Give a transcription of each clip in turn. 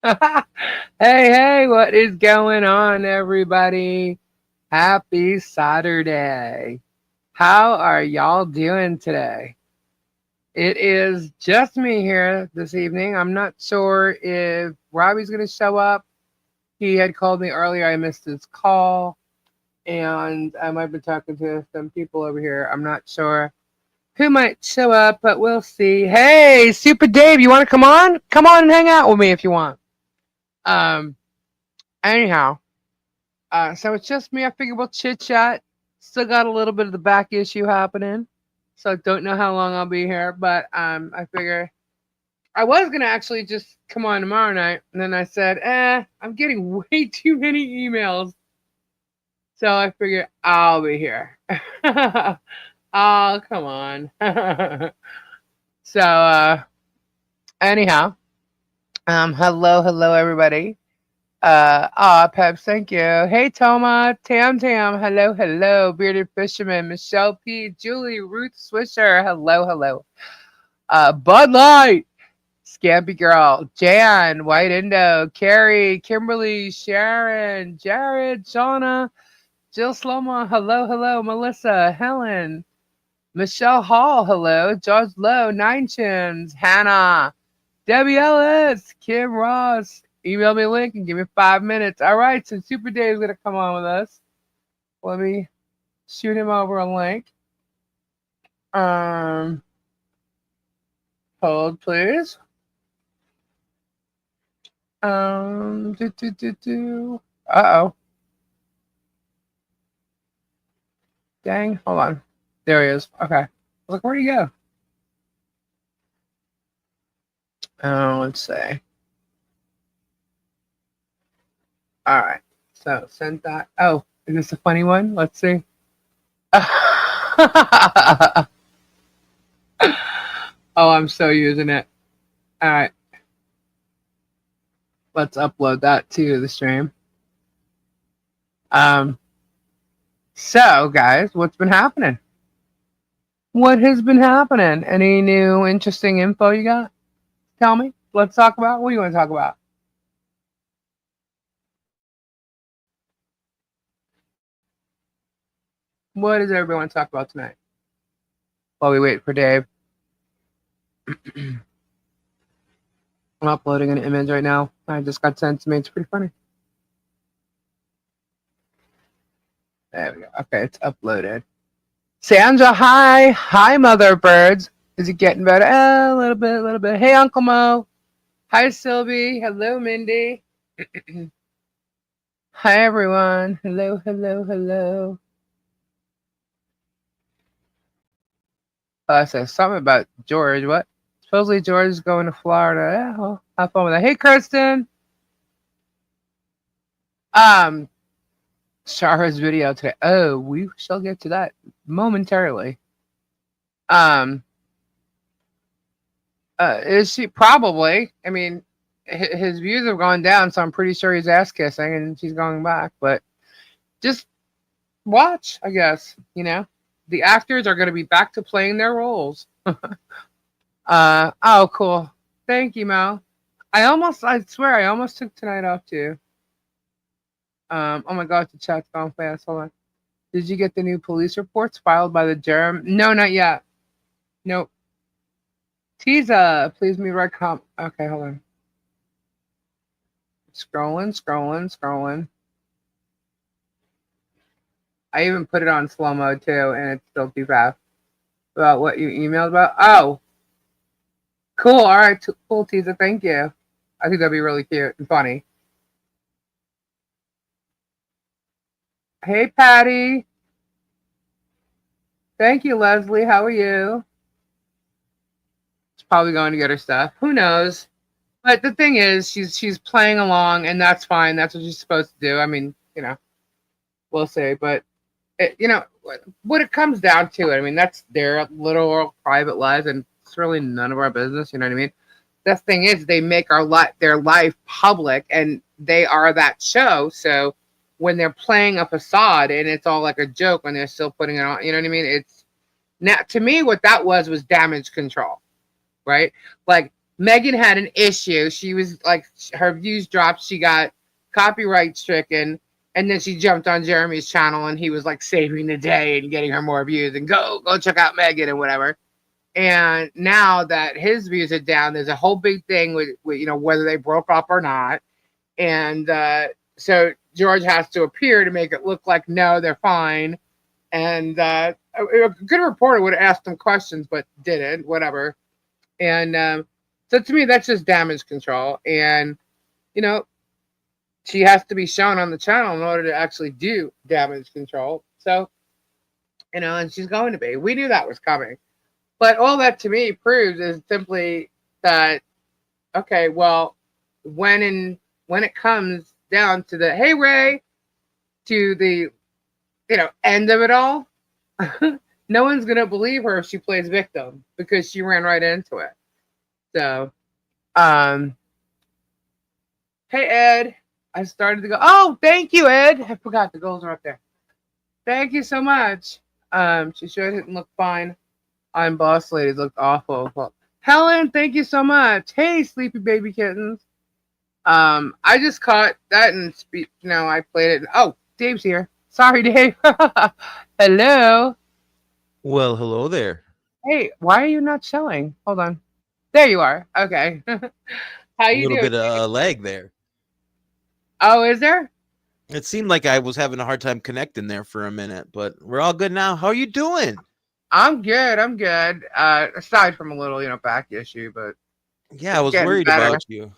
Hey, what is going on, everybody? Happy Saturday. How are y'all doing today? It is just me here this evening. I'm not sure if Robbie's going to show up. He had called me earlier. I missed his call, and I might be talking to some people over here. I'm not sure who might show up, but we'll see. Hey, Super Dave, you want to come on? Come on and hang out with me if you want. Um, anyhow. So it's just me. I figured we'll chit chat. Still got a little bit of the back issue happening, so I don't know how long I'll be here. But I figure I was gonna actually just come on tomorrow night, and then I said, I'm getting way too many emails, so I figured I'll be here. Oh, come on. So anyhow, hello everybody. Peps, thank you. Hey, Toma, Tam, hello, Bearded Fisherman, Michelle P, Julie, Ruth Swisher, hello. Bud Light, Scampy Girl, Jan, White Indo, Carrie, Kimberly, Sharon, Jared, Shauna, Jill Sloma, hello, Melissa, Helen, Michelle Hall, hello, George Lowe, Nine Chins, Hannah, Debbie Ellis, Kim Ross, email me a link and give me 5 minutes. All right, so Super Dave's gonna come on with us. Let me shoot him over a link. Um, hold please. Uh-oh. Dang, hold on. There he is. Okay. Look, where'd he go? Let's see. All right. So send that. Oh, is this a funny one? Let's see. Oh, I'm so using it. All right. Let's upload that to the stream. So guys, what's been happening? What has been happening? Any new interesting info you got? Tell me. Let's talk about. What do you want to talk about? What does everybody want to talk about tonight? While we wait for Dave. I'm uploading an image right now. I just got sent to me. It's pretty funny. There we go. Okay, it's uploaded. Sandra, hi. Hi, mother birds. Is it getting better? A little bit. Hey, Uncle Mo. Hi, Sylvie. Hello, Mindy. Hi, everyone. Hello. I said something about George. What? Supposedly George is going to Florida. Yeah, well, have fun with that. Hey, Kristen. Shara's video today. Oh, we shall get to that momentarily. Is she probably? I mean, his views have gone down, so I'm pretty sure he's ass kissing and she's going back. But just watch, I guess. You know, the actors are going to be back to playing their roles. Oh, cool. Thank you, Mel. I swear, I almost took tonight off too. Oh my God, the chat's gone fast. Hold on. Did you get the new police reports filed by the Jerem? No, not yet. Nope. Teaser, please me right Okay, hold on. Scrolling. I even put it on slow mode too, and it's still too fast. About what you emailed about? Oh, cool. All right, cool, teaser. Thank you. I think that'd be really cute and funny. Hey, Patty. Thank you, Leslie. How are you? She's probably going to get her stuff. Who knows? But the thing is, she's playing along, and that's fine. That's what she's supposed to do. I mean, we'll see. But what it comes down to, I mean, that's their little private lives, and it's really none of our business. You know what I mean? The thing is, they make their life public, and they are that show. So when they're playing a facade and it's all like a joke, when they're still putting it on, you know what I mean? It's now to me what that was damage control, right? Like Megan had an issue. She was like, her views dropped. She got copyright stricken. And then she jumped on Jeremy's channel and he was like saving the day and getting her more views and go check out Megan and whatever. And now that his views are down, there's a whole big thing with whether they broke up or not. And so George has to appear to make it look like, no, they're fine. And a good reporter would have asked him questions, but didn't, whatever. And so to me, that's just damage control. And, she has to be shown on the channel in order to actually do damage control. So, and she's going to be. We knew that was coming. But all that to me proves is simply that, okay, well, when it comes down to the, hey, Ray, to the, end of it all, no one's going to believe her if she plays victim because she ran right into it. So, hey, Ed, I started to go, oh, thank you, Ed. I forgot the goals are up there. Thank you so much. She sure didn't look fine. I'm Boss Ladies looked awful. Well, Helen, thank you so much. Hey, sleepy baby kittens. I just caught that and I played it. Oh, Dave's here. Sorry, Dave. Hello. Well, hello there. Hey, why are you not showing? Hold on. There you are. Okay. How A you little doing? bit of a lag there. Oh, is there? It seemed like I was having a hard time connecting there for a minute, but we're all good now. How are you doing? I'm good. Aside from a little, back issue, but Yeah, I was worried about you.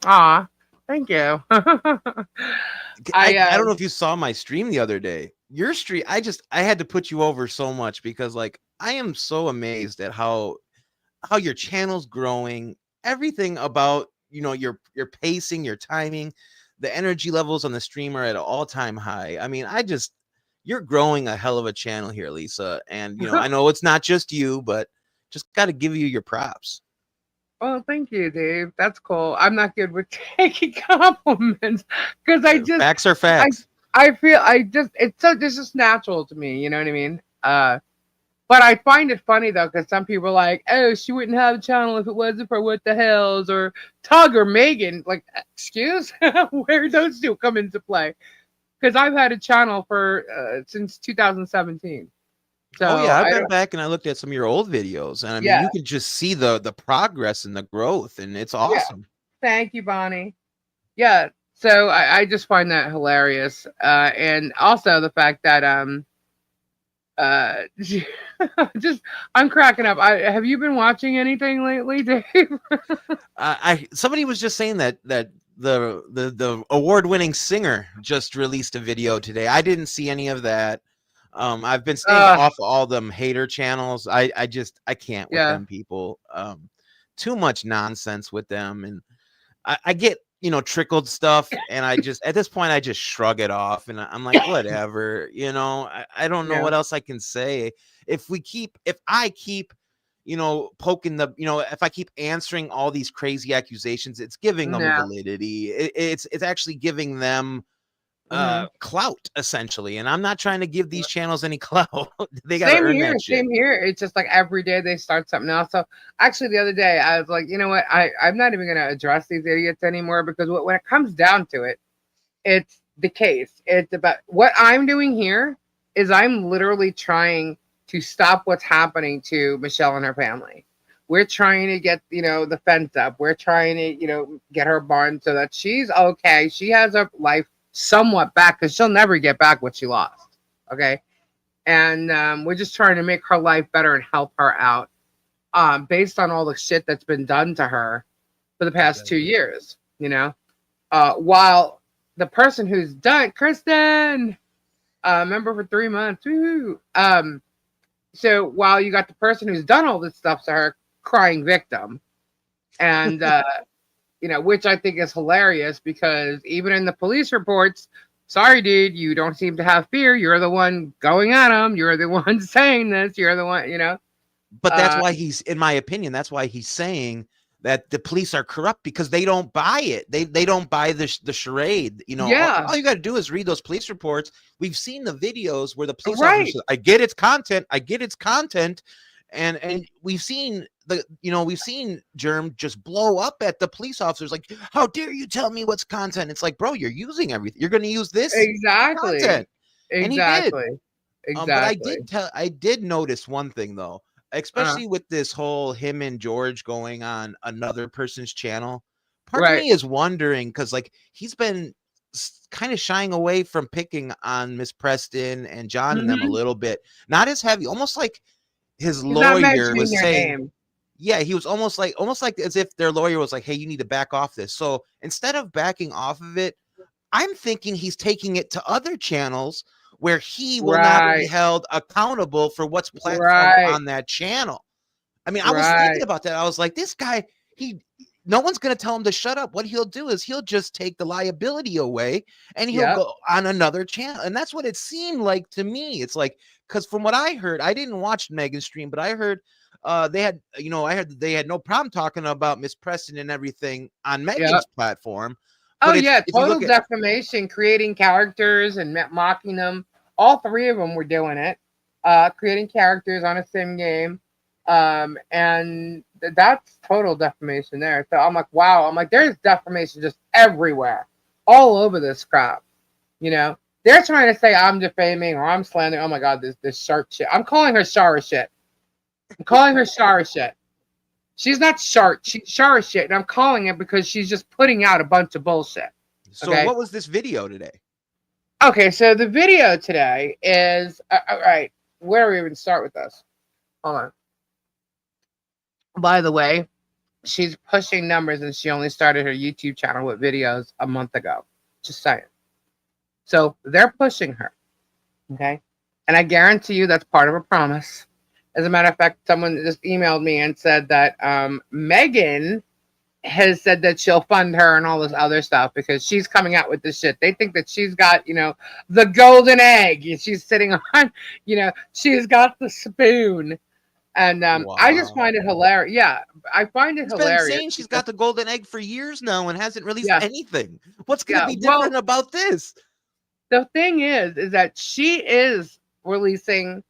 Aw, thank you. I don't know if you saw my stream the other day. Your stream, I had to put you over so much because like I am so amazed at how your channel's growing, everything about your pacing, your timing, the energy levels on the stream are at an all-time high. I mean, you're growing a hell of a channel here, Lisa. And I know it's not just you, but just got to give you your props. Oh, thank you, Dave. That's cool. I'm not good with taking compliments because facts are facts. I feel it's just natural to me. You know what I mean? But I find it funny though because some people are like, oh, she wouldn't have a channel if it wasn't for What the Hells or Tug or Megan. Like, excuse, where those two come into play? Because I've had a channel for since 2017. So oh yeah, I've been back and I looked at some of your old videos, and I mean, you can just see the progress and the growth, and it's awesome. Yeah. Thank you, Bonnie. Yeah, so I just find that hilarious, and also the fact that just I'm cracking up. Have you been watching anything lately, Dave? Somebody was just saying that the award-winning singer just released a video today. I didn't see any of that. I've been staying off all them hater channels. I can't with them people. Too much nonsense with them, and I get trickled stuff, and I just at this point I just shrug it off, and I'm like, whatever. I don't know what else I can say. If I keep poking if I keep answering all these crazy accusations, it's giving them validity. It's actually giving them clout essentially, and I'm not trying to give these channels any clout. They gotta earn that shit. Same here. It's just like every day they start something else. So actually the other day I was like, you know what, I'm not even gonna address these idiots anymore because when it comes down to it, it's the case. It's about what I'm doing here is I'm literally trying to stop what's happening to Michelle and her family. We're trying to get the fence up. We're trying to get her barn so that she's okay. She has her life somewhat back because she'll never get back what she lost. Okay. And we're just trying to make her life better and help her out based on all the shit that's been done to her for the past 2 years, while the person who's done, Kristen, member for 3 months. Woo-hoo. So while you got the person who's done all this stuff to her crying victim, and which I think is hilarious because even in the police reports, sorry, dude, you don't seem to have fear. You're the one going at him. You're the one saying this. You're the one, But that's why he's, in my opinion, that's why he's saying that the police are corrupt because they don't buy it. They don't buy the charade. All you got to do is read those police reports. We've seen the videos where the police officers, I get its content. And we've seen we've seen Germ just blow up at the police officers. Like, how dare you tell me what's content? It's like, bro, you're using everything. You're going to use this Exactly. content, and he did. Exactly. But Exactly. I did notice one thing though, Uh, especially with this whole him and George going on another person's channel. Part of right. me is wondering because like he's been kind of shying away from picking on Miss Preston and John and them a Hmm. little bit, not as heavy, almost like his He's not lawyer mentioning was their saying. name. Yeah, he was almost like as if their lawyer was like, "Hey, you need to back off this." So instead of backing off of it, I'm thinking he's taking it to other channels where he will not be Right. held accountable for what's platformed Right. on that channel. I mean, I was thinking Right. about that. I was like, this guy, he no one's going to tell him to shut up. What he'll do is he'll just take the liability away and he'll Yep. go on another channel. And that's what it seemed like to me. It's like, because from what I heard, I didn't watch Megan's stream, but I heard they had, I heard they had no problem talking about Miss Preston and everything on Yep. Megan's platform. Oh But yeah, if you total look at, defamation, creating characters and mocking them. All three of them were doing it, creating characters on a sim game, and that's total defamation there. So I'm like, wow. I'm like, there's defamation just everywhere, all over this crap. You know, they're trying to say I'm defaming or I'm slandering. Oh my god, this shark shit. I'm calling her Shara shit. I'm calling her Shara shit. She's not shark. She's Shara shit, and I'm calling it because she's just putting out a bunch of bullshit. so Okay. what was this video today? Okay, so the video today is all right. Where do we even start with this? Hold on. By the way, she's pushing numbers, and she only started her YouTube channel with videos a month ago. Just saying. So they're pushing her. Okay, and I guarantee you that's part of a promise. As a matter of fact, someone just emailed me and said that Megan has said that she'll fund her and all this other stuff because she's coming out with this shit. They think that she's got, the golden egg. She's sitting on, she's got the spoon. And I just find it Wow. hilarious. Yeah, I find it She's been hilarious saying she's because, got the golden egg for years now and hasn't released yeah, anything. What's going to yeah. be Well, different about this? the thing is that she is releasing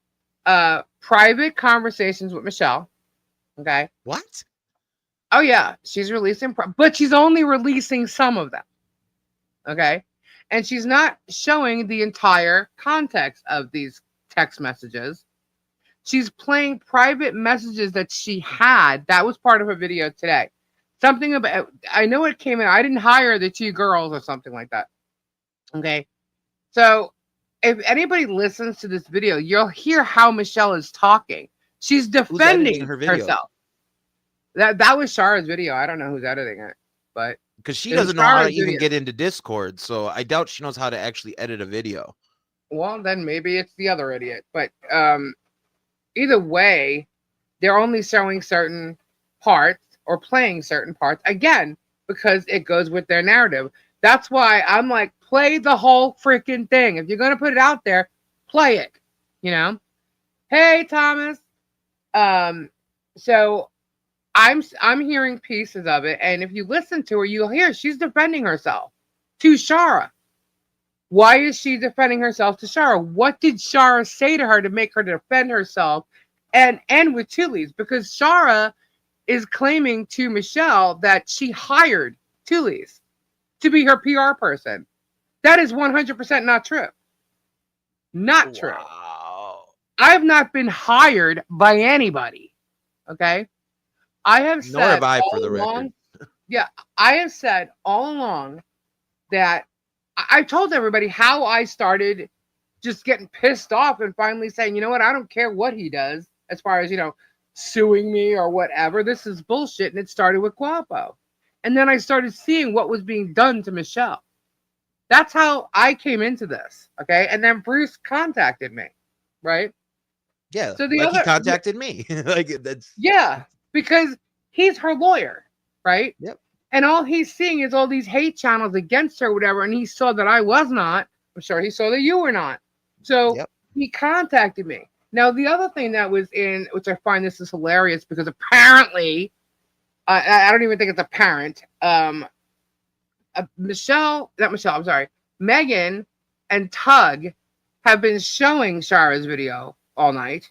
private conversations with Michelle. Okay. What? Oh yeah, she's releasing, but she's only releasing some of them. Okay. And she's not showing the entire context of these text messages. She's playing private messages that she had. That was part of her video today. Something about, I know it came in. I didn't hire the two girls or something like that. Okay. So if anybody listens to this video, you'll hear how Michelle is talking. She's Who's editing defending her video? herself. That was Shara's video. I don't know who's editing it, but Because she it was doesn't know how to Shara's even video. get into Discord, so I doubt she knows how to actually edit a video. Well, then maybe it's the other idiot. But either way, they're only showing certain parts or playing certain parts again because it goes with their narrative. That's why I'm like, play the whole freaking thing. If you're gonna put it out there, play it. You know. Hey, Thomas. So I'm hearing pieces of it, and if you listen to her, you'll hear she's defending herself to Shara. Why is she defending herself to Shara? What did Shara say to her to make her defend herself and end with Tully's? Because Shara is claiming to Michelle that she hired Tully's to be her PR person. That is 100% not true. Not true. Wow. I've not been hired by anybody. Okay? I have Nor have said I, for all the record. along, yeah, I have said all along that I told everybody how I started just getting pissed off and finally saying, you know what, I don't care what he does as far as, suing me or whatever. This is bullshit. And it started with Guapo. And then I started seeing what was being done to Michelle. That's how I came into this. Okay. And then Bruce contacted me. Right. Yeah, So the like he other, contacted me. Like that's yeah, because he's her lawyer. Right. Yep. And all he's seeing is all these hate channels against her, whatever. And he saw that I was not. I'm sure he saw that you were not. So Yep. he contacted me. Now, the other thing that was in, which I find this is hilarious because apparently, I don't even think it's apparent. Megan and Tug have been showing Shara's video all night.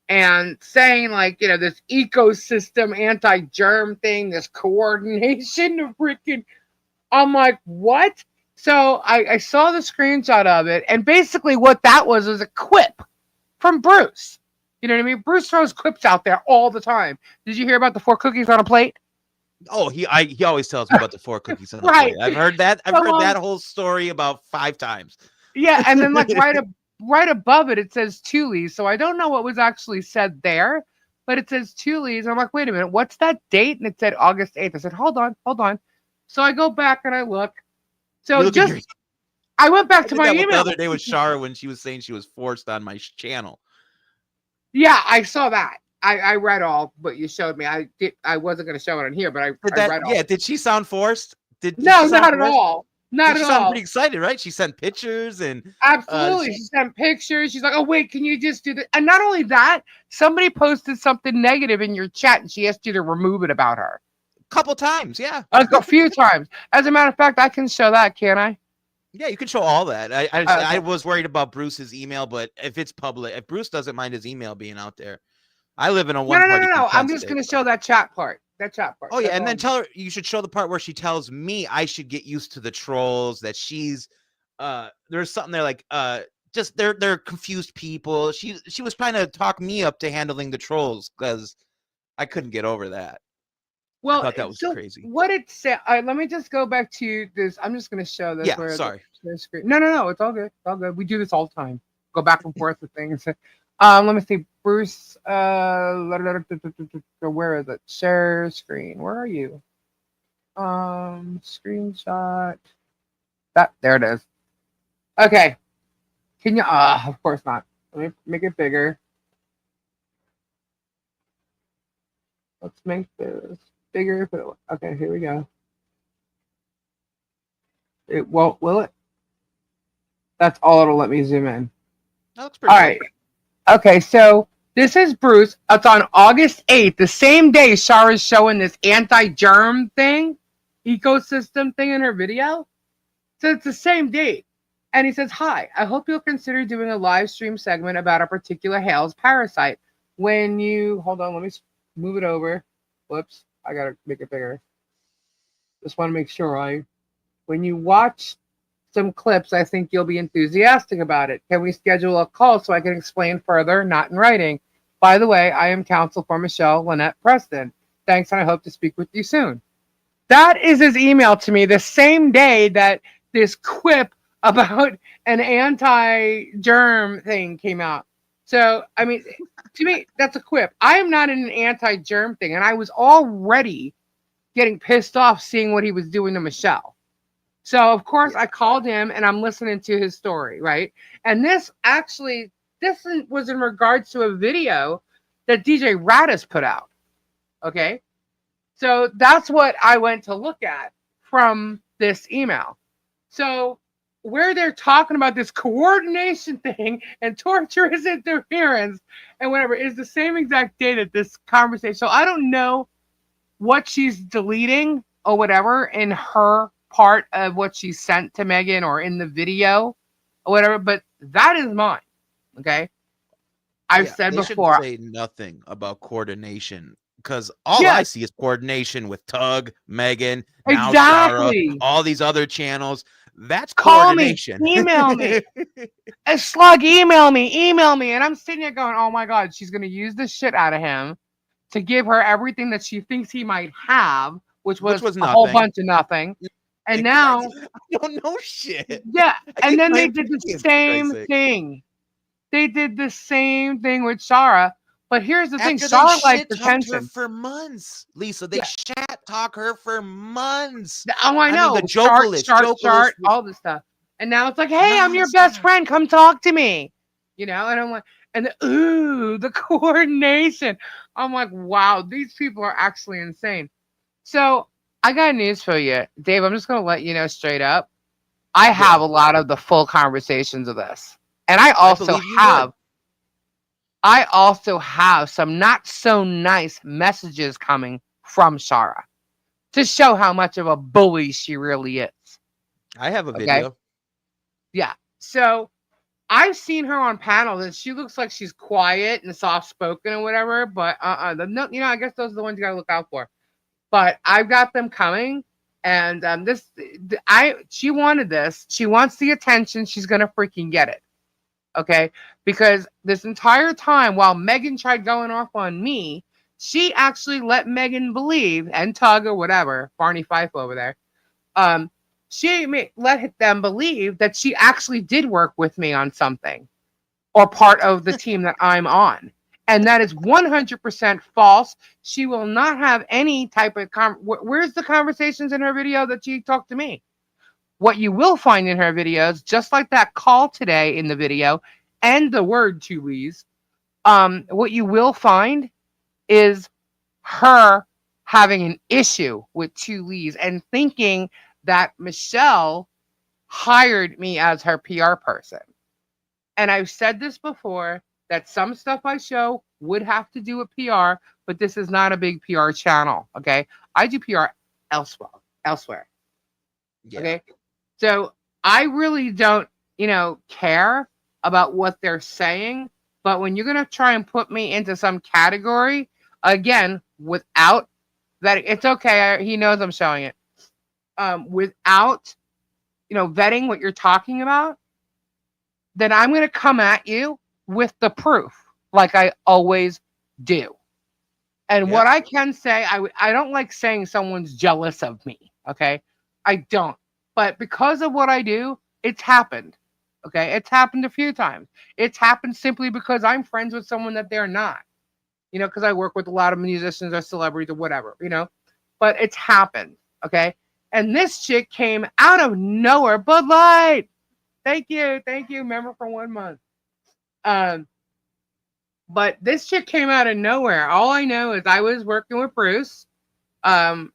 and saying like, this ecosystem anti-germ thing, this coordination of freaking. I'm like, what? So I saw the screenshot of it, and basically what that was a quip from Bruce. You know what I mean? Bruce throws quips out there all the time. Did you hear about the 4 cookies on a plate? Oh, he always tells me about the 4 cookies on the Right. plate. I've heard that. I've heard that whole story about 5 times. Yeah, and then like right above it, it says Tulees. So I don't know what was actually said there, but it says Tulees. I'm like, wait a minute, what's that date? And it said August 8th. I said, hold on. So I go back and I look. So I went back to my email the other day with Shara when she was saying she was forced on my channel. Yeah, I saw that. I read all what you showed me. I wasn't going to show it on here, but I read all. Yeah, did she sound forced? No, not at all. Not at all. She sounded pretty excited, right? She sent pictures and absolutely. She sent pictures. She's like, "Oh wait, can you just do that?" And not only that, somebody posted something negative in your chat, and she asked you to remove it about her. A couple times, yeah. A few times. As a matter of fact, I can show that, can't I? Yeah, you can show all that. I was worried about Bruce's email, but if it's public, if Bruce doesn't mind his email being out there, I live in a one-party. No. I'm just going to show that chat part. Oh yeah, and then tell her you should show the part where she tells me I should get used to the trolls. That she's there's something there like just they're confused people. She was trying to talk me up to handling the trolls because I couldn't get over that. Well, I thought that was crazy. What it said. Let me just go back to this. I'm just going to show this. Yeah, sorry. No. It's all good. It's all good. We do this all the time. Go back and forth with things. Let me see. Bruce. Where is it? Share screen. Where are you? Screenshot. There it is. Okay. Can you? Of course not. Let me make it bigger. Let's make this bigger. Okay, here we go. It won't, will it? That's all it'll let me zoom in. That's pretty all right. Okay, so this is Bruce. It's on August 8th, the same day Shara's showing this anti-germ thing, ecosystem thing in her video. So it's the same date. And he says, "Hi, I hope you'll consider doing a live stream segment about a particular Hales parasite. When you, hold on, let me move it over. Whoops, I gotta make it bigger. Just want to make sure when you watch some clips, I think you'll be enthusiastic about it. Can we schedule a call so I can explain further, not in writing? By the way, I am counsel for Michelle Lynette Preston. Thanks, and I hope to speak with you soon." That is his email to me the same day that this quip about an anti-germ thing came out. So, I mean, to me, that's a quip. I am not in an anti-germ thing, and I was already getting pissed off seeing what he was doing to Michelle. So, of course, I called him, and I'm listening to his story, right? And this was in regards to a video that DJ Radis put out, okay? So that's what I went to look at from this email. So where they're talking about this coordination thing and torturous interference and whatever is the same exact day that this conversation. So I don't know what she's deleting or whatever in her part of what she sent to Megan or in the video or whatever, but that is mine. Okay. I've said before. Should say nothing about coordination. Because all I see is coordination with Tug, Megan, now Shara, all these other channels. That's coordination. Me, email me. A slug, email me. And I'm sitting there going, oh my God, she's going to use the shit out of him to give her everything that she thinks he might have, which was a whole bunch of nothing. And now. I don't know shit. Yeah. And then they did the same thing. They did the same thing with Shara. But here's the thing, Shara likes attention for months. Lisa, they chat talk her for months. Oh, I know. The chart, all this stuff. And now it's like, hey, I'm your best friend. Come talk to me. You know, and I'm like, and the coordination. I'm like, wow, these people are actually insane. So I got news for you, Dave. I'm just gonna let you know straight up. I have a lot of the full conversations of this. And I also have some not so nice messages coming from Shara to show how much of a bully she really is. I have a video. Yeah. So I've seen her on panels and she looks like she's quiet and soft spoken or whatever, but no, I guess those are the ones you gotta look out for. But I've got them coming, and she wanted this. She wants the attention. She's gonna freaking get it, okay? Because this entire time, while Megan tried going off on me, she actually let Megan believe, and Tug or whatever, Barney Fife over there, um, let them believe that she actually did work with me on something or part of the team that I'm on. And that is 100% false. She will not have any type of where's the conversations in her video that she talked to me? What you will find in her videos, just like that call today in the video and the word to Lee's, what you will find is her having an issue with two Lees and thinking that Michelle hired me as her PR person. And I've said this before, that some stuff I show would have to do with PR, but this is not a big PR channel. Okay. I do PR elsewhere. Yeah. Okay. So I really don't, care about what they're saying. But when you're going to try and put me into some category, again, without that, it's okay. He knows I'm showing it. Without, vetting what you're talking about, then I'm going to come at you with the proof, like I always do. And what I can say, I don't like saying someone's jealous of me, okay? I don't. But because of what I do, it's happened, okay? It's happened a few times. It's happened simply because I'm friends with someone that they're not, because I work with a lot of musicians or celebrities or whatever, But it's happened, okay? And this chick came out of nowhere. Bud Light! Thank you. Member for 1 month. But this chick came out of nowhere. All I know is I was working with Bruce. And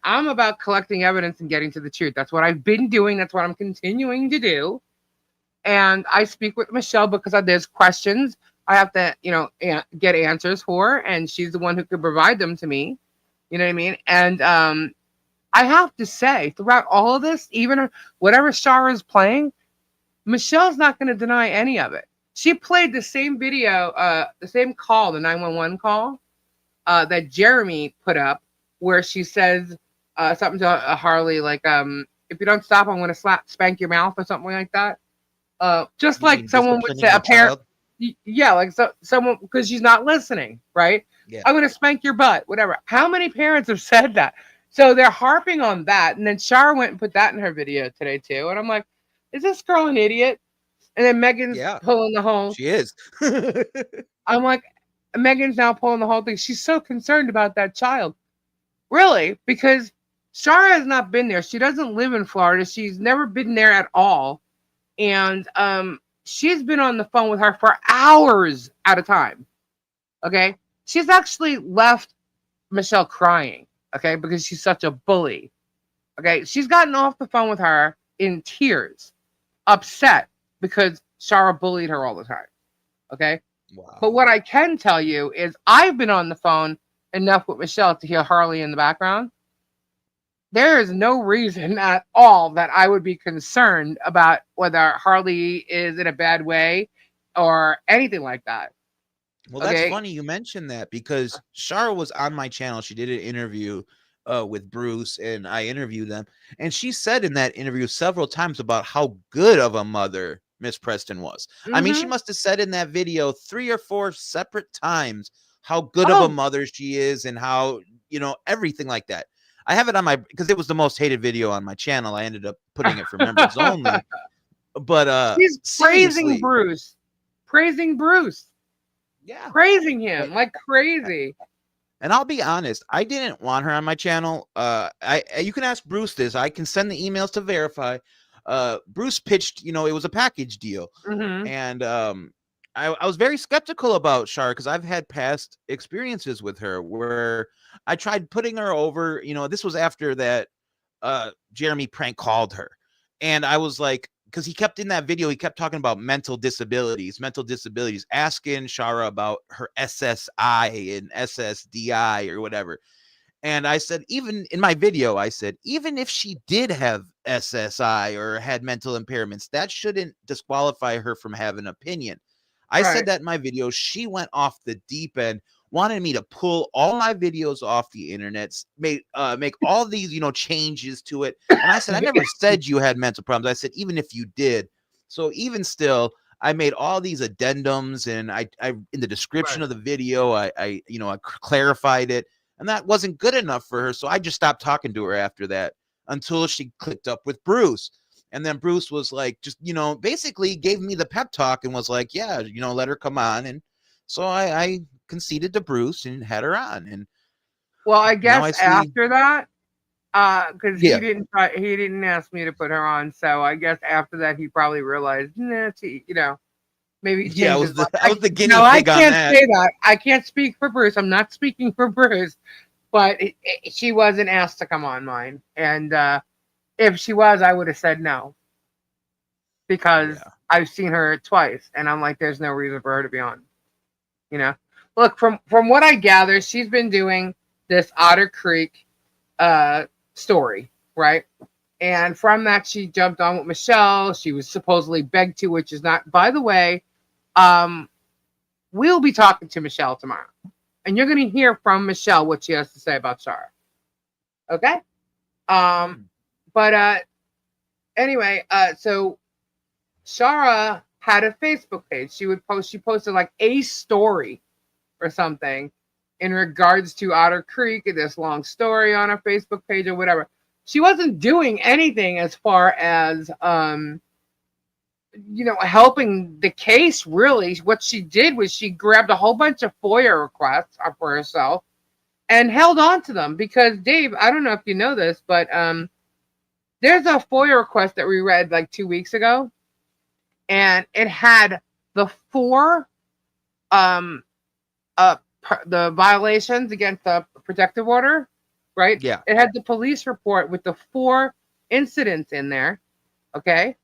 I'm about collecting evidence and getting to the truth. That's what I've been doing. That's what I'm continuing to do. And I speak with Michelle because there's questions I have to, get answers for. And she's the one who could provide them to me. You know what I mean? And I have to say, throughout all of this, even whatever Shara is playing, Michelle's not going to deny any of it. She played the same video, the same call, the 911 call that Jeremy put up, where she says something to Harley like, if you don't stop, I'm going to spank your mouth or something like that. Just like someone would say, a parent. Yeah, like someone, because she's not listening, right? Yeah. I'm going to spank your butt, whatever. How many parents have said that? So they're harping on that. And then Shara went and put that in her video today, too. And I'm like, is this girl an idiot? And then Megan's pulling the whole. She is. I'm like, Megan's now pulling the whole thing. She's so concerned about that child. Really? Because Shara has not been there. She doesn't live in Florida. She's never been there at all. And she's been on the phone with her for hours at a time. Okay? She's actually left Michelle crying. Okay? Because she's such a bully. Okay? She's gotten off the phone with her in tears. Upset. Because Shara bullied her all the time. Okay? Wow. But what I can tell you is I've been on the phone enough with Michelle to hear Harley in the background. There is no reason at all that I would be concerned about whether Harley is in a bad way or anything like that. Well, that's funny you mentioned that, because Shara was on my channel. She did an interview with Bruce, and I interviewed them. And she said in that interview several times about how good of a mother Miss Preston was. Mm-hmm. I mean, she must have said in that video 3 or 4 separate times how good of a mother she is, and how, everything like that. I have it on because it was the most hated video on my channel. I ended up putting it for members only. But she's praising Bruce. Yeah. Praising him like crazy. And I'll be honest, I didn't want her on my channel. You can ask Bruce this. I can send the emails to verify. Bruce pitched, it was a package deal. Mm-hmm. And I was very skeptical about Shara, because I've had past experiences with her where I tried putting her over. This was after that Jeremy prank called her. And I was like, because he kept in that video, he kept talking about mental disabilities, asking Shara about her SSI and SSDI or whatever. And I said, even in my video, I said, even if she did have SSI or had mental impairments, that shouldn't disqualify her from having an opinion. I said Right. that in my video. She went off the deep end, wanted me to pull all my videos off the internet, make all these, changes to it. And I said, I never said you had mental problems. I said, even if you did. So even still, I made all these addendums, and I in the description Right. of the video, I clarified it, and that wasn't good enough for her. So I just stopped talking to her after that until she clicked up with Bruce. And then Bruce was like, just, basically gave me the pep talk and was like, yeah, let her come on. And so I conceded to Bruce and had her on. And Well, I now guess I see. after that, because Yeah. he didn't ask me to put her on, so I guess after that he probably realized, nah, maybe Yeah, change his mind. I was the guinea No, I pig on can't that. say that. I can't speak for Bruce. I'm not speaking for Bruce, but she wasn't asked to come on mine, and if she was, I would have said no because Yeah. I've seen her twice, and I'm like, there's no reason for her to be on. Look, from what I gather, she's been doing this Otter Creek story, right? And from that, she jumped on with Michelle. She was supposedly begged to, which is not. By the way, um, we'll be talking to Michelle tomorrow, and you're going to hear from Michelle what she has to say about Shara. Okay. But anyway, so Shara had a Facebook page. She posted like a story or something in regards to Otter Creek, this long story on her Facebook page or whatever. She wasn't doing anything as far as helping the case, really. What she did was she grabbed a whole bunch of FOIA requests for herself and held on to them because, Dave, I don't know if you know this, but there's a FOIA request that we read like 2 weeks ago, and it had the four the violations against the protective order, right? Yeah. It had the police report with the 4 incidents in there, okay?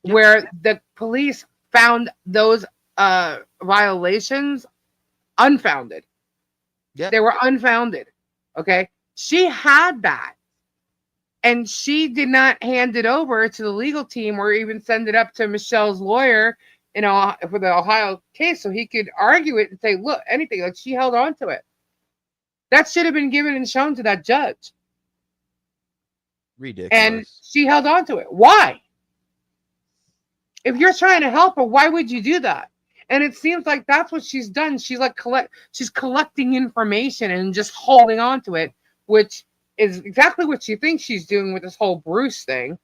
Yep. Where the police found those violations unfounded. Yeah. They were unfounded, okay? She had that, and she did not hand it over to the legal team or even send it up to Michelle's lawyer, for the Ohio case, so he could argue it and say, look, anything. Like, she held on to it. That should have been given and shown to that judge. Ridiculous. And she held on to it. Why? If you're trying to help her, why would you do that? And it seems like that's what she's done. She's like she's collecting information and just holding on to it, which is exactly what she thinks she's doing with this whole Bruce thing.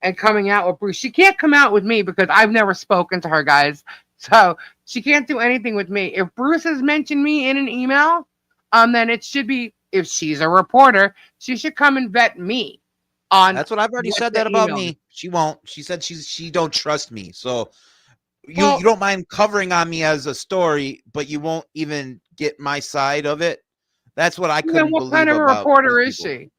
And coming out with Bruce. She can't come out with me because I've never spoken to her, guys. So she can't do anything with me. If Bruce has mentioned me in an email, then it should be, if she's a reporter, she should come and vet me on. That's what I've already said that about me. She won't. She said she don't trust me. So you don't mind covering on me as a story, but you won't even get my side of it. That's what I couldn't believe. What kind of a reporter is she?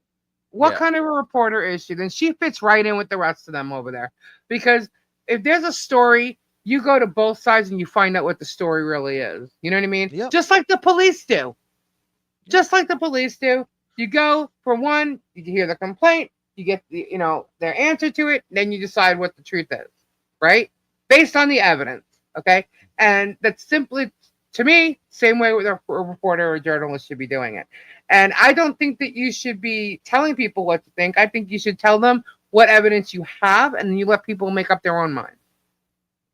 What kind of a reporter is she? Then she fits right in with the rest of them over there. Because if there's a story, you go to both sides and you find out what the story really is. You know what I mean? Yep. Just like the police do. Just like the police do. You go for one, you hear the complaint, you get their answer to it, then you decide what the truth is. Right? Based on the evidence. Okay? And that's simply, to me, same way with a reporter or a journalist should be doing it. And I don't think that you should be telling people what to think. I think you should tell them what evidence you have, and then you let people make up their own mind.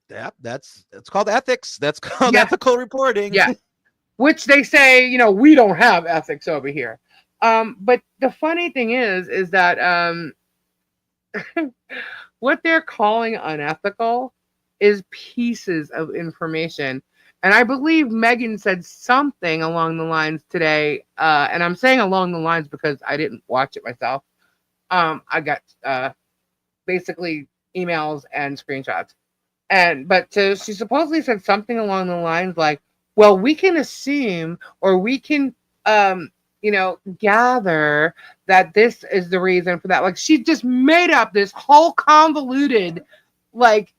Yeah, that's called ethics. That's called ethical reporting. Yeah. Which they say, we don't have ethics over here. But the funny thing is that what they're calling unethical is pieces of information. And I believe Megan said something along the lines today, and I'm saying along the lines because I didn't watch it myself. I got basically emails and screenshots, but she supposedly said something along the lines like, "Well, we can assume, or we can, gather that this is the reason for that." Like, she just made up this whole convoluted, like,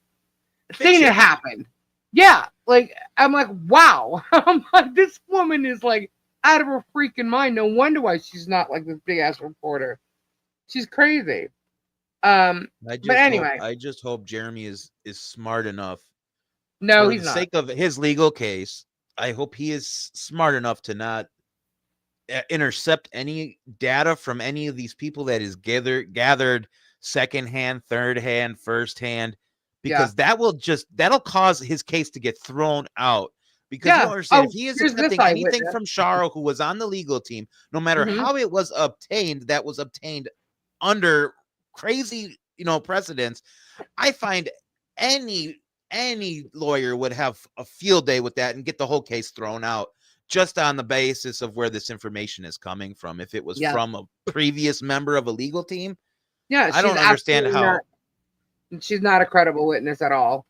thing that happened. Yeah, like, I'm like, wow. I'm like, this woman is like out of her freaking mind. No wonder why she's not like this big ass reporter. She's crazy. But anyway, I just hope Jeremy is smart enough no, for he's the not. sake of his legal case. I hope he is smart enough to not intercept any data from any of these people that is gathered secondhand, third hand, first hand, Yeah, because that'll cause his case to get thrown out. Because you yeah. don't understand, if Oh, he is here's this accepting anything eyewitness. from Shara, who was on the legal team, no matter Mm-hmm. how it was obtained, that was obtained under crazy, precedents. I find any lawyer would have a field day with that and get the whole case thrown out just on the basis of where this information is coming from. If it was Yeah, from a previous member of a legal team, yeah. I She's don't understand absolutely not. how. She's not a credible witness at all.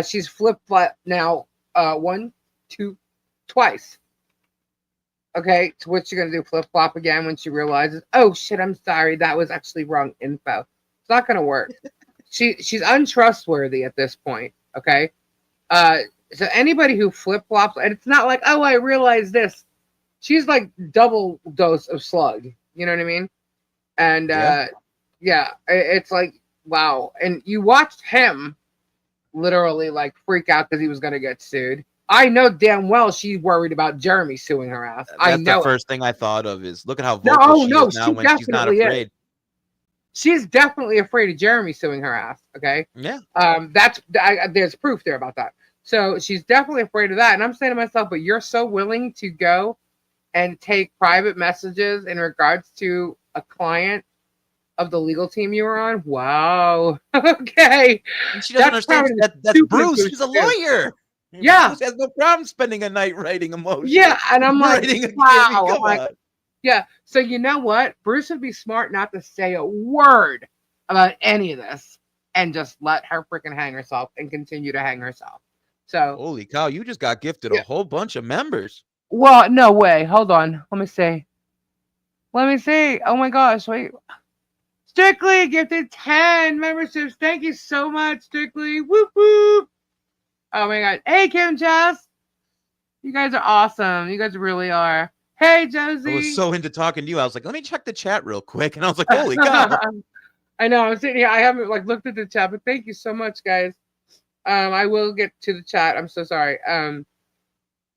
She's flip flop now. One, two, twice. Okay, so what's she gonna do? Flip flop again when she realizes, oh shit, I'm sorry, that was actually wrong info. It's not gonna work. She's untrustworthy at this point. Okay, uh, so anybody who flip flops, and it's not like, oh, I realized this. She's like double dose of slug. You know what I mean? And Yeah, yeah, it's like wow. And you watched him literally like freak out because he was gonna get sued. I know damn well she's worried about Jeremy suing her ass. I that's the know it. first thing I thought of is look at how No, vocal oh she is no, now she when she's not definitely is. afraid. She's definitely afraid of Jeremy suing her ass. Okay, Yeah, there's proof there about that. So she's definitely afraid of that. And I'm saying to myself, but you're so willing to go and take private messages in regards to a client of the legal team you were on. Wow. Okay, and she doesn't that's understand probably the that's stupidest Bruce. thing He's a to do. lawyer. Yeah, Bruce has no problem spending a night writing a motion, yeah, and I'm like, writing a Kimmy. wow. I'm Come like, on. yeah. So you know what? Bruce would be smart not to say a word about any of this and just let her freaking hang herself and continue to hang herself. So Holy cow, you just got gifted a yeah. whole bunch of members. Well, no way. Hold on. Let me see. Let me see. Oh my gosh. Wait. Strictly gifted 10 memberships. Thank you so much, Strictly. Whoop whoop. Oh my god. Hey, Kim Jess. You guys are awesome. You guys really are. Hey, I was Josie. so into talking to you. I was like, let me check the chat real quick. And I was like, holy cow. I know. I'm sitting here. I haven't like looked at the chat, but thank you so much, guys. I will get to the chat. I'm so sorry.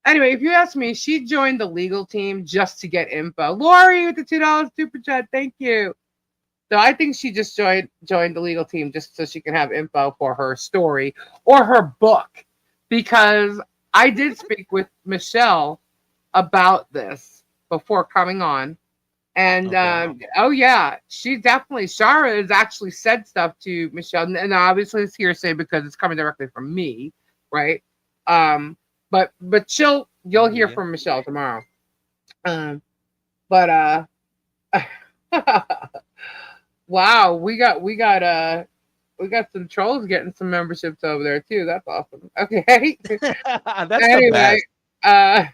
Anyway, if you ask me, she joined the legal team just to get info. Lori with the $2 super chat. Thank you. So I think she just joined the legal team just so she can have info for her story or her book. Because I did speak with Michelle about this before coming on. And Okay. oh yeah, she definitely Shara has actually said stuff to Michelle, and obviously it's hearsay because it's coming directly from me, right? But you'll hear Yeah. from Michelle tomorrow. But wow, we got some trolls getting some memberships over there too. That's awesome. Okay. That's the Anyway, best. uh,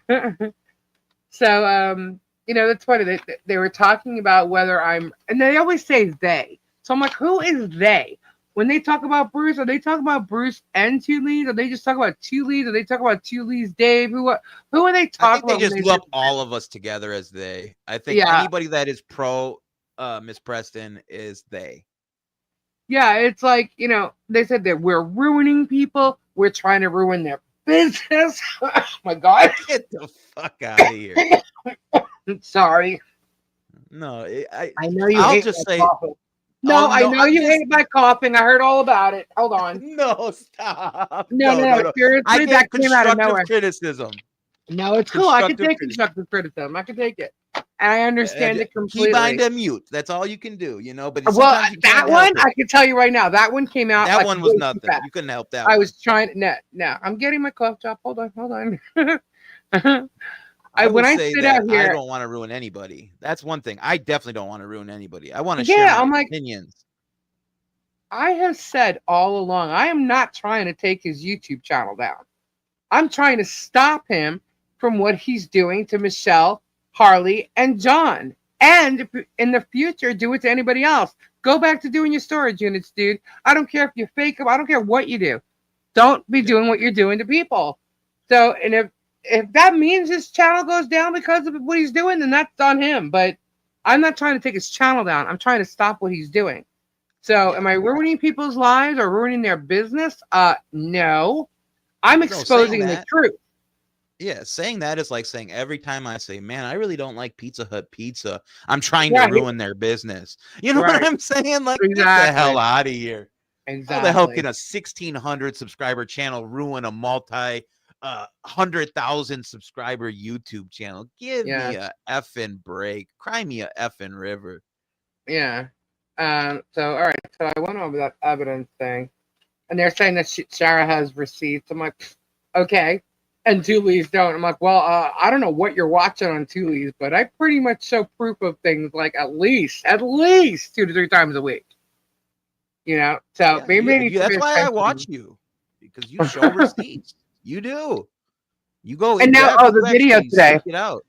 so that's funny. They were talking about whether and they always say they. So I'm like, who is they? When they talk about Bruce, are they talking about Bruce and two leads? Are they just talking about two leads? Are they talking about two leads, Dave? Who are they I talking think they about when just they say lump all of us together as they. I think yeah. anybody that is pro Miss Preston is they. Yeah, it's like, they said that we're ruining people. We're trying to ruin their business. Oh my God. Get the fuck out of here. Sorry. No, I know you I'll hate just my say, coughing. oh No, I no, know you hate my coughing. I heard all about it. Hold on. no, stop. No, no, no. No. I Seriously, gave that came out of constructive nowhere. criticism. No, it's cool. I can Constructive take criticism. constructive criticism. I can take it. And I understand it Key bind completely. and mute. That's all you can do, But Well, sometimes you that can't one, help it. I can tell you right now, that one came out That like one was way too nothing. fast. You couldn't help that I one. was trying to, no, I'm getting my cough drop. Hold on. I will When I say sit that out I here, don't want to ruin anybody. That's one thing. I definitely don't want to ruin anybody. I want to share yeah, my I'm like, opinions. I have said all along, I am not trying to take his YouTube channel down. I'm trying to stop him from what he's doing to Michelle, Harley, and John. And in the future, do it to anybody else. Go back to doing your storage units, dude. I don't care if you fake them. I don't care what you do. Don't be doing what you're doing to people. So, and if that means his channel goes down because of what he's doing, then that's on him. But I'm not trying to take his channel down. I'm trying to stop what he's doing. So am Yeah. I ruining people's lives or ruining their business? No. I'm No, saying exposing the that. truth. Yeah, saying that is like saying every time I say, "Man, I really don't like Pizza Hut pizza," I'm trying to Right. ruin their business. You know what Right. I'm saying? Like, get the Exactly. hell out of here. How the hell can Exactly. a 1,600 subscriber channel ruin a multi 100,000 subscriber YouTube channel? Give Yeah. me a effing break. Cry me a effing river. Yeah. So all right. So I went over that evidence thing, and they're saying that Shara has receipts. I'm like, okay. And Tuli's don't. I'm like, well, I don't know what you're watching on Tuli's, but I pretty much show proof of things like at least 2 to 3 times a week. So Yeah, maybe they need to that's pay why I watch attention. you, because you show receipts. You do. You go And in now, depth. the You video actually today. seek it out.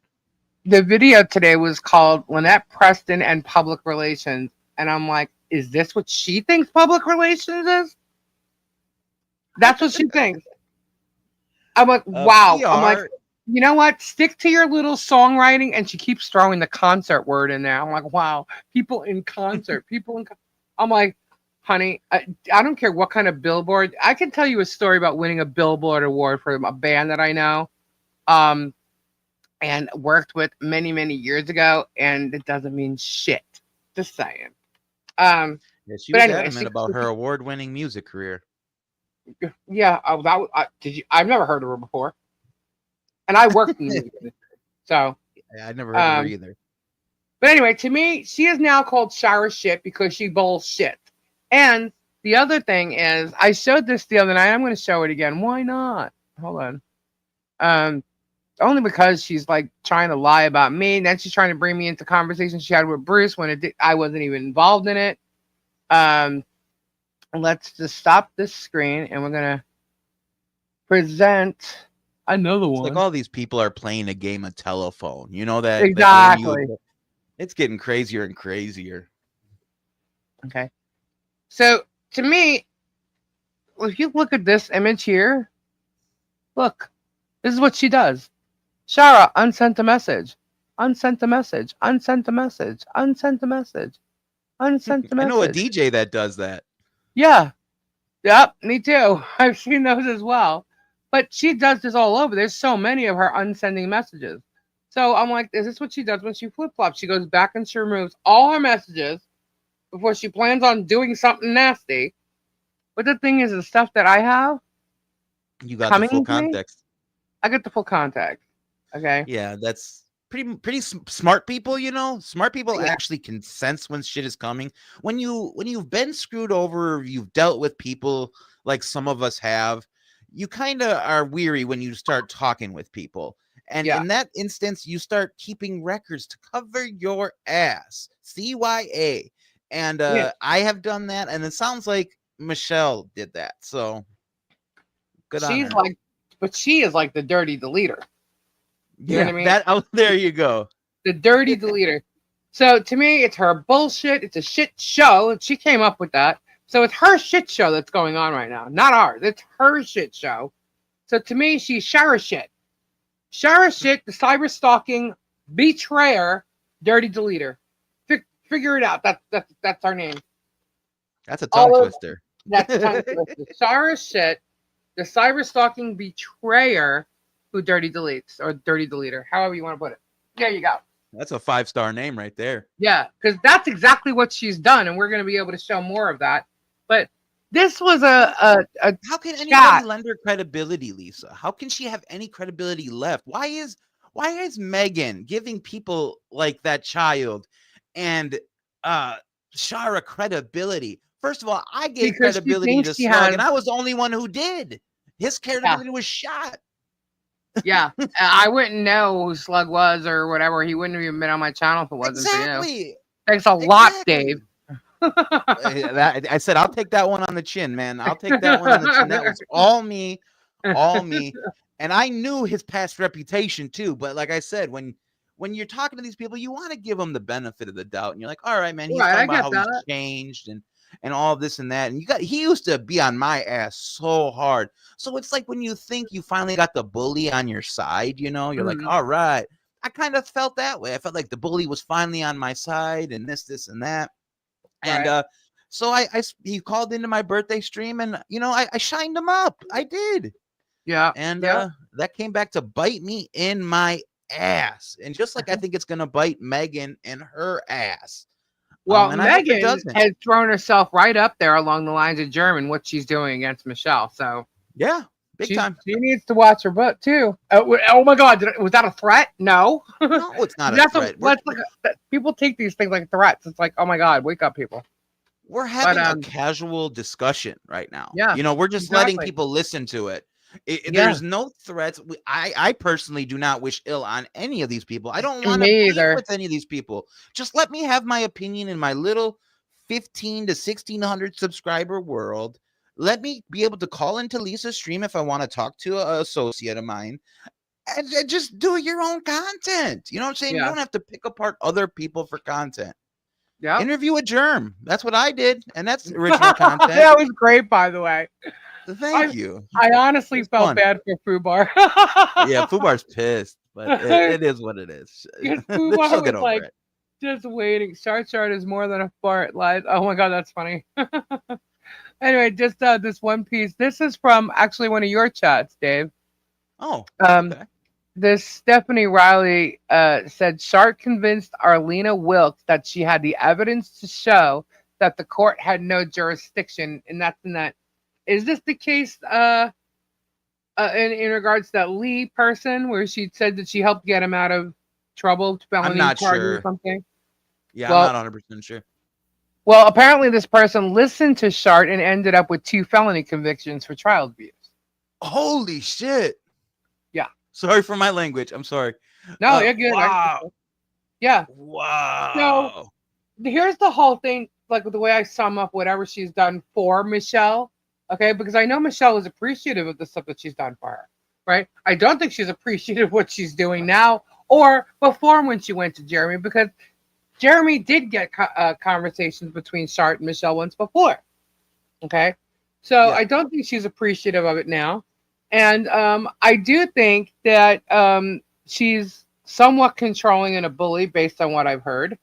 The video today was called Lynette Preston and Public Relations, and I'm like, is this what she thinks public relations is? That's what she thinks. I'm like, wow. I'm like, PR. you know what? Stick to your little songwriting. And she keeps throwing the concert word in there. I'm like, wow, people in concert, I'm like, honey, I don't care what kind of billboard. I can tell you a story about winning a Billboard award for a band that I know, and worked with many, many years ago. And it doesn't mean shit. Just saying. Yeah, she But was anyway, adamant about her award-winning music career. yeah, did you? I've never heard of her before, and I worked in the music industry, so. Yeah, I'd never heard of her Um, either. But anyway, to me, she is now called Shara shit because she bowls shit. And the other thing is, I showed this the other night. I'm going to show it again. Why not? Hold on. Um, Only because she's like trying to lie about me. And then she's trying to bring me into conversations she had with Bruce when I wasn't even involved in it. Let's just stop this screen and we're going to present another It's like one. all these people are playing a game of telephone. You know that Exactly. game it's getting crazier and crazier. Okay. So to me, if you look at this image here, look, this is what she does. Shara unsent a message, unsent a message, unsent a message, unsent a message, unsent a I know a message. DJ that does that. Yeah. Yep, me too. I've seen those as well. But she does this all over. There's so many of her unsending messages. So I'm like, is this what she does when she flip flops? She goes back and she removes all her messages before she plans on doing something nasty. But the thing is, the stuff that I have You got the coming full to me, context. I get the full context. Okay. Yeah, that's pretty smart people, you know. Smart people Yeah. actually can sense when shit is coming. When you've been screwed over, you've dealt with people like some of us have, you kind of are weary when you start talking with people. And Yeah. in that instance, you start keeping records to cover your ass. CYA. And Yeah. I have done that, and it sounds like Michelle did that. So good on She's her. like, but she is like the dirty deleter. You know what Yeah, I mean? that there you go. The dirty deleter. So to me, it's her bullshit. It's a shit show. She came up with that. So it's her shit show that's going on right now, not ours. It's her shit show. So to me, she's Shara shit. Shara shit, the cyber stalking betrayer, dirty deleter. Figure it out. That's our name. That's a tongue All of twister. that's tongue twister. Shara shit, the cyber stalking betrayer who dirty deletes or dirty deleter, however you want to put it. There you go. That's a 5-star name right there. Yeah, because that's exactly what she's done, and we're going to be able to show more of that. But this was a How can anybody chat. lend her credibility, Lisa? How can she have any credibility left? Why is Megan giving people like that child and Shara credibility? First of all, I gave Because she credibility thinks to she Slug, has. and I was the only one who did. His Yeah, credibility was shot. yeah. I wouldn't know who Slug was or whatever. He wouldn't have even been on my channel if it wasn't for you. Exactly. Thanks a lot, Dave. I said I'll take that one on the chin, man. I'll take that one on the chin. That was all me, all me. And I knew his past reputation too. But like I said, when you're talking to these people, you want to give them the benefit of the doubt. And you're like, all right, man, he's Right, talking I about get how that. he's changed. And and all this and that. And he used to be on my ass so hard. So it's like when you think you finally got the bully on your side, you're like, Mhm. all right. I kind of felt that way. I felt like the bully was finally on my side, and this and that. And Right. so he called into my birthday stream, and I shined him up. I did. Yeah. And Yeah. that came back to bite me in my ass. And just like I think it's gonna bite Megan in her ass. Well, And I hope it Megan doesn't. has thrown herself right up there along the lines of German, what she's doing against Michelle. So Yeah, big she time. needs to watch her butt too. Oh my God, was that a threat? No. No, it's not a That's threat. people take these things like threats. It's like, oh my God, wake up, people. We're But having a casual discussion right now. yeah, We're just letting exactly. people listen to it. Yeah, There's no threats. I personally do not wish ill on any of these people. I don't want to me beef either. with any of these people. Just let me have my opinion in my little 15 to 1600 subscriber world. Let me be able to call into Lisa's stream if I want to talk to an associate of mine, and just do your own content. You know what I'm saying? You Yeah, don't have to pick apart other people for content. yeah. Interview a germ. That's what I did, and that's original content. That was great, by the way. Thank you. I honestly It's felt fun. bad for Fubar. Yeah, Fubar's pissed, but it is what it is. Because She'll Fubar get was over like it. just waiting. Shart is more than a fart. Lies. Oh my God, that's funny. Anyway, just this one piece. This is from actually one of your chats, Dave. Oh, Um, okay. this Stephanie Riley said Shark convinced Arlena Wilkes that she had the evidence to show that the court had no jurisdiction, and that's in that. Is this the case in regards to that Lee person where she said that she helped get him out of trouble, I'm felony not charges or sure. something? Yeah, I'm Well, not 100% sure. well, apparently this person listened to Shart and ended up with 2 felony convictions for child abuse. Holy shit. Yeah. Sorry for my language. I'm sorry. No, you're good. Wow. Yeah. So Wow. here's the whole thing, like the way I sum up whatever she's done for Michelle. Okay, because I know Michelle is appreciative of the stuff that she's done for her. Right? I don't think she's appreciative of what she's doing now or before when she went to Jeremy, because Jeremy did get conversations between Shart and Michelle once before. Okay. So Yeah. I don't think she's appreciative of it now. And I do think that she's somewhat controlling and a bully based on what I've heard.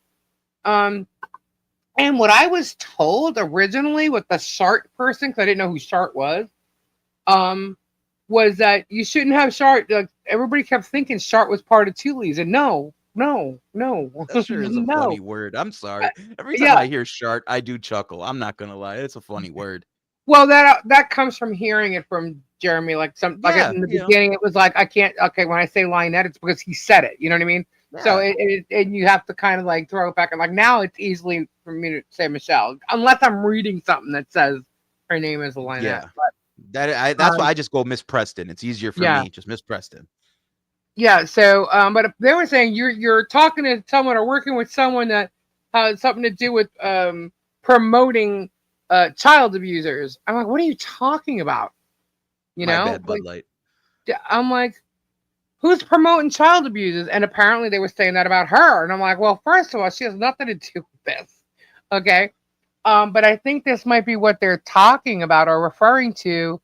And what I was told originally with the Shart person, because I didn't know who Shart was that you shouldn't have Shart. Like, everybody kept thinking Shart was part of Tule's, and no, That sure is a no. funny word. I'm sorry. Every time Yeah. I hear Shart, I do chuckle. I'm not going to lie. It's a funny word. Well, that comes from hearing it from Jeremy. Like Yeah. in the beginning, it was like I can't. Okay, when I say Lionette, it's because he said it. You know what I mean? Yeah. So and you have to kind of like throw it back and like now it's easily for me to say Michelle unless I'm reading something that says her name is Lionette. Yeah. But, That's why I just go Miss Preston. It's easier for me. Just Miss Preston. Yeah. So, but if they were saying you're talking to someone or working with someone that has something to do with promoting child abusers. I'm like, what are you talking about? You My know, bad, Bud Light. I'm like, who's promoting child abusers? And apparently they were saying that about her. And I'm like, well, first of all, she has nothing to do with this. Okay. But I think this might be what they're talking about or referring to,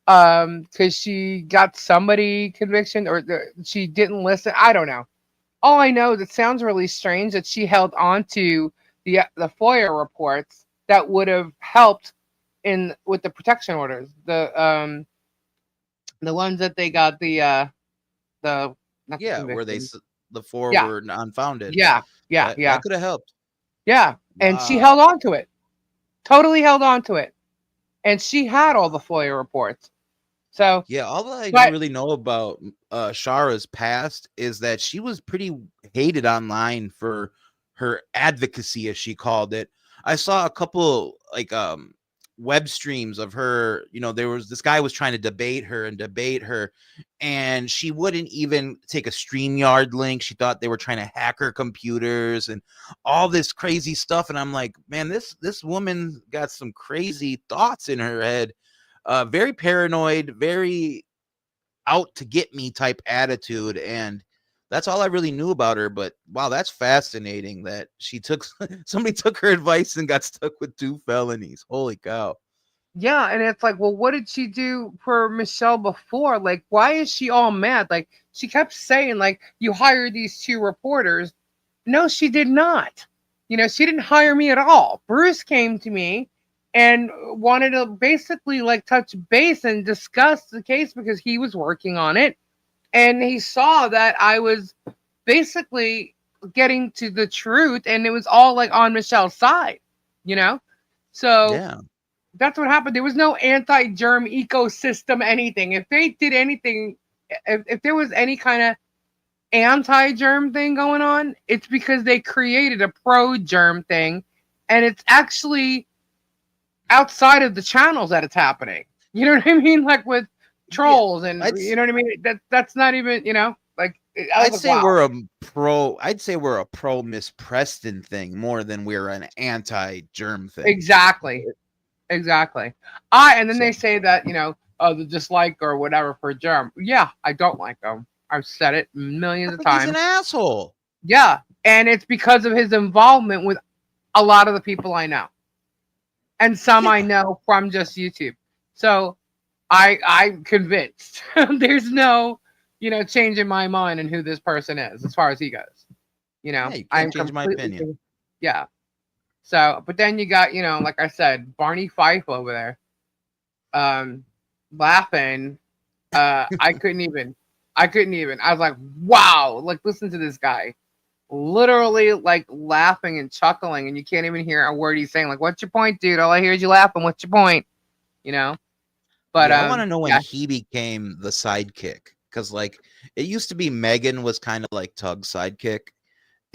because she got somebody conviction or she didn't listen. I don't know. All I know is it sounds really strange that she held on to the FOIA reports that would have helped in with the protection orders. The ones that they got the not Yeah, the where conviction. the 4 Yeah. were unfounded. Yeah. That could have helped. Yeah. And she Wow. held on to it. Totally held on to it. And she had all the FOIA reports. So Yeah, all I but really know about Shara's past is that she was pretty hated online for her advocacy, as she called it. I saw a couple like web streams of her. There was this guy was trying to debate her, and she wouldn't even take a StreamYard link. She thought they were trying to hack her computers and all this crazy stuff. And I'm like, man, this woman got some crazy thoughts in her head. Very paranoid, very out to get me type attitude. And That's all I really knew about her. But wow, that's fascinating that she took somebody took her advice and got stuck with 2 felonies. Holy cow. Yeah, and it's like, well, what did she do for Michelle before? Like, why is she all mad? Like, she kept saying, like, you hired these 2 reporters. No, she did not. She didn't hire me at all. Bruce came to me and wanted to basically like touch base and discuss the case because he was working on it. And he saw that I was basically getting to the truth and it was all like on Michelle's side, you know? So Yeah. that's what happened. There was no anti-germ ecosystem anything. If they did anything, if there was any kind of anti-germ thing going on, it's because they created a pro-germ thing, and it's actually outside of the channels that it's happening. You know what I mean? Like with Yeah. trolls, and I'd you know what I mean. That's not even like I was I'd like, say wow, we're a pro Miss Preston thing more than we're an anti-germ thing. exactly, exactly. And then So they say that the dislike or whatever for germ. Yeah, I don't like them. I've said it I millions of think he's an times. asshole. Yeah, and it's because of his involvement with a lot of the people I know, and some I Yeah. know from just YouTube. So I'm convinced. There's no changing my mind in who this person is as far as he goes. Yeah, you can't I'm change my completely opinion. yeah. So, but then you got like I said, Barney Fife over there, laughing. I couldn't even. I couldn't even. I was like, wow, like listen to this guy. Literally like laughing and chuckling, and you can't even hear a word he's saying. Like, what's your point, dude? All I hear is you laughing. What's your point? You know? But Yeah, I want to know when yeah, he became the sidekick, because like it used to be Megan was kind of like Tug's sidekick,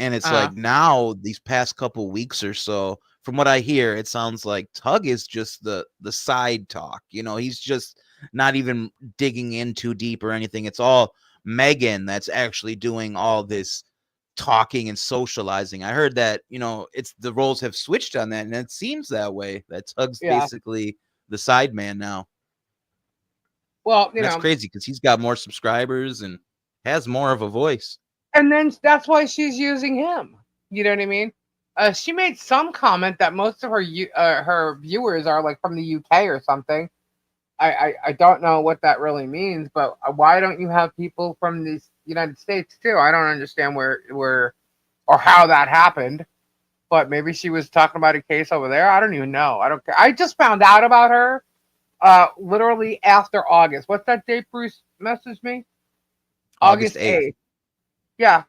and it's uh, like now these past couple weeks or so, from what I hear, it sounds like Tug is just the side talk. He's just not even digging in too deep or anything. It's all Megan that's actually doing all this talking and socializing. I heard that, it's the roles have switched on that, and it seems that way. That Tug's yeah. basically the side man now. Well, And that's crazy because he's got more subscribers and has more of a voice. and then that's why she's using him. You know what I mean? She made some comment that most of her viewers are like from the UK or something. I don't know what that really means, but why don't you have people from the United States too? I don't understand where or how that happened. But maybe she was talking about a case over there. I don't even know. I don't care. I just found out about her literally after August. What's that date Bruce messaged me? August August 8th. 8th. Yeah.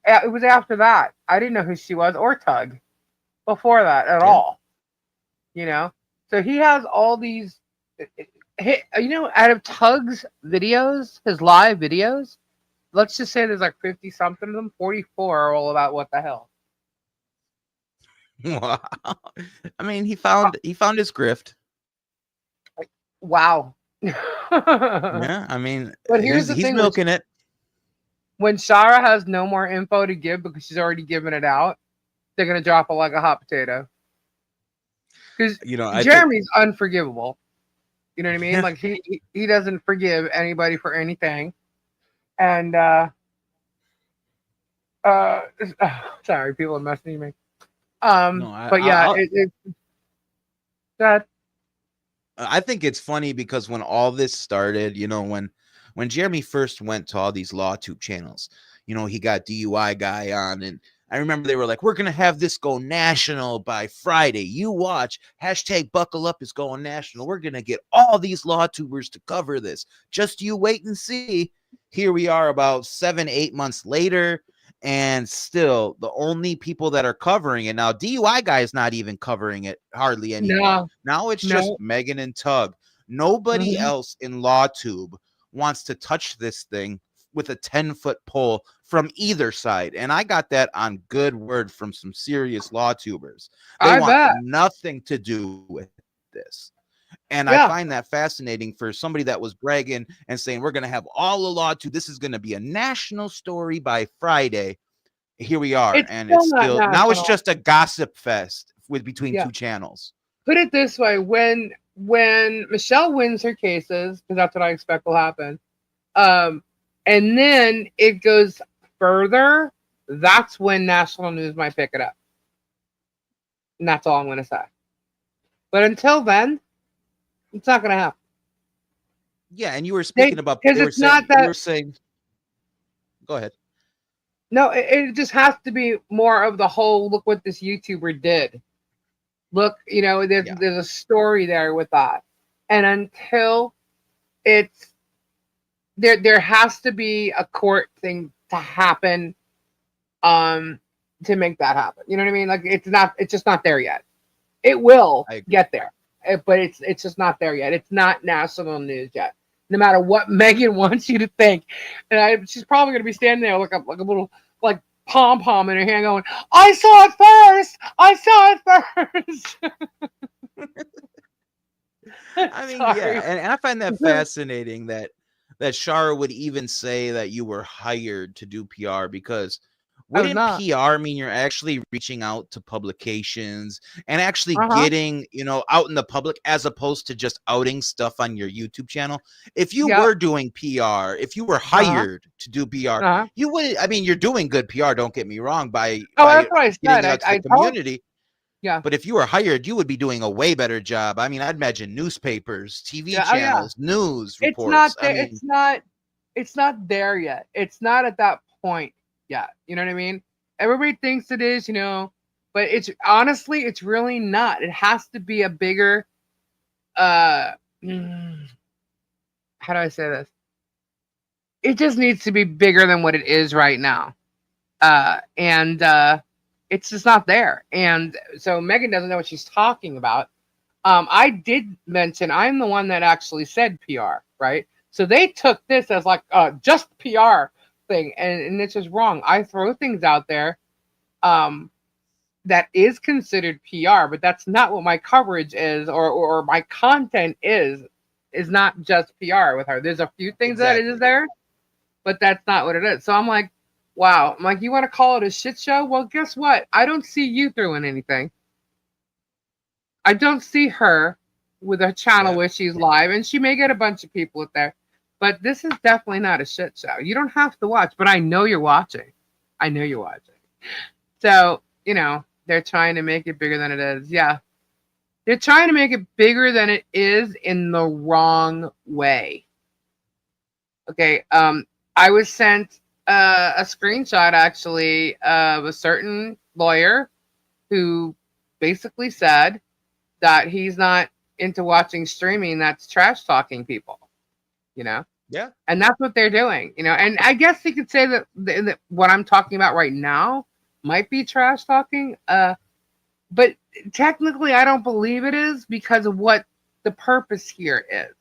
It was after that. I didn't know who she was or Tug before that at Yeah. all. So he has all these out of Tug's videos, his live videos, let's just say there's like 50 something of them, 44 are all about what the hell. Wow. I mean, he found his grift. Wow. Yeah, I mean, But here's the he's thing with milking it. when Shara has no more info to give because she's already given it out, they're gonna drop it like a hot potato. Because I think Jeremy's unforgivable. You know what I mean? Like he doesn't forgive anybody for anything. And sorry, people are messaging me. no, But yeah, it's that. I think it's funny because when all this started, when Jeremy first went to all these LawTube channels, he got DUI guy on, and I remember they were like, "We're gonna have this go national by Friday. You watch. Hashtag buckle up is going national. We're gonna get all these LawTubers to cover this. Just you wait and see." Here we are, about 7, 8 months later, and still the only people that are covering it now, DUI guy is not even covering it hardly anymore. No, Now it's just no. Megan and Tug. Nobody Mhm. else in LawTube wants to touch this thing with a 10-foot pole from either side. And I got that on good word from some serious LawTubers. They I want bet. nothing to do with this. And I Yeah. find that fascinating for somebody that was bragging and saying, we're going to have all the LawTube. This is going to be a national story by Friday. Here we are. It's And still it's not still, now it's national. just a gossip fest between Yeah. 2 channels. Put it this way: when Michelle wins her cases, because that's what I expect will happen, and then it goes further, that's when national news might pick it up. And that's all I'm going to say. But until then, it's not going to happen. Yeah, and you were speaking about, because it's not that. you were saying, go ahead. No, it just has to be more of the whole. Look what this YouTuber did. Look, there's a story there with that, and until it's there has to be a court thing to happen, to make that happen. You know what I mean? Like it's just not there yet. It will get there, but it's just not there yet. It's not national news yet. No matter what Megan wants you to think, and she's probably gonna be standing there like a little like pom pom in her hand, going, "I saw it first. I saw it first." I mean, yeah, and I find that fascinating that Shara would even say that you were hired to do PR, because wouldn't PR mean you're actually reaching out to publications and actually getting, out in the public, as opposed to just outing stuff on your YouTube channel? If you were doing PR, if you were hired to do PR, you would. I mean, you're doing good PR. Don't get me wrong. By that's what I said. Getting out to the community. Yeah. But if you were hired, you would be doing a way better job. I mean, I'd imagine newspapers, TV channels, news reports. It's not there yet. It's not at that point yet. You know what I mean? Everybody thinks it is, but it's honestly, it's really not. It has to be a bigger, how do I say this? It just needs to be bigger than what it is right now. It's just not there. And so Megan doesn't know what she's talking about. I did mention I'm the one that actually said PR, right? So they took this as like just PR thing, and it's just wrong. I throw things out there that is considered PR, but that's not what my coverage is, or my content is not just PR with her. There's a few things that is there, but that's not what it is. So I'm like, wow. I'm like, you want to call it a shit show? Well, guess what? I don't see you throwing anything. I don't see her with a channel where she's live, and she may get a bunch of people there. But this is definitely not a shit show. You don't have to watch, but I know you're watching. I know you're watching. So, they're trying to make it bigger than it is. Yeah. They're trying to make it bigger than it is in the wrong way. Okay. I was sent a screenshot, actually, of a certain lawyer who basically said that he's not into watching streaming that's trash talking people, Yeah. And that's what they're doing, and I guess you could say that what I'm talking about right now might be trash talking, but technically I don't believe it is, because of what the purpose here is.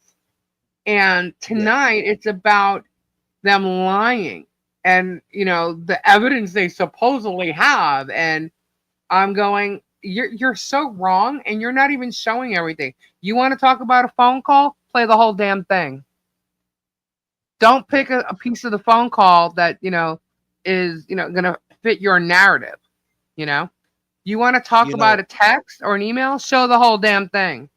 And tonight it's about them lying and, the evidence they supposedly have. And I'm going, you're so wrong, and you're not even showing everything. You want to talk about a phone call? Play the whole damn thing. Don't pick a piece of the phone call that, is, going to fit your narrative. You want to talk about a text or an email? Show the whole damn thing.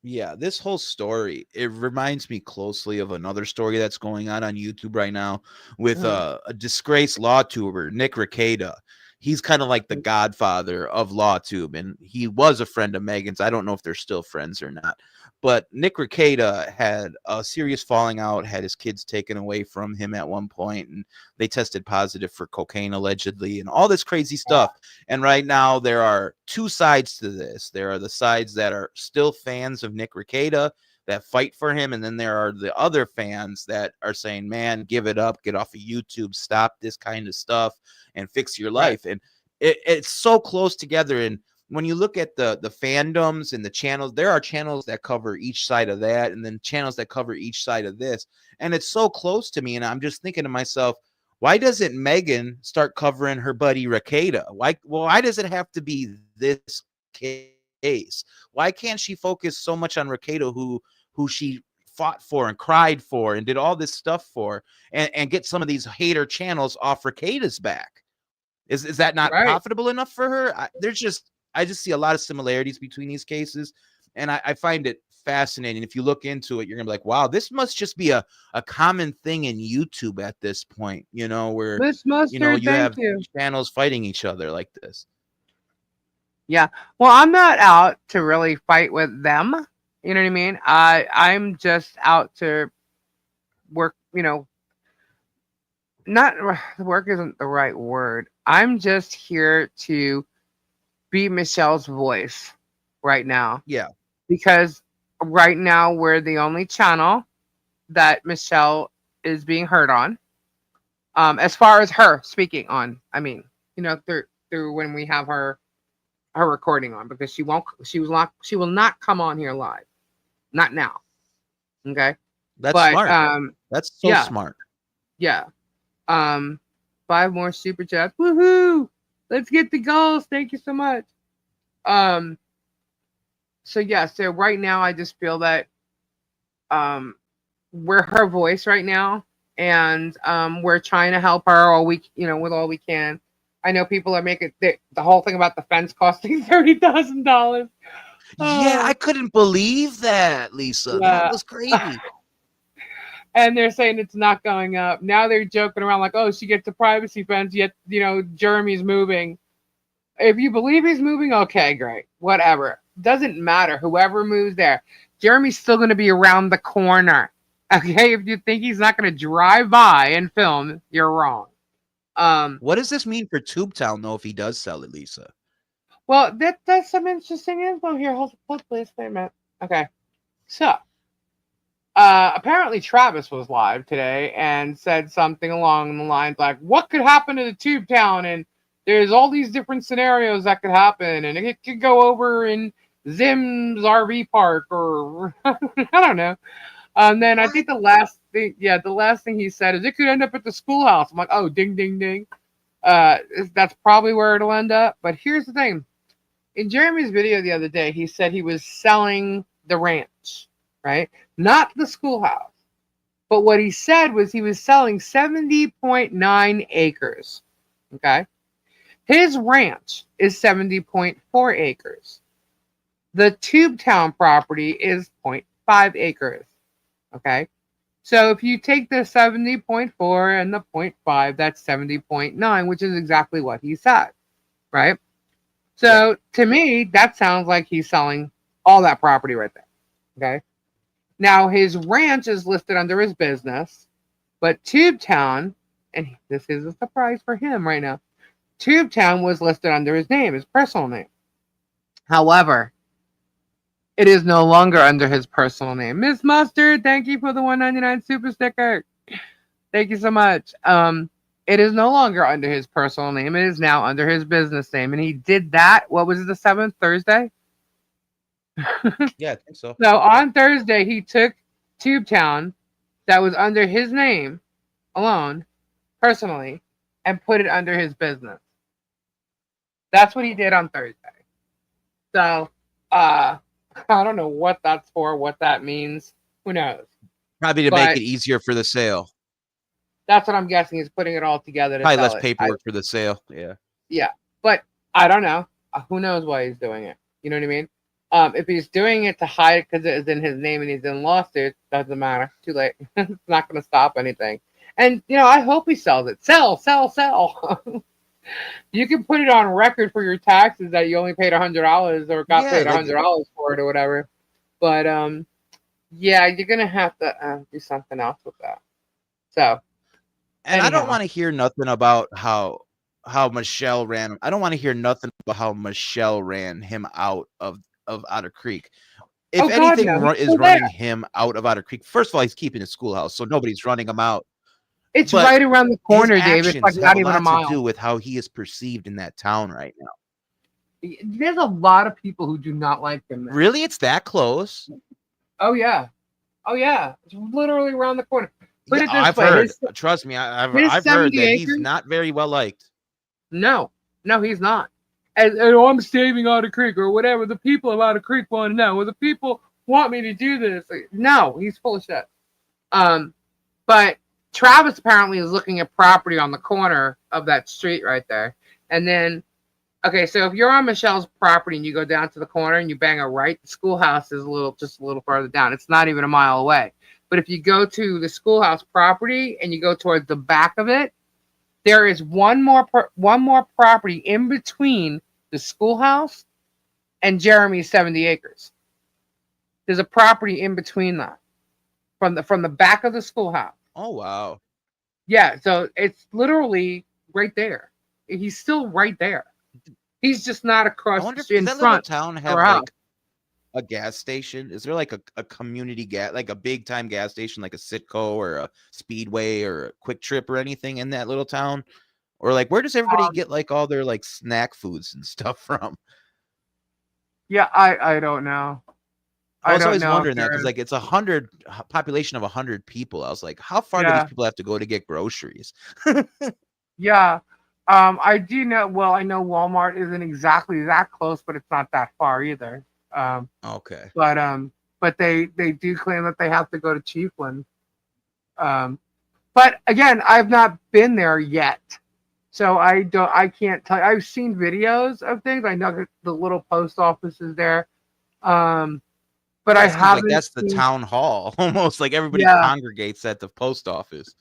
Yeah, this whole story, it reminds me closely of another story that's going on YouTube right now with a disgraced law tuber, Nick Rekieta. He's kind of like the godfather of LawTube, and he was a friend of Megan's. I don't know if they're still friends or not. But Nick Rekieta had a serious falling out, had his kids taken away from him at one point, and they tested positive for cocaine allegedly, and all this crazy stuff. And right now there are two sides to this. There are the sides that are still fans of Nick Rekieta that fight for him, and then there are the other fans that are saying, man, give it up, get off of YouTube, stop this kind of stuff, and fix your life. And it's so close together. And when you look at the fandoms and the channels, there are channels that cover each side of that, and then channels that cover each side of this. And it's so close to me. And I'm just thinking to myself, why doesn't Megan start covering her buddy Rekieta? Why does it have to be this case? Why can't she focus so much on Rekieta, who she fought for and cried for and did all this stuff for, and get some of these hater channels off Rekieta's back? Is that not profitable enough for her? I just see a lot of similarities between these cases, and I find it fascinating. If you look into it, you're gonna be like, wow, this must just be a common thing in YouTube at this point, where Miss Mustard, you thank have you. channels fighting each other like this. Yeah. Well, I'm not out to really fight with them. You know what I mean? I'm just out to work, not work isn't the right word. I'm just here to be Michelle's voice right now Yeah. because right now we're the only channel that Michelle is being heard on. As far as her speaking on, I mean, through when we have her recording on, because she will not come on here live, not now. Okay, That's but smart. That's so yeah, smart. yeah. um 5 more super chats, woohoo, let's get the goals, thank you so much. um so yeah, so right now I just feel that um we're her voice right now, and we're trying to help her all we with all we can. I know people are making the whole thing about the fence costing $30,000. Yeah, I couldn't believe that, Lisa. That Yeah. was crazy. And they're saying it's not going up. Now they're joking around like, oh, she gets a privacy fence, yet, Jeremy's moving. If you believe he's moving, okay, great. Whatever. Doesn't matter. Whoever moves there. Jeremy's still going to be around the corner. Okay? If you think he's not going to drive by and film, you're wrong. What does this mean for Tubetown, though, if he does sell it, Lisa? Well, that's some interesting info here. Hold please. Wait a minute. Okay. So, apparently Travis was live today and said something along the lines like, what could happen to the Tube Town? And there's all these different scenarios that could happen. And it could go over in Zim's RV park, or I don't know. Then I think the last thing he said is it could end up at the schoolhouse. I'm like, oh, ding, ding, ding. That's probably where it'll end up. But here's the thing. In Jeremy's video the other day, he said he was selling the ranch, right? Not the schoolhouse. But what he said was he was selling 70.9 acres. Okay. His ranch is 70.4 acres. The Tubetown property is 0.5 acres. Okay. So if you take the 70.4 and the 0.5, that's 70.9, which is exactly what he said. Right. So to me, that sounds like he's selling all that property right there. Okay. Now his ranch is listed under his business, but Tubetown, and this is a surprise for him right now, Tubetown was listed under his name, his personal name. However, it is no longer under his personal name. Miss Mustard, thank you for the $1.99 super sticker. Thank you so much. It is no longer under his personal name. It is now under his business name. And he did that, what was it, the 7th, Thursday? Yeah, I think so. So on Thursday, he took Tubetown that was under his name alone, personally, and put it under his business. That's what he did on Thursday. So, I don't know what that's for, what that means. Who knows? Probably to make it easier for the sale. That's what I'm guessing. He's putting it all together to Probably sell less paperwork for the sale. Yeah. Yeah. But I don't know. Who knows why he's doing it? You know what I mean? If he's doing it to hide it because it is in his name and he's in lawsuits, doesn't matter. Too late. It's not going to stop anything. And, I hope he sells it. Sell. You can put it on record for your taxes that you only paid $100 or got paid $100 for it or whatever. But, yeah, you're going to have to do something else with that. So. And anyhow. I don't want to hear nothing about how Michelle ran. I don't want to hear nothing about how Michelle ran him out of Otter Creek. If anything is running him out of Otter Creek, first of all, he's keeping his schoolhouse, so nobody's running him out. It's right around the corner, David. It's like not even a mile. To do with how he is perceived in that town right now. There's a lot of people who do not like him. Now. Really, it's that close? Oh yeah. It's literally around the corner. Put it this I've way. heard. Trust me, I've heard that he's not very well liked. No, he's not. And I'm saving Otter Creek or whatever. The people of Otter Creek want to know. Well, the people want me to do this. No, he's full of shit. But Travis apparently is looking at property on the corner of that street right there. And then Okay, so if you're on Michelle's property and you go down to the corner and you bang a right, the schoolhouse is just a little further down. It's not even a mile away. But if you go to the schoolhouse property and you go towards the back of it, there is one more property in between the schoolhouse and Jeremy's 70 acres. There's a property in between that from the back of the schoolhouse. Oh wow. Yeah, so it's literally right there. He's still right there. He's just not I across wonder if in does that little front town of our have house. like a gas station? Is there like a community gas, like a big time gas station, like a Citgo or a Speedway or a Quick Trip or anything in that little town? Or like where does everybody Um, get like all their like snack foods and stuff from? yeah, I don't know. I I was don't always know if wondering that because there is. like it's 100 population of 100 people. I was like, how far do these Yeah, people have to go to get groceries? yeah. I do know. Well, I know Walmart isn't exactly that close, but it's not that far either. Um, Okay. but they do claim that they have to go to Chiefland. Um, but again, I've not been there yet, so I can't tell. I've seen videos of things. I know that the little post office is there. Um, but Yeah, I it seems like haven't that's the seen. town hall. Almost like everybody Yeah, congregates at the post office.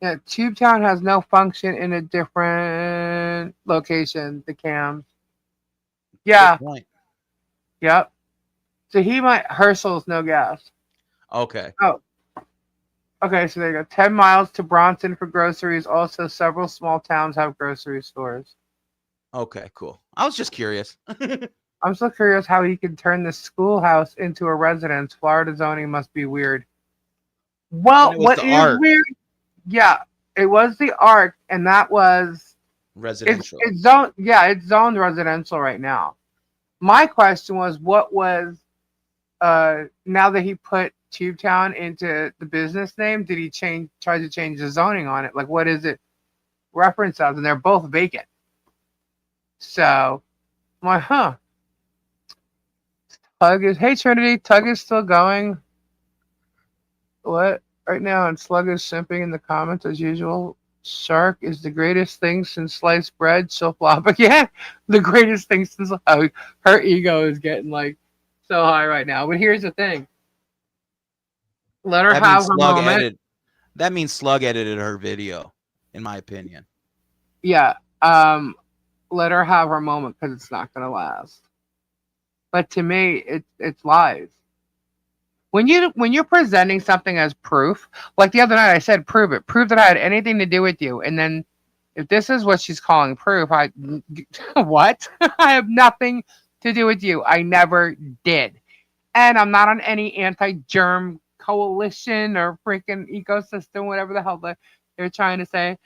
yeah. Tubetown has no function in a different location. The cams. Good Yeah. point. Yep. So he might Herschel's no gas. Okay. Oh, okay. So there you go. 10 miles to Bronson for groceries. Also, several small towns have grocery stores. Okay, cool. I was just curious. I'm so curious how he can turn the schoolhouse into a residence. Florida zoning must be weird. When Well, it was what the is art weird? Yeah, it was the arc, and that was residential. it's zoned. Yeah, it's zoned residential right now. My question was, what was now that he put Tubetown into the business name, did he try to change the zoning on it? Like, what is it reference as? And they're both vacant. So I'm like, huh. Hey Trinity, Tug is still going. What? Right now, and Slug is simping in the comments as usual. Shark is the greatest thing since sliced bread. She'll flop again. The greatest thing since her ego is getting like so high right now. But here's the thing. Let her That means have her Slug moment. edited. That means Slug edited her video, in my opinion. Yeah. Let her have her moment because it's not gonna last. But to me, it's lies. When you're presenting something as proof, like the other night I said, prove it. Prove that I had anything to do with you. And then if this is what she's calling proof, I what? I have nothing to do with you. I never did. And I'm not on any anti-germ coalition or freaking ecosystem, whatever the hell they're trying to say.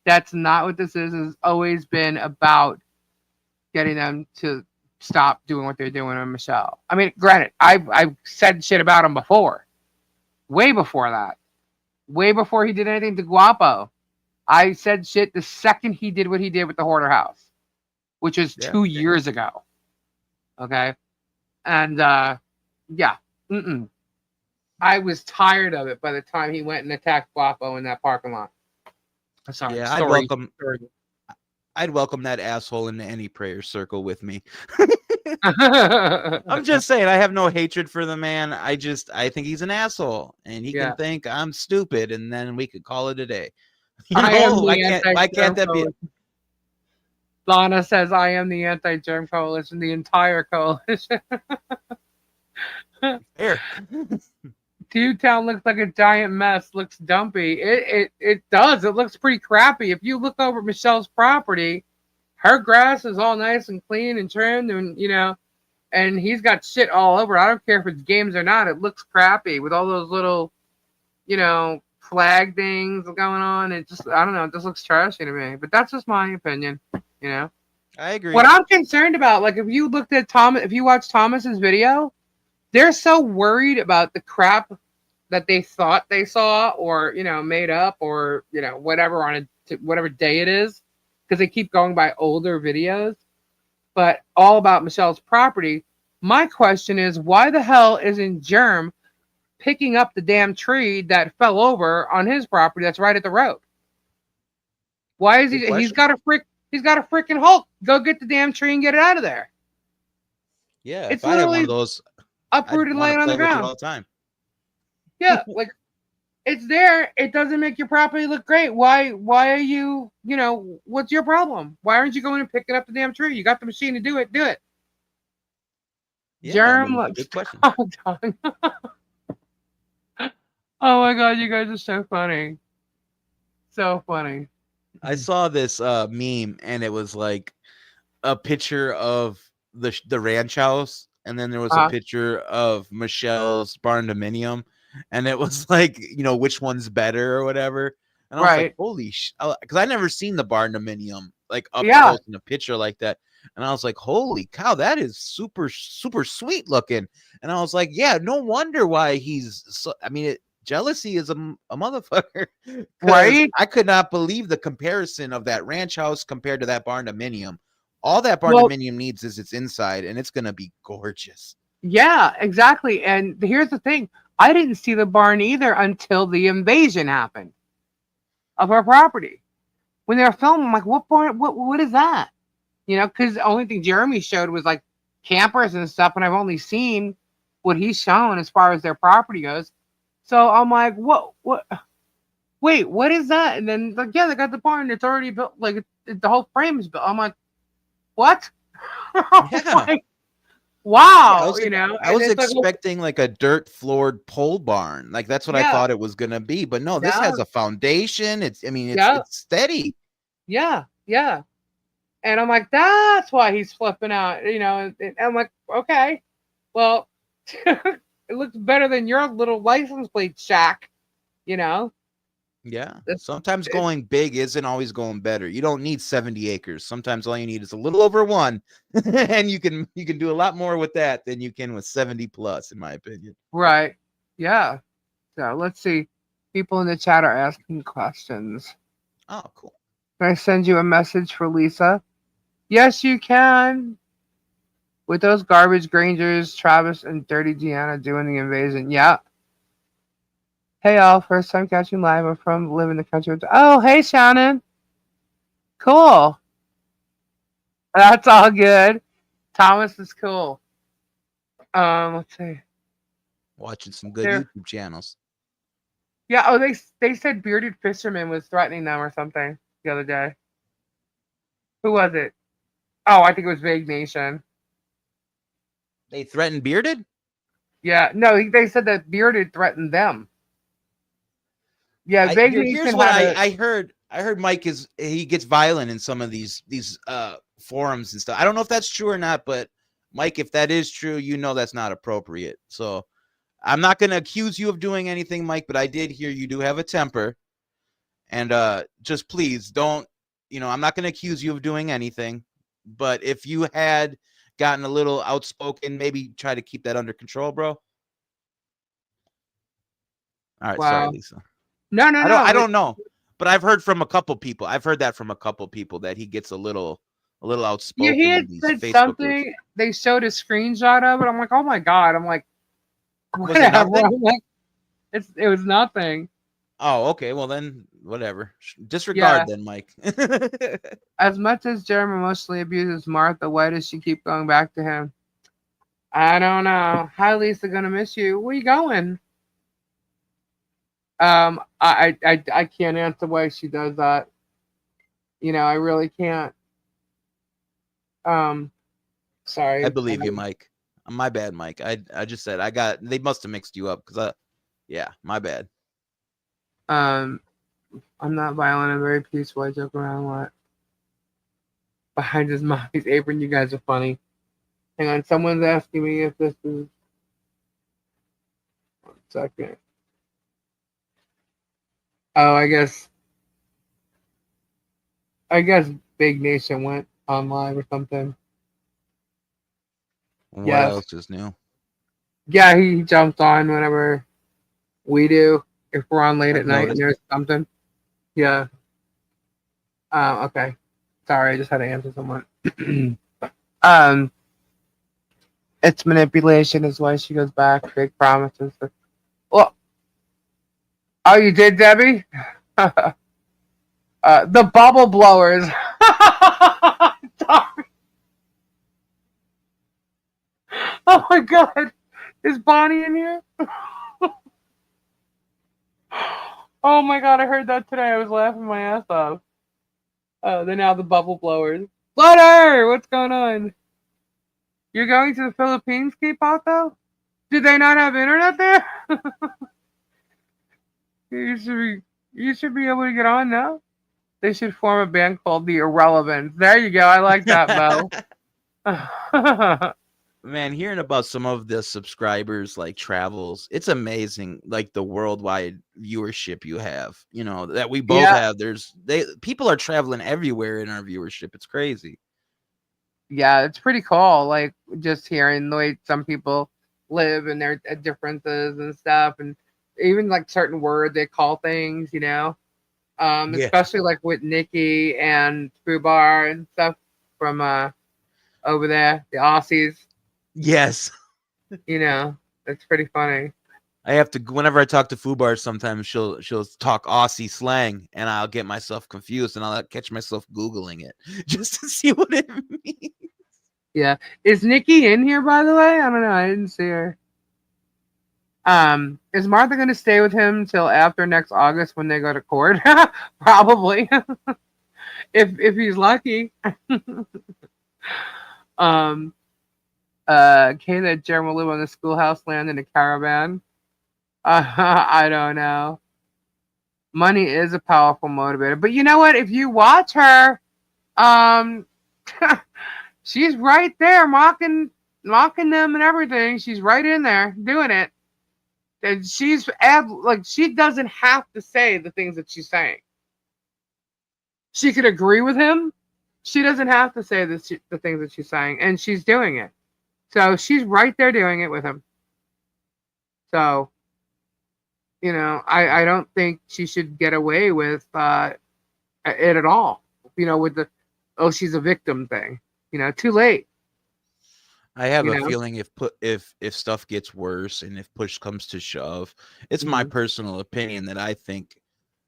That's not what this is. It's always been about getting them to stop doing what they're doing with Michelle. I mean, granted, I've said shit about him before, way before that, way before he did anything to Guapo. I said shit the second he did what he did with the Hoarder House, which was Yeah. 2 years ago. Okay, and yeah, I was tired of it by the time he went and attacked Guapo in that parking lot. Sorry, Yeah, story. I'd welcome that asshole into any prayer circle with me. I'm Yeah. just saying I have no hatred for the man. I think he's an asshole and he can Yeah. think I'm stupid and then we could call it a day. I am the Why can't anti-germ that be coalition. Lana says I am the anti-germ coalition, the entire coalition. fair? Town looks like a giant mess. Looks dumpy. It does. It looks pretty crappy. If you look over Michelle's property, her grass is all nice and clean and trimmed, and and he's got shit all over. I don't care if it's games or not. It looks crappy with all those little, flag things going on. It just, I don't know. It just looks trashy to me. But that's just my opinion. I agree. What I'm concerned about, like if you looked at if you watched Thomas's video, they're so worried about the crap that they thought they saw or made up or whatever on whatever day it is, because they keep going by older videos, but all about Michelle's property. My question is, why the hell isn't Germ picking up the damn tree that fell over on his property that's right at the road? Why is Good he's question. got a frick He's got a freaking Hulk. Go get the damn tree and get it out of there. Yeah, if It's I had one of literally those, I'd uprooted, want to laying on the play with it ground. all the time. Yeah, like it's there. It doesn't make your property look great. Why are you? What's your problem? Why aren't you going and picking up the damn tree? You got the machine to do it. Do it. Yeah, I Germ mean, looks good question. done. Oh my god, you guys are so funny. So funny. I saw this meme, and it was like a picture of the ranch house, and then there was a Uh, picture of Michelle's barn dominium, and it was like, which one's better or whatever. And I was like, right. holy because I never seen the barn dominium like up Yeah. close in a picture like that. And I was like, holy cow, that is super, super sweet looking. And I was like, yeah, no wonder why he's so, I mean, jealousy is a motherfucker, because Right. I could not believe the comparison of that ranch house compared to that barn dominium. All that barn Well, dominium needs is its inside, and it's gonna be gorgeous. yeah, exactly. And here's the thing. I didn't see the barn either until the invasion happened of our property. When they were filming, I'm like, what barn? What is that? Because the only thing Jeremy showed was like campers and stuff, and I've only seen what he's shown as far as their property goes. So I'm like, what? Wait, what is that? And then like, yeah, they got the barn. It's already built. Like the whole frame is built. I'm like, what? Yeah. Like, Yeah, wow, I and was it's like, expecting like a dirt floored pole barn. Like that's what I yeah, thought it was gonna be. But no, this yeah, has a foundation. I mean, yeah, it's steady. yeah, yeah. And I'm like, that's why he's flipping out, and I'm like, okay, well, it looks better than your little license plate shack, you know. Yeah. It's, Sometimes it's going big isn't always going better. You don't need 70 acres. Sometimes all you need is a little over one. And you can do a lot more with that than you can with 70 plus, in my opinion. right, yeah. So let's see. People in the chat are asking questions. Oh, cool. Can I send you a message for Lisa? Yes, you can. With those garbage Grangers, Travis, and Dirty Gianna doing the invasion. Yeah. Hey, all. First time catching live. I'm from live in the country. Oh, hey, Shannon. Cool. That's all good. Thomas is cool. Let's see. Watching some good There. YouTube channels. Yeah. Oh, they said bearded fisherman was threatening them or something the other day. Who was it? Oh, I think it was Vague Nation. They threatened bearded? Yeah. No, they said that bearded threatened them. Yeah, Vague Here's Nation what had a. I heard. I heard Mike he gets violent in some of these forums and stuff. I don't know if that's true or not, but Mike, if that is true, that's not appropriate. So I'm not going to accuse you of doing anything, Mike, but I did hear you do have a temper. And just please don't, I'm not going to accuse you of doing anything. But if you had gotten a little outspoken, maybe try to keep that under control, bro. All right. Sorry, Wow. Lisa. No, no, I no. don't know. But I've heard from a couple people. I've heard that from a couple people that he gets a little Yeah, outspoken he in had these said Facebook groups. something. They showed a screenshot of it. I'm like, oh my god. I'm like, Was it whatever. nothing? I'm like, it was nothing. Oh, okay. Well, then whatever. Yeah. Disregard then, Mike. As much as Jeremy emotionally abuses Martha, why does she keep going back to him? I don't know. Hi, Lisa. Gonna miss you. Where you going? I can't answer why she does that. I really can't. I Sorry. believe you, Mike. My bad, Mike. I just said they must have mixed you up because yeah, my bad. I'm not violent. I'm very peaceful. I joke around a lot. Behind his mommy's apron, you guys are funny. Hang on, someone's asking me if this is. 1 second. Oh, I guess Big Nation went on live or something. What Yes. else is new? Yeah, he jumps on whenever we do. If we're on late at night and there's something. Yeah. Okay. Sorry, I just had to answer someone. It's manipulation is why she goes back. Fake promises. Well, oh, you did, Debbie? The bubble blowers. Sorry. Oh my god. Is Bonnie in here? Oh my god, I heard that today. I was laughing my ass off. They're now the bubble blowers. Flutter! What's going on? You're going to the Philippines, K-pop though? Did they not have internet there? You should be able to get on now. They should form a band called The Irrelevant. There you go. I like that, Mo. Man, hearing about some of the subscribers like travels, it's amazing. Like the worldwide viewership you have, that we both Yeah. have. People are traveling everywhere in our viewership. It's crazy. Yeah, it's pretty cool. Like just hearing the way some people live and their differences and stuff, and even like certain words they call things. Yeah. Especially like with Nikki and Fubar and stuff from over there, the Aussies. Yes. It's pretty funny. I have to whenever I talk to Fubar, sometimes she'll talk Aussie slang, and I'll get myself confused, and I'll catch myself Googling it just to see what it means. Yeah, is Nikki in here by the way? I don't know. I didn't see her. Is Martha going to stay with him till after next August when they go to court? Probably, if he's lucky. Can that Jeremy will live on the schoolhouse land in a caravan? I don't know. Money is a powerful motivator, but you know what? If you watch her, um, she's right there mocking them and everything. She's right in there doing it. And she doesn't have to say the things that she's saying. She could agree with him. She doesn't have to say the things that she's saying, and she's doing it. So she's right there doing it with him. So, I don't think she should get away with it at all. With the she's a victim thing. Too late. I have a feeling if stuff gets worse and if push comes to shove, it's my personal opinion that I think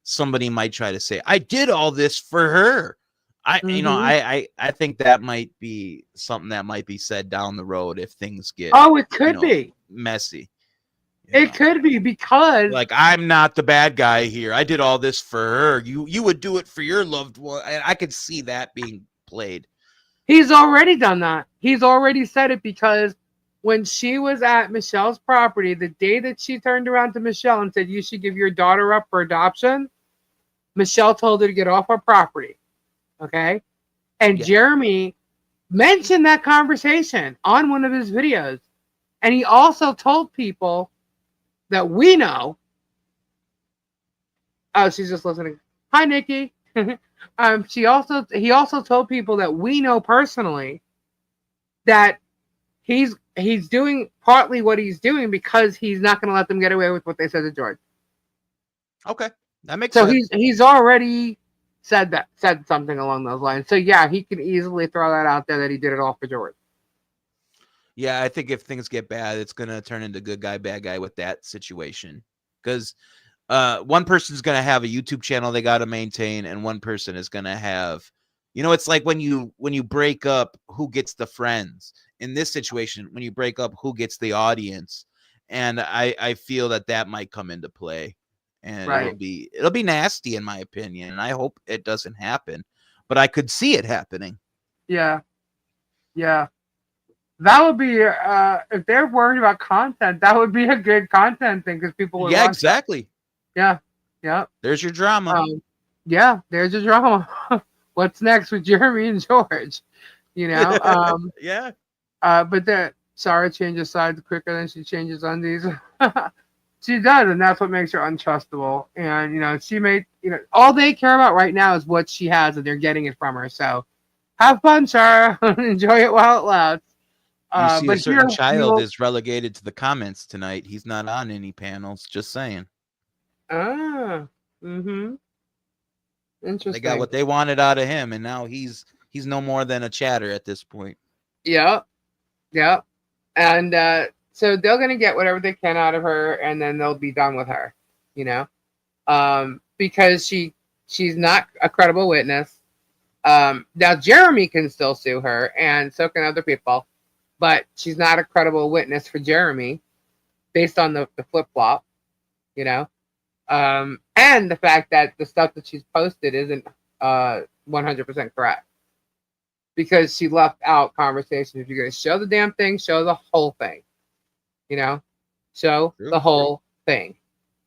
somebody might try to say, I did all this for her. I think that might be something that might be said down the road if things get it could be messy. It could be because like I'm not the bad guy here. I did all this for her. You would do it for your loved one. And I could see that being played. He's already done that. He's already said it because when she was at Michelle's property, the day that she turned around to Michelle and said, you should give your daughter up for adoption, Michelle told her to get off our property. Okay? And Jeremy mentioned that conversation on one of his videos. And he also told people that we know. Oh, she's just listening. Hi, Nikki. He also told people that we know personally that he's doing partly what he's doing because he's not going to let them get away with what they said to George. Okay, that makes sense. So he's already said something along those lines. So yeah, he can easily throw that out there that he did it all for George. Yeah, I think if things get bad, it's going to turn into good guy, bad guy with that situation. Because one person's going to have a YouTube channel they got to maintain, and one person is going to have, it's like when you break up, who gets the friends? In this situation, when you break up, who gets the audience? And I feel that might come into play. And it'll be nasty in my opinion. And I hope it doesn't happen, but I could see it happening. Yeah. Yeah. That would be, if they're worried about content, that would be a good content thing because people would watch exactly. That. Yeah. There's your drama. There's your drama. What's next with Jeremy and George? Yeah. But that Shara changes sides quicker than she changes undies. She does, and that's what makes her untrustable. And she made all they care about right now is what she has, and they're getting it from her. So have fun, Shara. Enjoy it while it lasts. You see, a certain child is relegated to the comments tonight. He's not on any panels. Just saying. Interesting. They got what they wanted out of him, and now he's no more than a chatter at this point. Yep. And so they're gonna get whatever they can out of her, and then they'll be done with her. Because she's not a credible witness. Now Jeremy can still sue her, and so can other people, but she's not a credible witness for Jeremy based on the flip flop, you know, and the fact that the stuff that she's posted isn't 100% correct because she left out conversations. If you're going to show the damn thing, show the whole thing, you know, show the whole thing,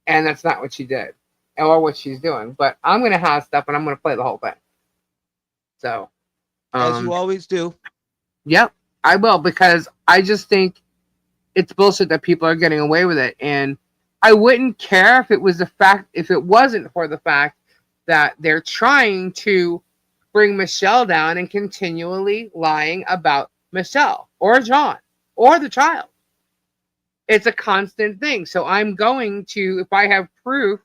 and that's not what she did or what she's doing. But I'm going to have stuff, and I'm going to play the whole thing. So, as you always do. Yep, I will, because I just think it's bullshit that people are getting away with it, and I wouldn't care if it was if it wasn't for the fact that they're trying to bring Michelle down and continually lying about Michelle or John or the child. It's a constant thing. So I'm going to, if I have proof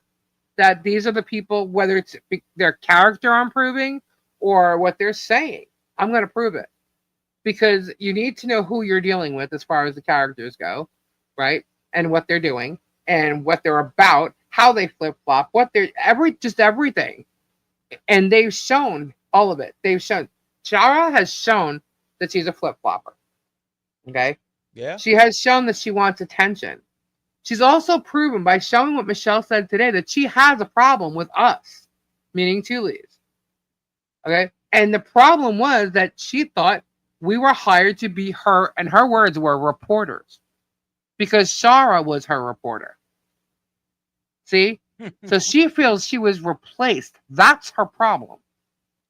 that these are the people, whether it's their character I'm proving or what they're saying, I'm going to prove it. Because you need to know who you're dealing with as far as the characters go, right? And what they're doing and what they're about, how they flip-flop, what they're just everything. And they've shown all of it. They've shown Shara has shown that she's a flip-flopper. Okay? Yeah. She has shown that she wants attention. She's also proven by showing what Michelle said today that she has a problem with us, meaning Tully's. Okay? And the problem was that she thought we were hired to be her, and her words were reporters, because Shara was her reporter. See? So she feels she was replaced. That's her problem.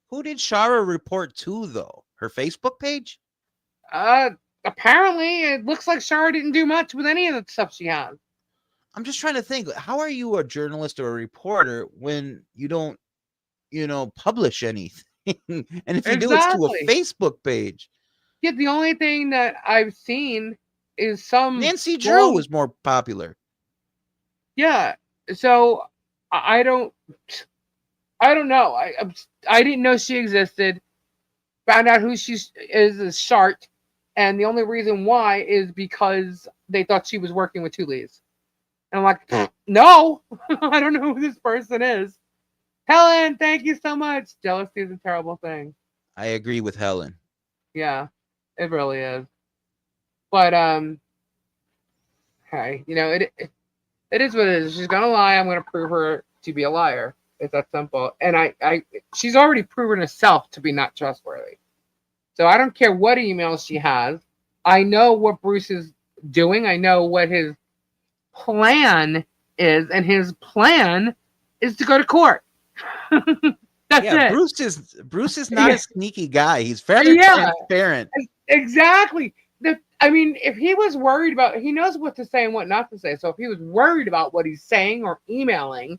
Who did Shara report to, though? Her Facebook page? Apparently, it looks like Shara didn't do much with any of the stuff she had. I'm just trying to think. How are you a journalist or a reporter when you don't, publish anything? And if you do, it's to a Facebook page. Yeah, the only thing that I've seen is some Nancy Drew was more popular. Yeah, so I don't know. I didn't know she existed. Found out who she is Shart, and the only reason why is because they thought she was working with Tully's. And I'm like, no, I don't know who this person is. Helen, thank you so much. Jealousy is a terrible thing. I agree with Helen. Yeah, it really is. But hey, it is what it is. She's gonna lie. I'm gonna prove her to be a liar. It's that simple. And she's already proven herself to be not trustworthy. So I don't care what emails she has. I know what Bruce is doing. I know what his plan is, and his plan is to go to court. That's it. Bruce is not a sneaky guy. He's fairly transparent. Exactly. If he was worried about, he knows what to say and what not to say. So if he was worried about what he's saying or emailing,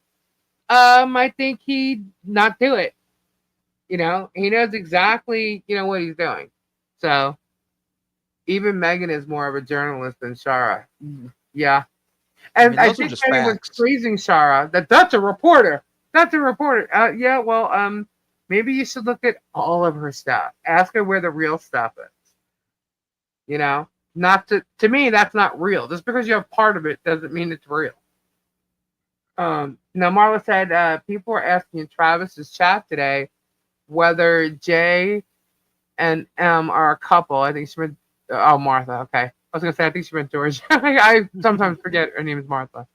I think he'd not do it. He knows exactly, what he's doing. So even Megan is more of a journalist than Shara. Yeah. And I think everyone's praising Shara. That's a reporter. That's a reporter. Yeah, well, maybe you should look at all of her stuff. Ask her where the real stuff is. Not to me, that's not real. Just because you have part of it doesn't mean it's real. Now, Marla said people were asking in Travis's chat today whether Jay and M are a couple. I think she meant, Martha. Okay. I was going to say, I think she meant George. I sometimes forget her name is Martha.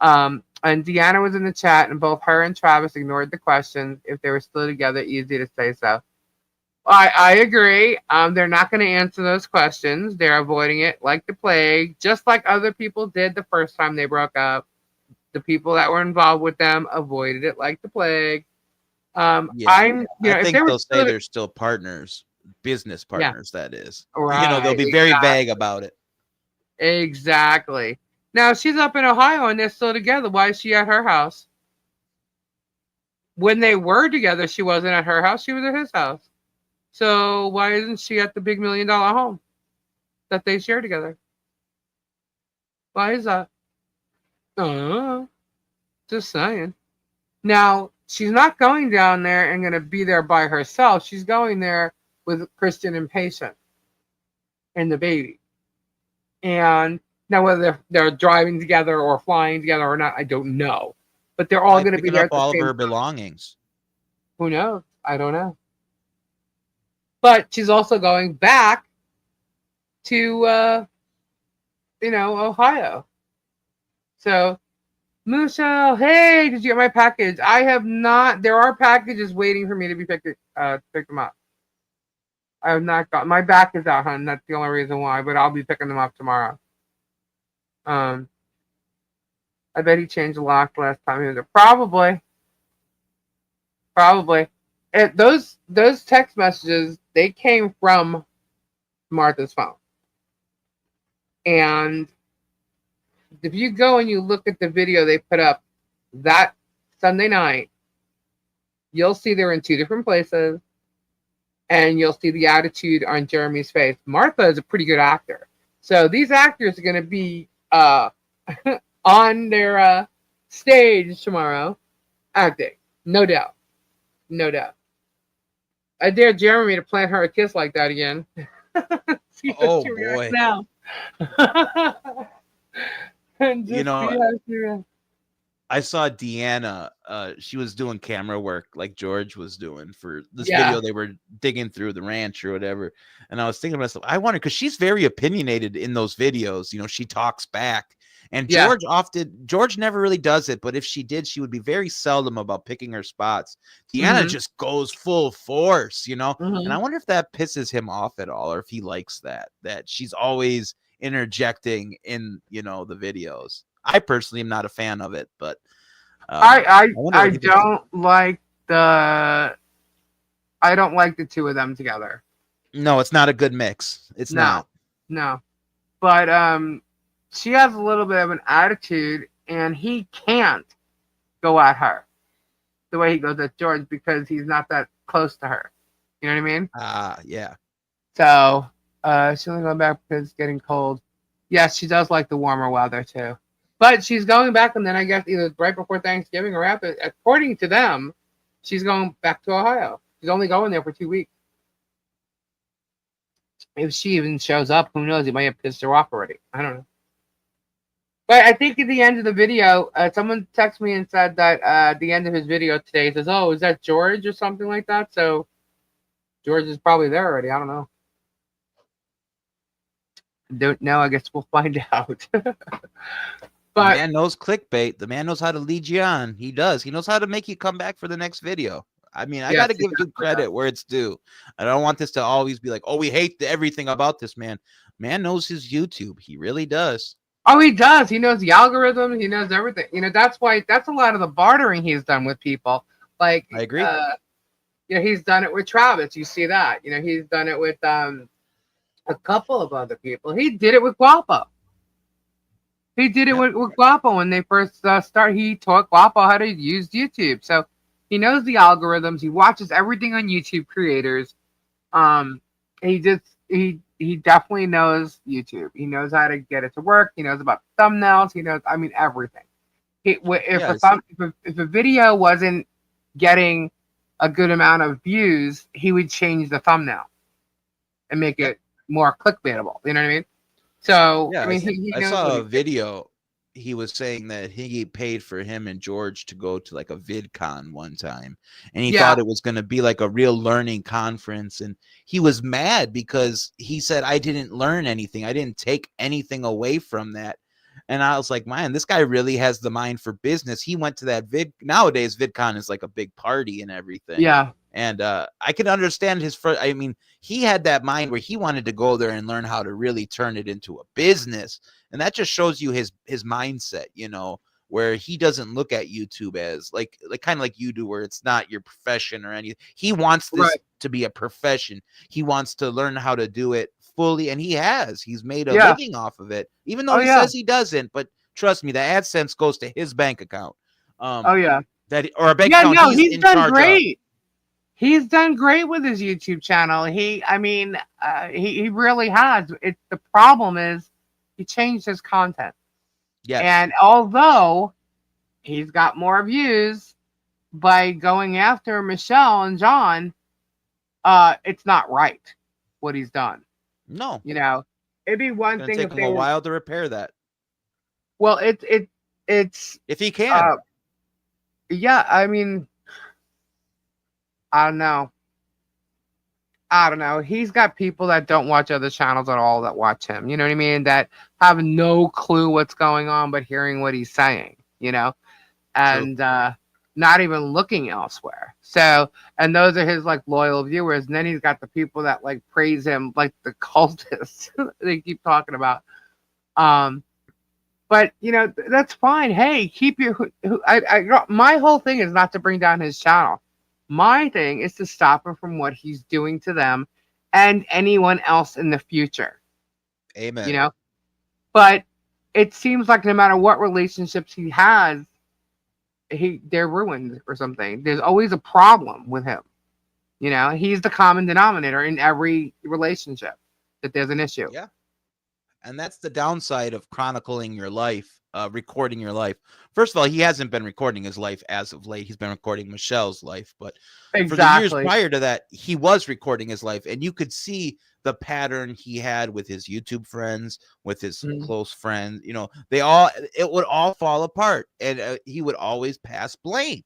And Deanna was in the chat, and both her and Travis ignored the question. If they were still together, easy to say so. I agree. They're not going to answer those questions. They're avoiding it like the plague, just like other people did the first time they broke up. The people that were involved with them avoided it like the plague. I think they'll say they're still partners, business partners. Yeah. That is, right, they'll be very vague about it. Exactly. Now she's up in Ohio and they're still together. Why is she at her house? When they were together, she wasn't at her house. She was at his house. So why isn't she at the big $1 million home that they share together? Why is that? Just saying. Now, she's not going down there and going to be there by herself. She's going there with Christian and Patient and the baby. And now whether they're driving together or flying together or not, I don't know. But they're all going to be there. All of her belongings. Who knows? I don't know. but she's also going back to Ohio. So Musa, hey, did you get my package? I have not. There are packages waiting for me to be picked pick them up. I have not got my back is out, hun. That's the only reason why. But I'll be picking them up tomorrow. Um, I bet he changed the lock last time he was there. Probably. Those text messages they came from Martha's phone, and if you go and you look at the video they put up that Sunday night, you'll see they're in two different places, and you'll see the attitude on Jeremy's face. Martha is a pretty good actor, so these actors are going to be on their stage tomorrow acting, no doubt. I dare Jeremy to plant her a kiss like that again. See how she reacts now. And just see how she reacts. I saw Deanna. She was doing camera work like George was doing for this video. They were digging through the ranch or whatever. And I was thinking to myself, I wonder, because she's very opinionated in those videos. You know, she talks back. And George never really does it. But if she did, she would be very seldom about picking her spots. Deanna just goes full force, you know. And I wonder if that pisses him off at all, or if he likes that she's always interjecting in, you know, the videos. I personally am not a fan of it, but I don't like the two of them together. No, it's not a good mix. It's not. No. But she has a little bit of an attitude, and he can't go at her the way he goes at George because he's not that close to her. You know what I mean? Yeah. So she's only going back because it's getting cold. Yes, she does like the warmer weather too. But she's going back, and then I guess either right before Thanksgiving or after. According to them, she's going back to Ohio. She's only going there for 2 weeks. If she even shows up, who knows? He might have pissed her off already. I don't know. But I think at the end of the video, someone texted me and said that at the end of his video today, he says, "Oh, is that George or something like that?" So George is probably there already. I don't know. Don't know. I guess we'll find out. But the man knows clickbait. The man knows how to lead you on. He does. He knows how to make you come back for the next video. I mean, I got to give due credit where it's due. I don't want this to always be like, oh, we hate everything about this man. Man knows his YouTube. He really does. Oh, he does. He knows the algorithm. He knows everything. You know, that's a lot of the bartering he's done with people. Like, I agree. You know, he's done it with Travis. You see that. You know, he's done it with a couple of other people. He did it with Guapo. He did it with Guapo when they first started. He taught Guapo how to use YouTube. So he knows the algorithms. He watches everything on YouTube creators. He definitely knows YouTube. He knows how to get it to work. He knows about thumbnails. He knows, I mean, everything. If a video wasn't getting a good amount of views, he would change the thumbnail and make it more clickbaitable. You know what I mean? So, yeah, I mean, I saw a video. He was saying that he paid for him and George to go to like a VidCon one time, and he thought it was going to be like a real learning conference, and he was mad because he said, I didn't learn anything. I didn't take anything away from that. And I was like, man, this guy really has the mind for business. He went to that nowadays VidCon is like a big party and everything. Yeah. And I can understand I mean, he had that mind where he wanted to go there and learn how to really turn it into a business. And that just shows you his mindset, you know, where he doesn't look at YouTube as like kind of like you do, where it's not your profession or anything. He wants this to be a profession. He wants to learn how to do it fully. And he's made a living off of it, even though he says he doesn't. But trust me, the AdSense goes to his bank account. That or a bank account he's in charge of. He's done great with his YouTube channel. He really has. The problem is he changed his content. Yes. And although he's got more views by going after Michelle and John, it's not right what he's done. No. You know, it'd be one thing. It'll take him a while to repair that. Well, it's if he can. Yeah, I mean, I don't know. I don't know. He's got people that don't watch other channels at all that watch him. You know what I mean? That have no clue what's going on, but hearing what he's saying. True. And not even looking elsewhere. So, and those are his like loyal viewers. And then he's got the people that like praise him, like the cultists they keep talking about. Um, but that's fine. Hey, keep your. My whole thing is not to bring down his channel. My thing is to stop him from what he's doing to them and anyone else in the future. You Amen. know, but it seems like no matter what relationships he has, they're ruined or something. There's always a problem with him. He's the common denominator in every relationship that there's an issue. Yeah. And that's the downside of chronicling your life, recording your life. First of all, he hasn't been recording his life as of late. He's been recording Michelle's life. But for the years Exactly. prior to that, he was recording his life. And you could see the pattern he had with his YouTube friends, with his Mhm. close friends. It would all fall apart. And he would always pass blame.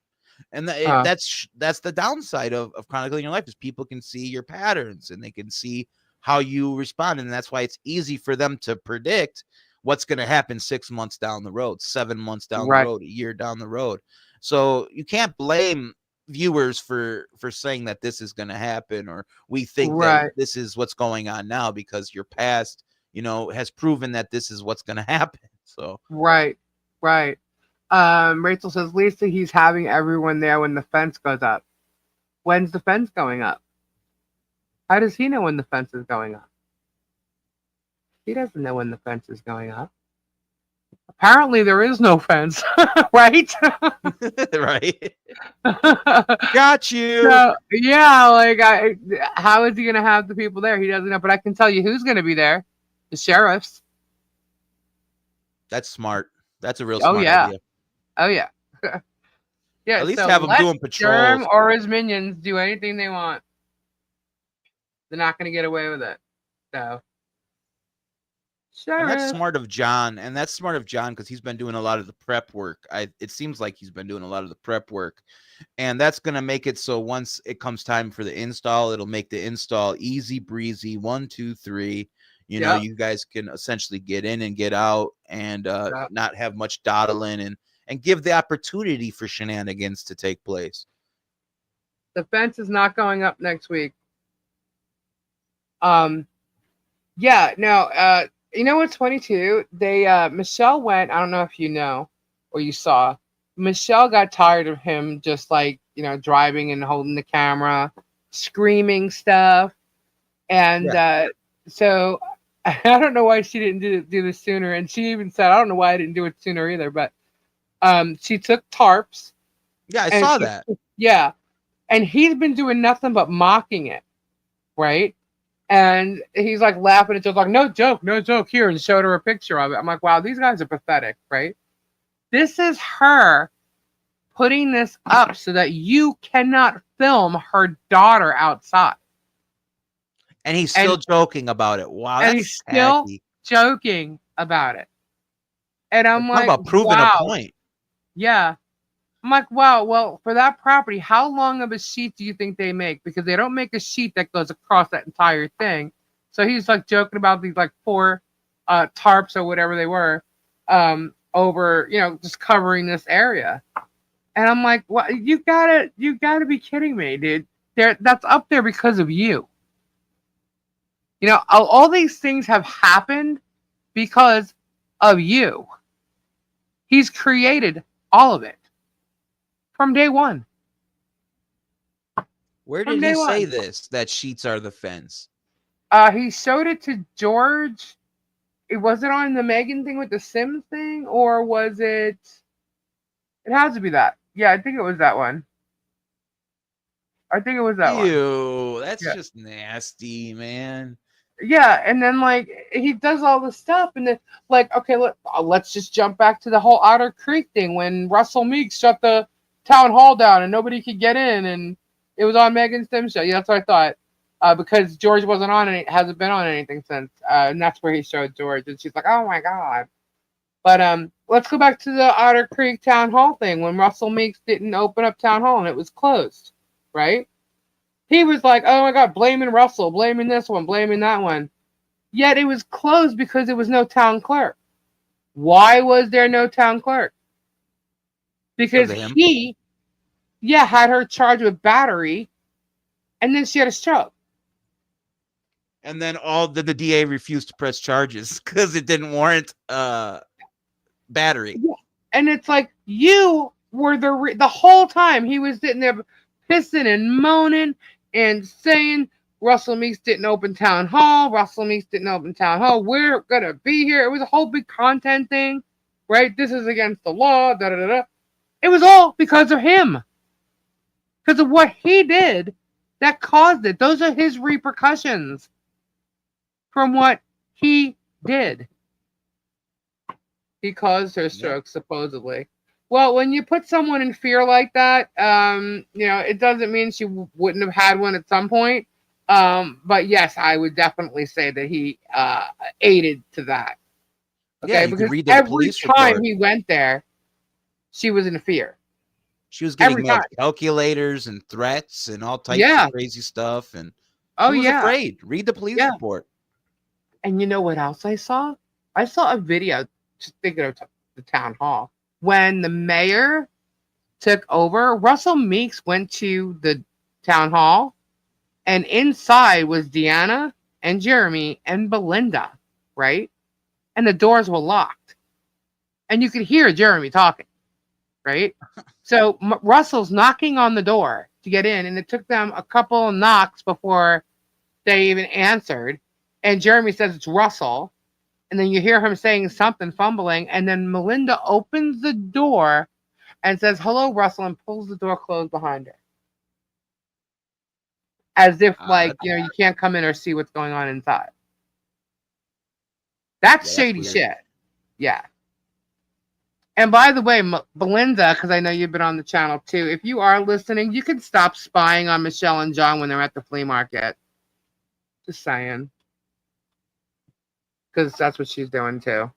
And that's the downside of chronicling your life, is people can see your patterns and they can see how you respond. And that's why it's easy for them to predict what's going to happen 6 months down the road, 7 months down the Right. road, a year down the road. So you can't blame viewers for saying that this is going to happen, or we think that Right. this is what's going on now, because your past, has proven that this is what's going to happen. So Right. Right. Rachel says, Lisa, he's having everyone there when the fence goes up. When's the fence going up? How does he know when the fence is going up? He doesn't know when the fence is going up. Apparently, there is no fence, right? right. Got you. So, yeah, like, how is he going to have the people there? He doesn't know, but I can tell you who's going to be there: the sheriffs. That's smart. That's a real Oh smart yeah, idea. oh yeah, yeah. At least So have them let doing Sherm patrols. or his minions do anything they want. They're not going to get away with it. So, And that's sheriff. smart of John. And that's smart of John, because he's been doing a lot of the prep work. It seems like he's been doing a lot of the prep work. And that's going to make it so once it comes time for the install, it'll make the install easy breezy. 1, 2, 3. Yep. You guys can essentially get in and get out, and Yep. not have much dawdling, and give the opportunity for shenanigans to take place. The fence is not going up next week. Um, yeah, no, you know what's funny too? They Michelle went, I don't know if you know or you saw. Michelle got tired of him just like, driving and holding the camera, screaming stuff. And so I don't know why she didn't do this sooner. And she even said, I don't know why I didn't do it sooner either, but she took tarps Yeah, I and saw that. yeah, and he's been doing nothing but mocking it, right? And he's like laughing and just like, no joke here, and showed her a picture of it. I'm like, wow, these guys are pathetic, right? This is her putting this up so that you cannot film her daughter outside. And he's still joking about it. Wow, And that's he's still tacky. joking about it. And I'm Talk like, about proving a wow. point. Yeah. I'm like, wow, well, for that property, how long of a sheet do you think they make? Because they don't make a sheet that goes across that entire thing. So he's like joking about these like 4 tarps or whatever they were over, just covering this area. And I'm like, what? You gotta be kidding me, dude. That's up there because of you. All these things have happened because of you. He's created all of it from day one. Where From did he day say one. this? That sheets are the fence. He showed it to George. Was it on the Megan thing with the Sims thing, or was it? It has to be that. Yeah, I think it was that one. I think it was that one. Ew, that's Yeah. just nasty, man. Yeah, and then like he does all this stuff, and then like, okay, let's just jump back to the whole Otter Creek thing when Russell Meeks shut the town hall down and nobody could get in, and it was on Megan's Sim show. Yeah, that's what I thought. Because George wasn't on it, hasn't been on anything since, and that's where he showed George, and she's like, "Oh my god!" But let's go back to the Otter Creek town hall thing when Russell Meeks didn't open up town hall and it was closed, right? He was like, oh my God, blaming Russell, blaming this one, blaming that one. Yet it was closed because there was no town clerk. Why was there no town clerk? Because Because of him. he, yeah, had her charged with battery, and then she had a stroke. And then the DA refused to press charges because it didn't warrant battery. Yeah. And it's like, you were the whole time he was sitting there pissing and moaning and saying Russell Meeks didn't open town hall. Russell Meeks didn't open town hall. We're gonna be here. It was a whole big content thing, right? This is against the law. Da da da da. It was all because of him, because of what he did that caused it. Those are his repercussions from what he did. He caused her stroke, supposedly. Well, when you put someone in fear like that, it doesn't mean she wouldn't have had one at some point. But yes, I would definitely say that he aided to that. Okay, because every time he went there, she was in fear. She was getting mailed calculators and threats and all types of crazy stuff, and she was afraid. Read the police report. And you know what else I saw? I saw a video. Just thinking of the town hall when the mayor took over. Russell Meeks went to the town hall, and inside was Deanna and Jeremy and Belinda, right? And the doors were locked, and you could hear Jeremy talking, right? So Russell's knocking on the door to get in, and it took them a couple of knocks before they even answered. And Jeremy says it's Russell. And then you hear him saying something, fumbling, and then Melinda opens the door and says, hello, Russell, and pulls the door closed behind her. As if, you can't come in or see what's going on inside. That's shady shit. Yeah. And by the way, Belinda, because I know you've been on the channel too, if you are listening, you can stop spying on Michelle and John when they're at the flea market. Just saying. Because that's what she's doing too.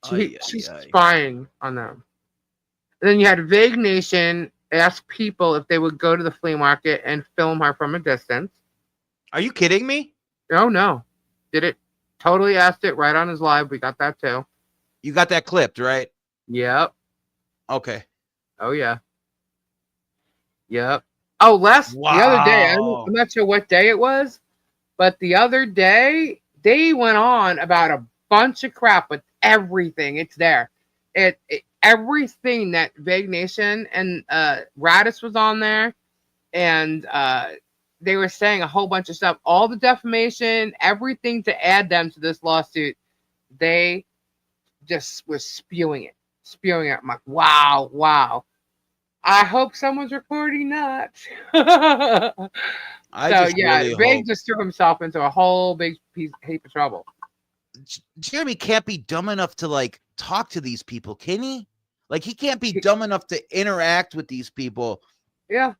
She's spying on them. And then you had Vague Nation ask people if they would go to the flea market and film her from a distance. Are you kidding me? Oh, no. Did it. Totally asked it right on his live. We got that too. You got that clipped, right? Yep. Okay. Oh, yeah. Yep. Oh, the other day, I'm not sure what day it was. But the other day, they went on about a bunch of crap with everything. It's there. Everything that Vague Nation and Radis was on there. And they were saying a whole bunch of stuff. All the defamation, everything to add them to this lawsuit. They just were spewing it. I'm like, wow. I hope someone's recording that. Vague just threw himself into a whole big heap of trouble. Jeremy can't be dumb enough to talk to these people, can he? He can't be dumb enough to interact with these people. Yeah.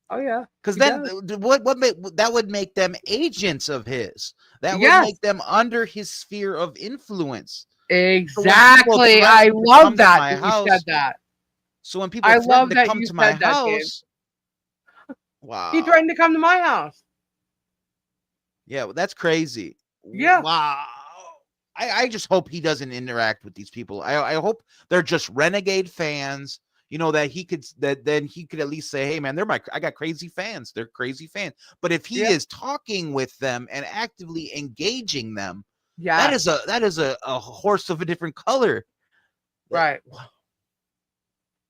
Oh yeah. Because then that would make them agents of his. That would make them under his sphere of influence. Exactly. So I love that you said that. So when people threaten to come to my house, wow. He threatened to come to my house. Yeah, well, that's crazy. Yeah. Wow. I just hope he doesn't interact with these people. I hope they're just renegade fans. That then he could at least say, hey man, I got crazy fans. They're crazy fans. But if he is talking with them and actively engaging them, that is a horse of a different color. Right.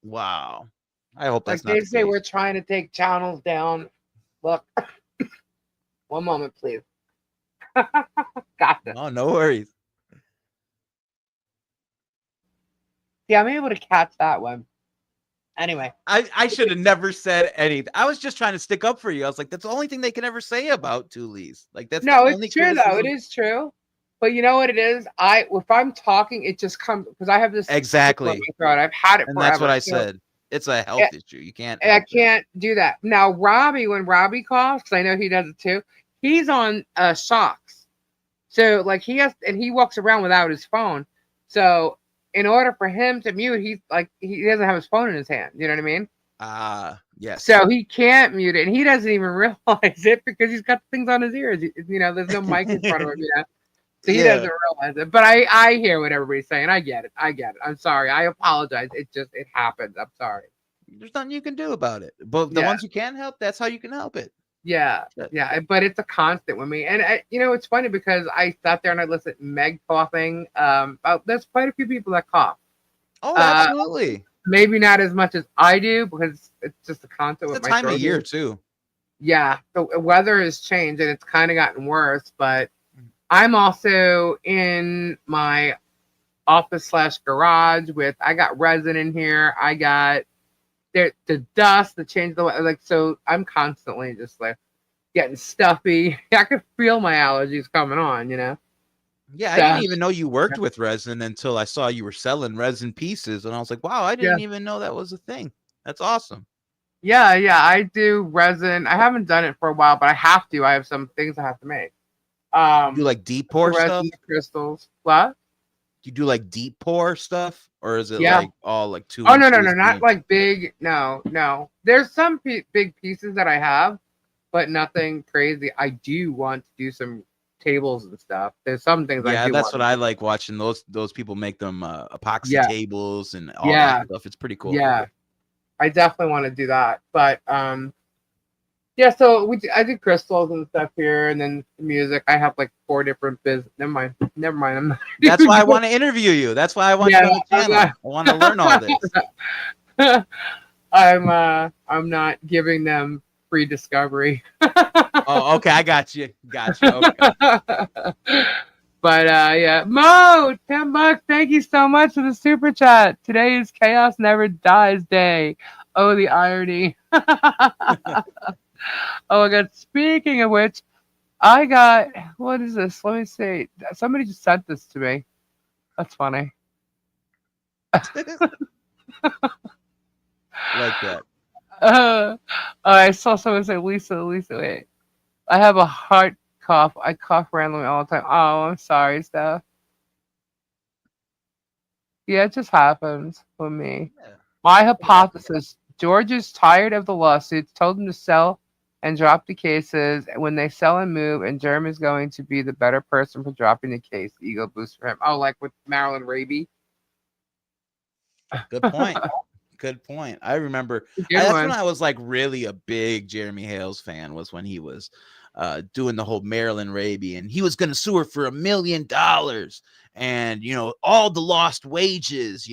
Wow. I hope that's not they say we're trying to take channels down. Look. One moment, please. Got this. Oh, no worries. Yeah, I'm able to catch that one. Anyway. I should have never said anything. I was just trying to stick up for you. I was like, that's the only thing they can ever say about Toolies. That's no, it's true though. It is true. But you know what it is? If I'm talking, it just comes because I have this exactly. In my throat. I've had it forever. And that's what I said. It's a health issue. You can't. I can't do that. Now, when Robbie coughs, because I know he does it too. He's on shocks, so he walks around without his phone. So in order for him to mute, he doesn't have his phone in his hand. You know what I mean? Yes. So he can't mute it, and he doesn't even realize it because he's got things on his ears. There's no mic in front of him. So he doesn't Yeah. realize it. But I hear what everybody's saying. I get it. I'm sorry. I apologize. It happens. I'm sorry. There's nothing you can do about it. But the Yeah. ones you can help, that's how you can help it. Yeah. Yeah. But it's a constant with me. And it's funny because I sat there and I listened to Meg coughing. There's quite a few people that cough. Oh, absolutely. Maybe not as much as I do because it's just a constant It's with the my time throat. of year too. Yeah. The weather has changed and it's kind of gotten worse. But I'm also in my office/garage with, I got resin in here. I got the dust, the change, so I'm constantly just like getting stuffy. I could feel my allergies coming on. Yeah, I didn't Stuff. even know you worked with resin until I saw you were selling resin pieces, and I was like, wow, I Yeah. didn't even know that was a thing. That's awesome. Yeah, I do resin. I haven't done it for a while, but I have to. I have some things I have to make. You do like deep The pour stuff? resin crystals. What? Do you do like deep pour stuff, or is it Yeah. like all like 2 Oh, no, inches? not like big. No. There's some big pieces that I have, but nothing crazy. I do want to do some tables and stuff. There's some things I Yeah, do that's want what to I do. like watching. Those people make them epoxy Yeah, tables and all that yeah, stuff. It's pretty cool. yeah. I definitely want to do that. But yeah. So I do crystals and stuff here, and then music. I have like 4 different Never mind. I'm not That's even why I going. want to interview you. That's why I want Yeah, you on the channel. I want to learn all this. I'm not giving them free discovery. Oh, okay. I got you. Got you. Okay. But yeah, Mo, $10. Thank you so much for the super chat. Today is Chaos Never Dies Day. Oh, the irony. Oh my God. Speaking of which, I got, what is this? Let me see. Somebody just sent this to me. That's funny. Like that. I saw someone say, Lisa, wait. I have a heart cough. I cough randomly all the time. Oh, I'm sorry, Steph. Yeah, it just happens with me. Yeah. My hypothesis: George is tired of the lawsuits, told him to sell and drop the cases. When they sell and move, and Jerem is going to be the better person for dropping the case. Ego boost for him. Oh, like with Marilyn Raby. Good point. Good point. I remember that's when I was like really a big Jeremy Hales fan, was when he was doing the whole Marilyn Raby, and he was going to sue her for $1 million, and all the lost wages,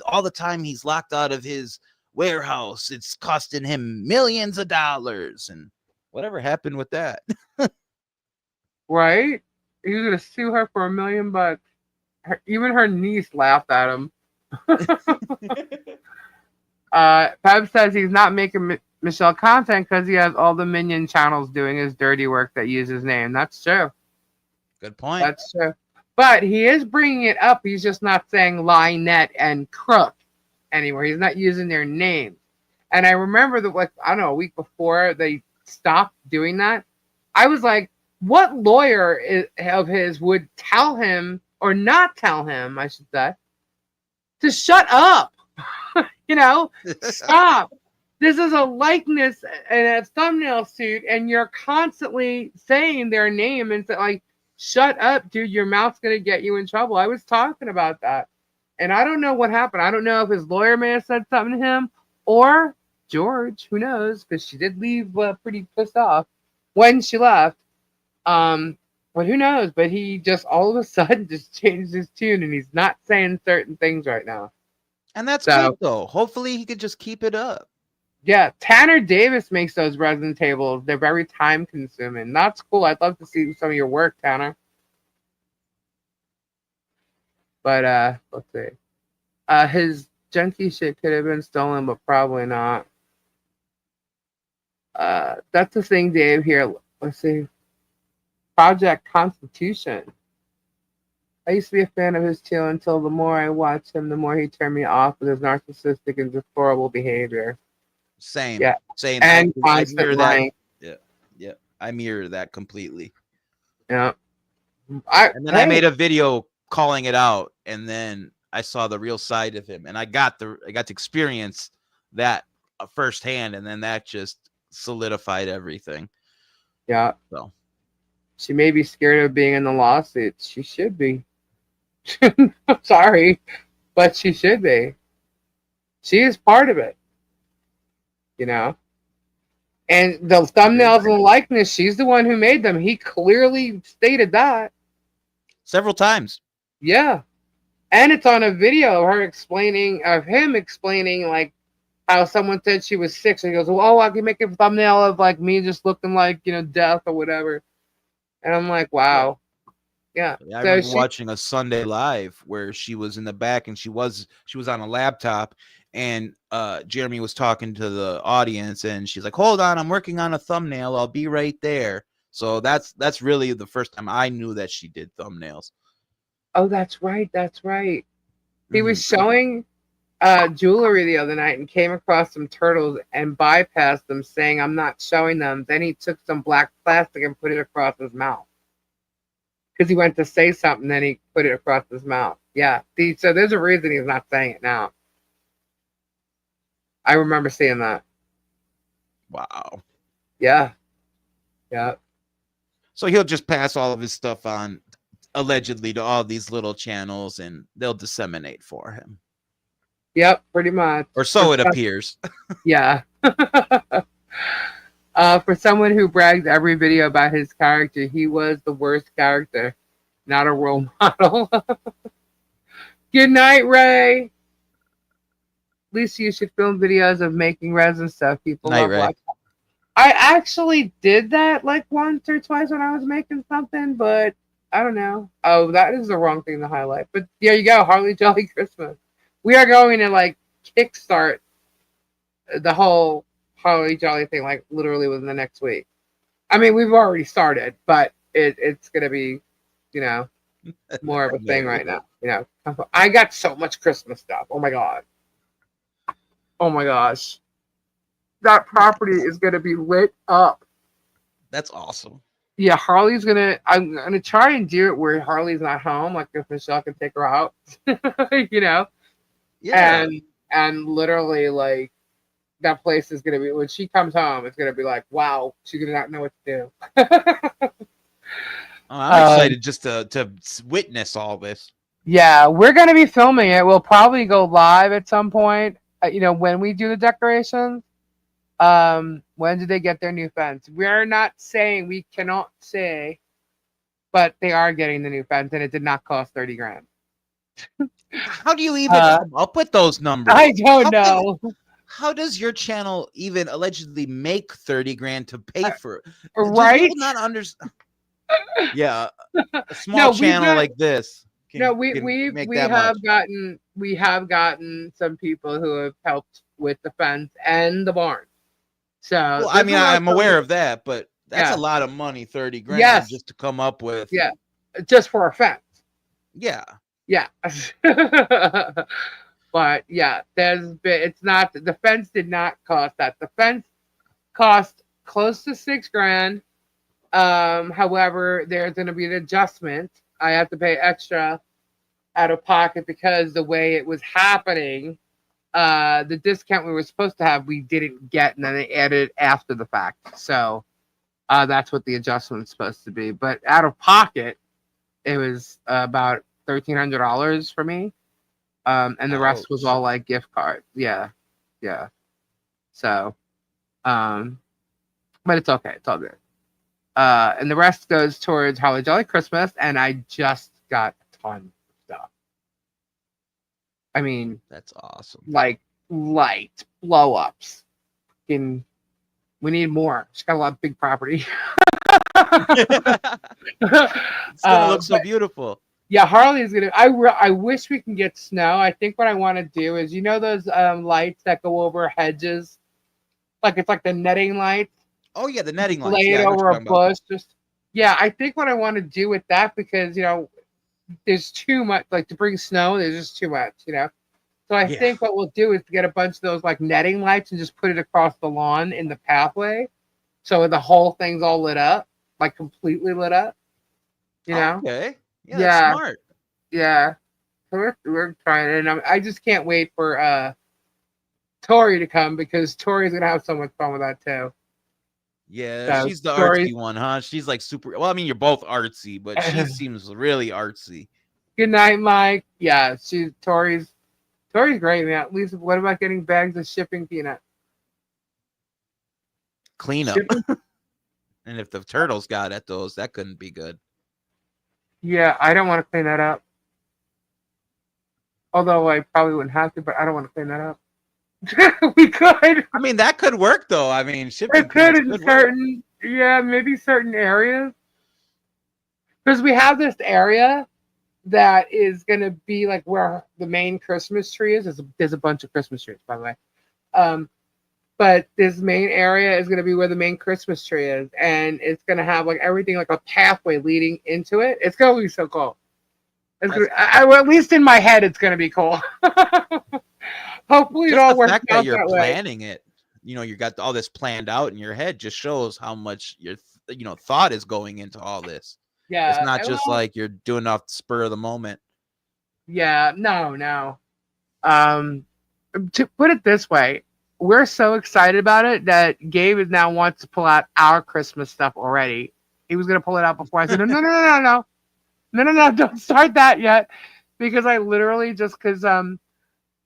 all the time he's locked out of his warehouse, it's costing him millions of dollars, and whatever happened with that. Right? He was going to sue her for $1 million. Even her niece laughed at him. Peb says he's not making Michelle content because he has all the minion channels doing his dirty work that use his name. That's true. Good point. That's true. But he is bringing it up. He's just not saying Lynette and Crook anymore. He's not using their names. And I remember that, like, I don't know, a week before they stopped doing that, I was like, what lawyer of his would tell him, or not tell him, I should say, to shut up? Stop. This is a likeness and a thumbnail suit, and you're constantly saying their name and like, shut up, dude. Your mouth's gonna get you in trouble. I was talking about that, and I don't know what happened. I don't know if his lawyer may have said something to him or George. Who knows? Because she did leave pretty pissed off when she left. But who knows? But he just all of a sudden just changed his tune, and he's not saying certain things right now. And that's good, though. Hopefully he could just keep it up. Yeah, Tanner Davis makes those resin tables. They're very time consuming. That's cool. I'd love to see some of your work, Tanner. But let's see. His junkie shit could have been stolen, but probably not. That's the thing, Dave. Here, let's see. Project Constitution. I used to be a fan of his too until the more I watched him, the more he turned me off with his narcissistic and deplorable behavior. Same. Yeah. Same. And I mirror that. lying. Yeah. I mirror that completely. Yeah. I made a video calling it out, and then I saw the real side of him, and I got to experience that firsthand, and then that just solidified everything. Yeah. So She may be scared of being in the lawsuit. She should be. Sorry, but she should be. She is part of it, you know. And the thumbnails and the likeness, she's the one who made them. He clearly stated that several times. Yeah, and it's on a video of him explaining like how someone said she was sick. So he goes, "Oh, I can make a thumbnail of like me just looking like death or whatever." And I'm like, "Wow, yeah." I So remember watching a Sunday Live where she was in the back and she was on a laptop, and Jeremy was talking to the audience, and she's like, "Hold on, I'm working on a thumbnail. I'll be right there." So that's really the first time I knew that she did thumbnails. Oh, that's right. That's right. He was showing jewelry the other night and came across some turtles and bypassed them, saying, "I'm not showing them." Then he took some black plastic and put it across his mouth because he went to say something. Then he put it across his mouth. Yeah. So there's a reason he's not saying it now. I remember seeing that. Wow. Yeah. Yeah. So he'll just pass all of his stuff on, allegedly, to all these little channels, and they'll disseminate for him. Yep, pretty much. Or so it appears. Yeah. For someone who brags every video about his character, he was the worst character, not a role model. Good night, Ray. At least you should film videos of making resin stuff. People love watching. I actually did that like once or twice when I was making something, but I don't know. Oh, that is the wrong thing to highlight. But there you go, Harley Jolly Christmas. We are going to like kickstart the whole Harley Jolly thing like literally within the next week. I mean, we've already started, but it's gonna be, more of a thing right now. I got so much Christmas stuff. Oh my god. Oh my gosh. That property is gonna be lit up. That's awesome. Yeah, I'm gonna try and do it where Harley's not home, like if Michelle can take her out. Yeah. And literally like that place is gonna be when she comes home, it's gonna be like, wow, she's gonna not know what to do. I'm excited just to witness all this. Yeah, we're gonna be filming it. We'll probably go live at some point. When we do the decorations. When did they get their new fence? We're not saying, we cannot say, but they are getting the new fence, and it did not cost $30,000. How do you even come up with those numbers? I don't know. How does your channel even allegedly make $30,000 to pay for it? Right? Do people not understand? Yeah, a small channel like this. We have gotten some people who have helped with the fence and the barn. So well, I mean, I'm aware of that, but that's a lot of money, $30,000 just to come up with. Yeah, just for a fence. Yeah. Yeah. But yeah, it's not, the fence did not cost that. The fence cost close to $6,000. However, there's going to be an adjustment. I have to pay extra out of pocket because the way it was happening, the discount we were supposed to have, we didn't get, and then they added it after the fact. So that's what the adjustment's supposed to be. But out of pocket, it was about $1,300 for me. And the rest was all like gift cards. Yeah. Yeah. So, but it's okay. It's all good. And the rest goes towards Holly Jolly Christmas, and I just got a ton of stuff. I mean, that's awesome. Like light blow ups. We need more. She's got a lot of big property. It's gonna look so beautiful. Yeah, Harley's gonna. I wish we can get snow. I think what I want to do is, those lights that go over hedges, like it's like the netting lights. Oh yeah, the netting lights. Laid over a bush. I think what I want to do with that, because there's too much, like to bring snow. There's just too much, So I think what we'll do is get a bunch of those like netting lights and just put it across the lawn in the pathway, so the whole thing's all lit up, like completely lit up. Okay. Yeah, that's smart. Yeah. So we're trying it, and I just can't wait for Tori to come because Tori's gonna have so much fun with that too. Yeah, So she's the Tori, artsy one, huh? She's like super. Well, I mean, you're both artsy, but she seems really artsy. good night, Mike. Yeah, Tori's great, man. Lisa, what about getting bags of shipping peanut? Cleanup. Shipping? And if the turtles got at those, that couldn't be good. Yeah, I don't want to clean that up. Although I probably wouldn't have to, but I don't want to clean that up. We could. I mean, that could work though. I mean, shipping It could peanuts in could work. yeah, maybe certain areas. Because we have this area that is going to be like where the main Christmas tree is. There's a bunch of Christmas trees, by the way. Um, but this main area is going to be where the main Christmas tree is, and it's going to have like everything like a pathway leading into it. It's going to be so cool. Well, at least in my head, it's going to be cool. Hopefully, it all works fact out that you're that way. planning it, you got all this planned out in your head, just shows how much your thought is going into all this. Yeah, it's not just like you're doing off the spur of the moment. Yeah, no. To put it this way, we're so excited about it that Gabe is now wants to pull out our Christmas stuff already. He was gonna pull it out before. I said, no, don't start that yet, because I literally because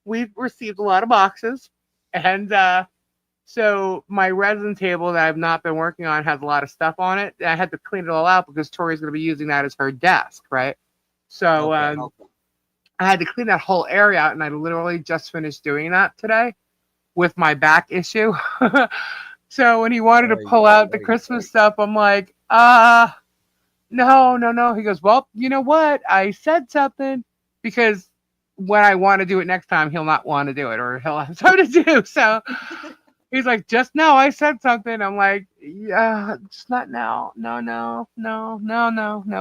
we've received a lot of boxes, and so my resin table that I've not been working on has a lot of stuff on it. I had to clean it all out because Tori's going to be using that as her desk, right? So I had to clean that whole area out, and I literally just finished doing that today with my back issue. So when he wanted to pull out the Christmas stuff, I'm like, no. He goes, well, you know what? I said something, because when I want to do it next time, he'll not want to do it, or he'll have something to do. So he's like, just no, I said something. I'm like, yeah, just not now. No,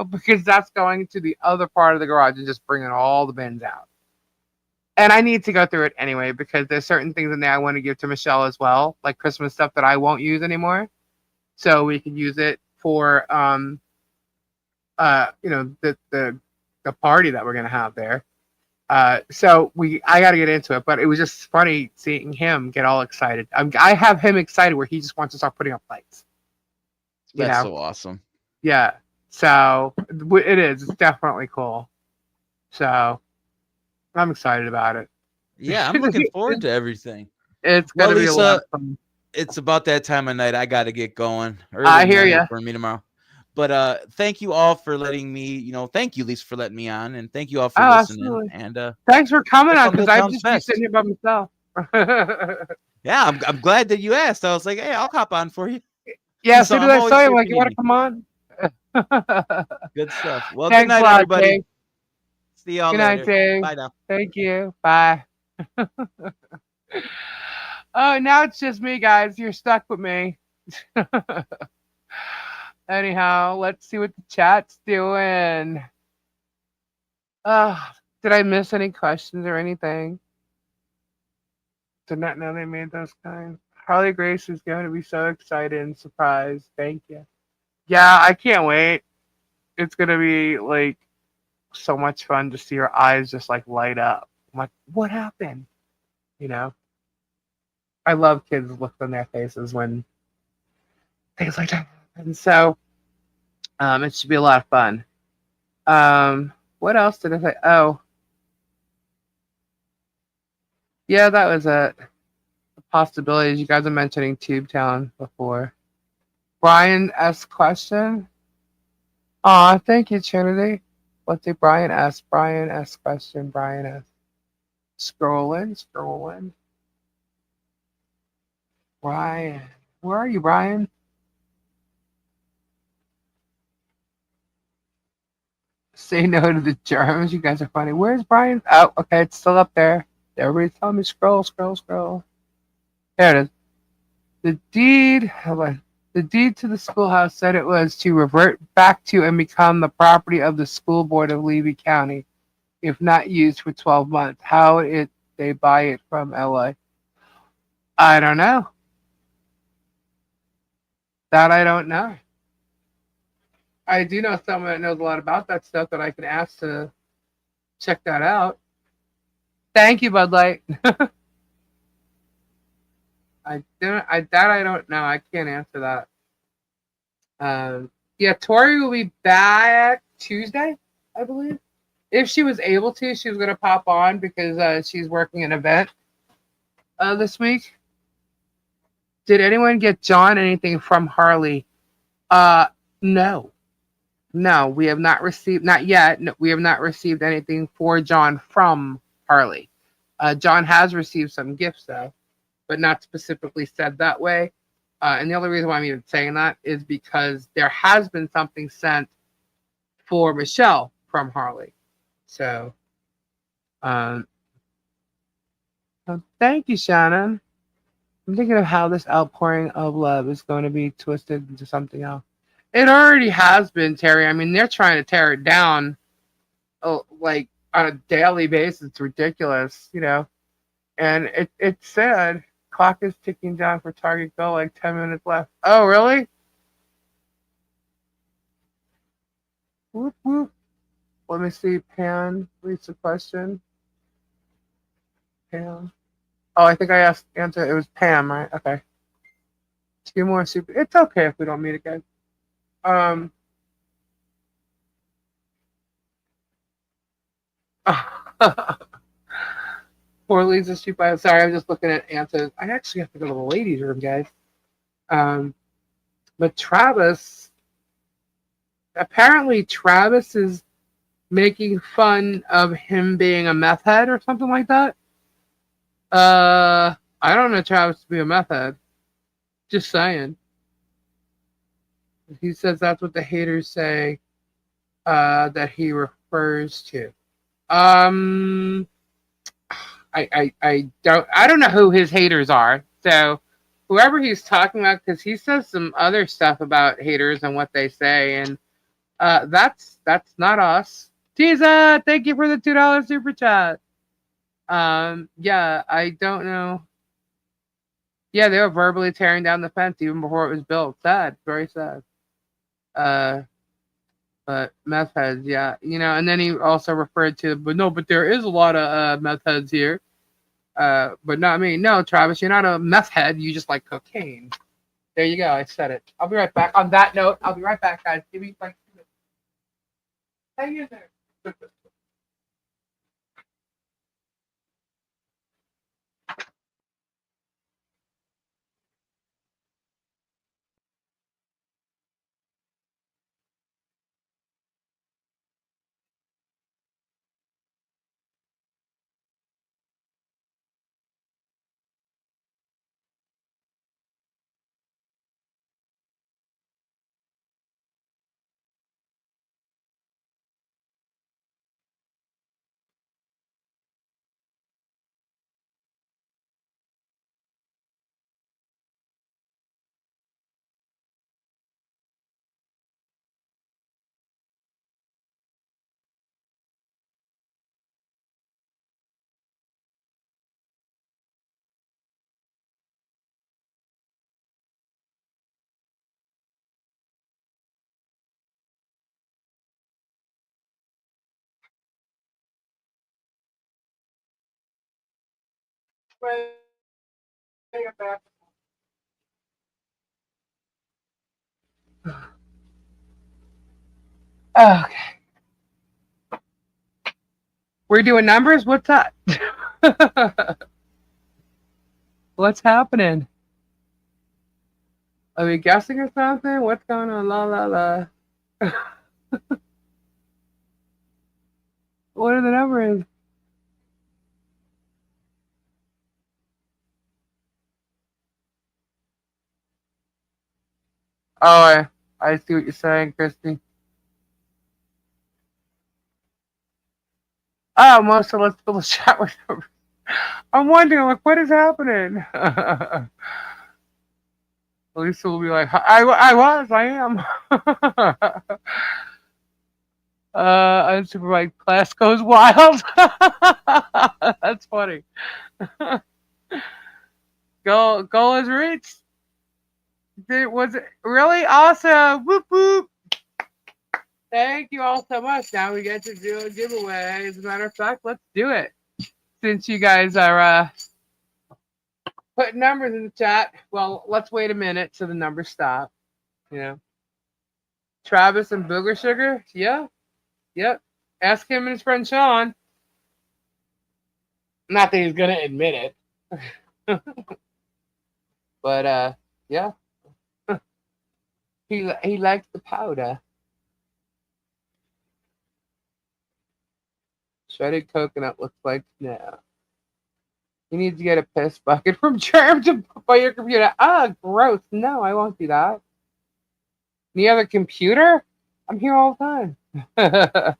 because that's going to the other part of the garage and just bringing all the bins out. And I need to go through it anyway, because there's certain things in there I want to give to Michelle as well, like Christmas stuff that I won't use anymore. So we can use it for, the party that we're going to have there. So I got to get into it, but it was just funny seeing him get all excited. I have him excited where he just wants to start putting up lights. That's so awesome. Yeah. So it is. It's definitely cool. So I'm excited about it. Yeah, I'm looking forward to everything. It's gonna be a lot of fun. It's about that time of night. I got to get going. I hear you. For me tomorrow. But thank you all for letting me, thank you, Lisa, for letting me on, and thank you all for listening. Absolutely. And thanks for coming on, because I'm just be sitting here by myself. Yeah, I'm glad that you asked. I was like, hey, I'll hop on for you. Yeah, so did I say, like, you want to come on? Good stuff. Well, thanks good night, everybody. Dave. See y'all later. Good night, Dave. Bye now. Thank you. Bye. Oh, now it's just me, guys. You're stuck with me. Anyhow, let's see what the chat's doing. Did I miss any questions or anything? Did not know they made those kinds. Harley Grace is going to be so excited and surprised. Thank you. Yeah, I can't wait. It's going to be like so much fun to see her eyes just like light up. I'm like, what happened? I love kids' look on their faces when things like that happen. So it should be a lot of fun. What else did I say? Oh, yeah, that was it. The possibilities. You guys are mentioning Tubetown before. Brian S. question. Aw, thank you, Trinity. Let's see, Brian S. question. Brian S. Scrolling. Brian. Where are you, Brian? Say no to the Germans. You guys are funny. Where's Brian? Oh, okay, it's still up there. Everybody's telling me scroll. There it is. The deed to the schoolhouse said it was to revert back to and become the property of the school board of Levy County, if not used for 12 months. How they buy it from LA? I don't know. That I don't know. I do know someone that knows a lot about that stuff that I can ask to check that out. Thank you, Bud Light. I don't know. I can't answer that. Yeah, Tori will be back Tuesday, I believe. If she was able to, she was gonna pop on because she's working an event this week. Did anyone get John anything from Harley? Uh, no, no, we have not received, not yet. No, we have not received anything for John from Harley. John has received some gifts though, but not specifically said that way. And the only reason why I'm even saying that is because there has been something sent for Michelle from Harley. So, um, thank you, Shannon. I'm thinking of how this outpouring of love is going to be twisted into something else. It already has been, Terry. I mean, they're trying to tear it down, like on a daily basis. It's ridiculous, you know. And it said clock is ticking down for target goal, like 10 minutes left. Oh, really? Whoop whoop. Let me see. Pan reads the question. Pam. Oh, I think I asked answer. It was Pam, right? Okay. Two more super. It's okay if we don't meet again. Um. Poor Lisa Super. Sorry, I'm just looking at answers. I actually have to go to the ladies' room, guys. Um. But Travis, apparently, Travis is making fun of him being a meth head or something like that. I don't know Travis to be a meth head. Just saying. He says that's what the haters say that he refers to. Um, I don't know who his haters are. So whoever he's talking about, because he says some other stuff about haters and what they say, and that's not us. Tiza, thank you for the $2 super chat. Yeah, I don't know. Yeah, they were verbally tearing down the fence even before it was built. Sad, very sad. Uh, but meth heads, yeah, you know. And then he also referred to, but no, but there is a lot of meth heads here. But not me. No, Travis, you're not a meth head. You just like cocaine. There you go. I said it. I'll be right back. On that note, I'll be right back, guys. Give me like 2 minutes. Hang in there. Bring it back. Okay. We're doing numbers? What's that? What's happening? Are we guessing or something? What's going on? La la la. What are the numbers? Oh, I see what you're saying, Christy. Oh, Melissa, let's fill the chat with them. I'm wondering, like, what is happening? Lisa will be like, I am. Unsupervised class goes wild. That's funny. Goal is reached. Was it really awesome? Whoop whoop. Thank you all so much. Now we get to do a giveaway. As a matter of fact, let's do it. Since you guys are Put numbers in the chat. Well, let's wait a minute till the numbers stop. You know, Travis and Booger Sugar. Yeah, yep. Ask him and his friend Sean. Not that he's gonna admit it, but yeah, he likes the powder. Shredded coconut looks like no. You need to get a piss bucket from Germ to put by your computer. Ah, gross. No, I won't do that. Any other computer? I'm here all the time. At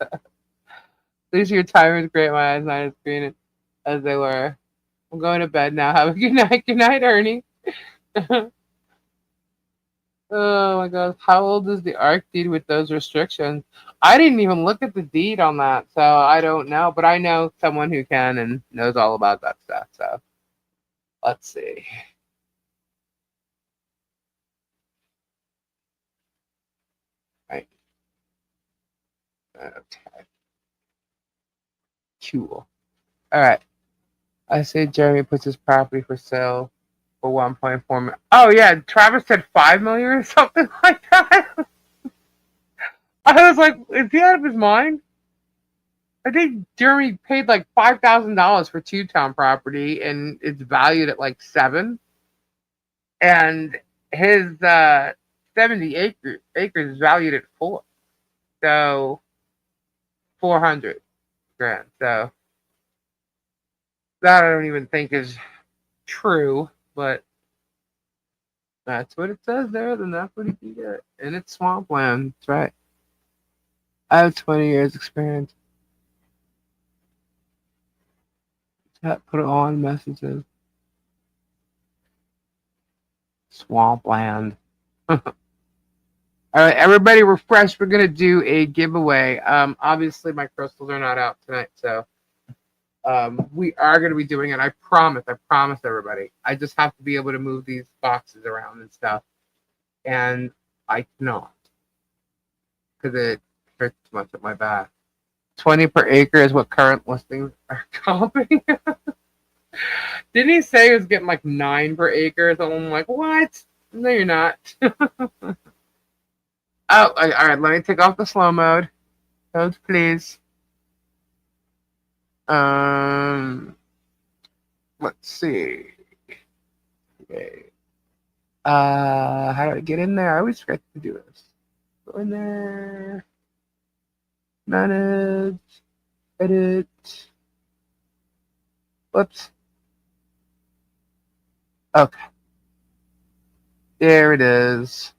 least your timer is great. My eyes not as green as they were. I'm going to bed now. Have a good night. Good night, Ernie. Oh my god. How old does the ARC deed with those restrictions? I didn't even look at the deed on that, so I don't know. But I know someone who can and knows all about that stuff. So let's see. Right. Okay. Cool. All right. I say Jeremy puts his property for sale for 1.4 million. Oh yeah, Travis said 5 million or something like that. I was like, is he out of his mind? I think Jeremy paid like $5,000 for Two Town property, and it's valued at like 7. And his 70 acres is valued at 4. So 400 grand. So that I don't even think is true, but that's what it says there. Then that's what you can get, and it's swampland. That's right. I have 20 years experience. Put it all in messages. Swampland. All right, everybody, refresh. We're gonna do a giveaway. Obviously my crystals are not out tonight, so we are gonna be doing it. I promise everybody. I just have to be able to move these boxes around and stuff, and I cannot because it hurts too much at my back. 20 per acre is what current listings are comping. Didn't he say he was getting like 9 per acre? So I'm like, what? No, you're not. Oh, all right. Let me take off the slow mode. Codes, please. Let's see. Okay. How do I get in there? I always forget to do this. Go in there. Manage. Edit. Whoops. Okay. There it is.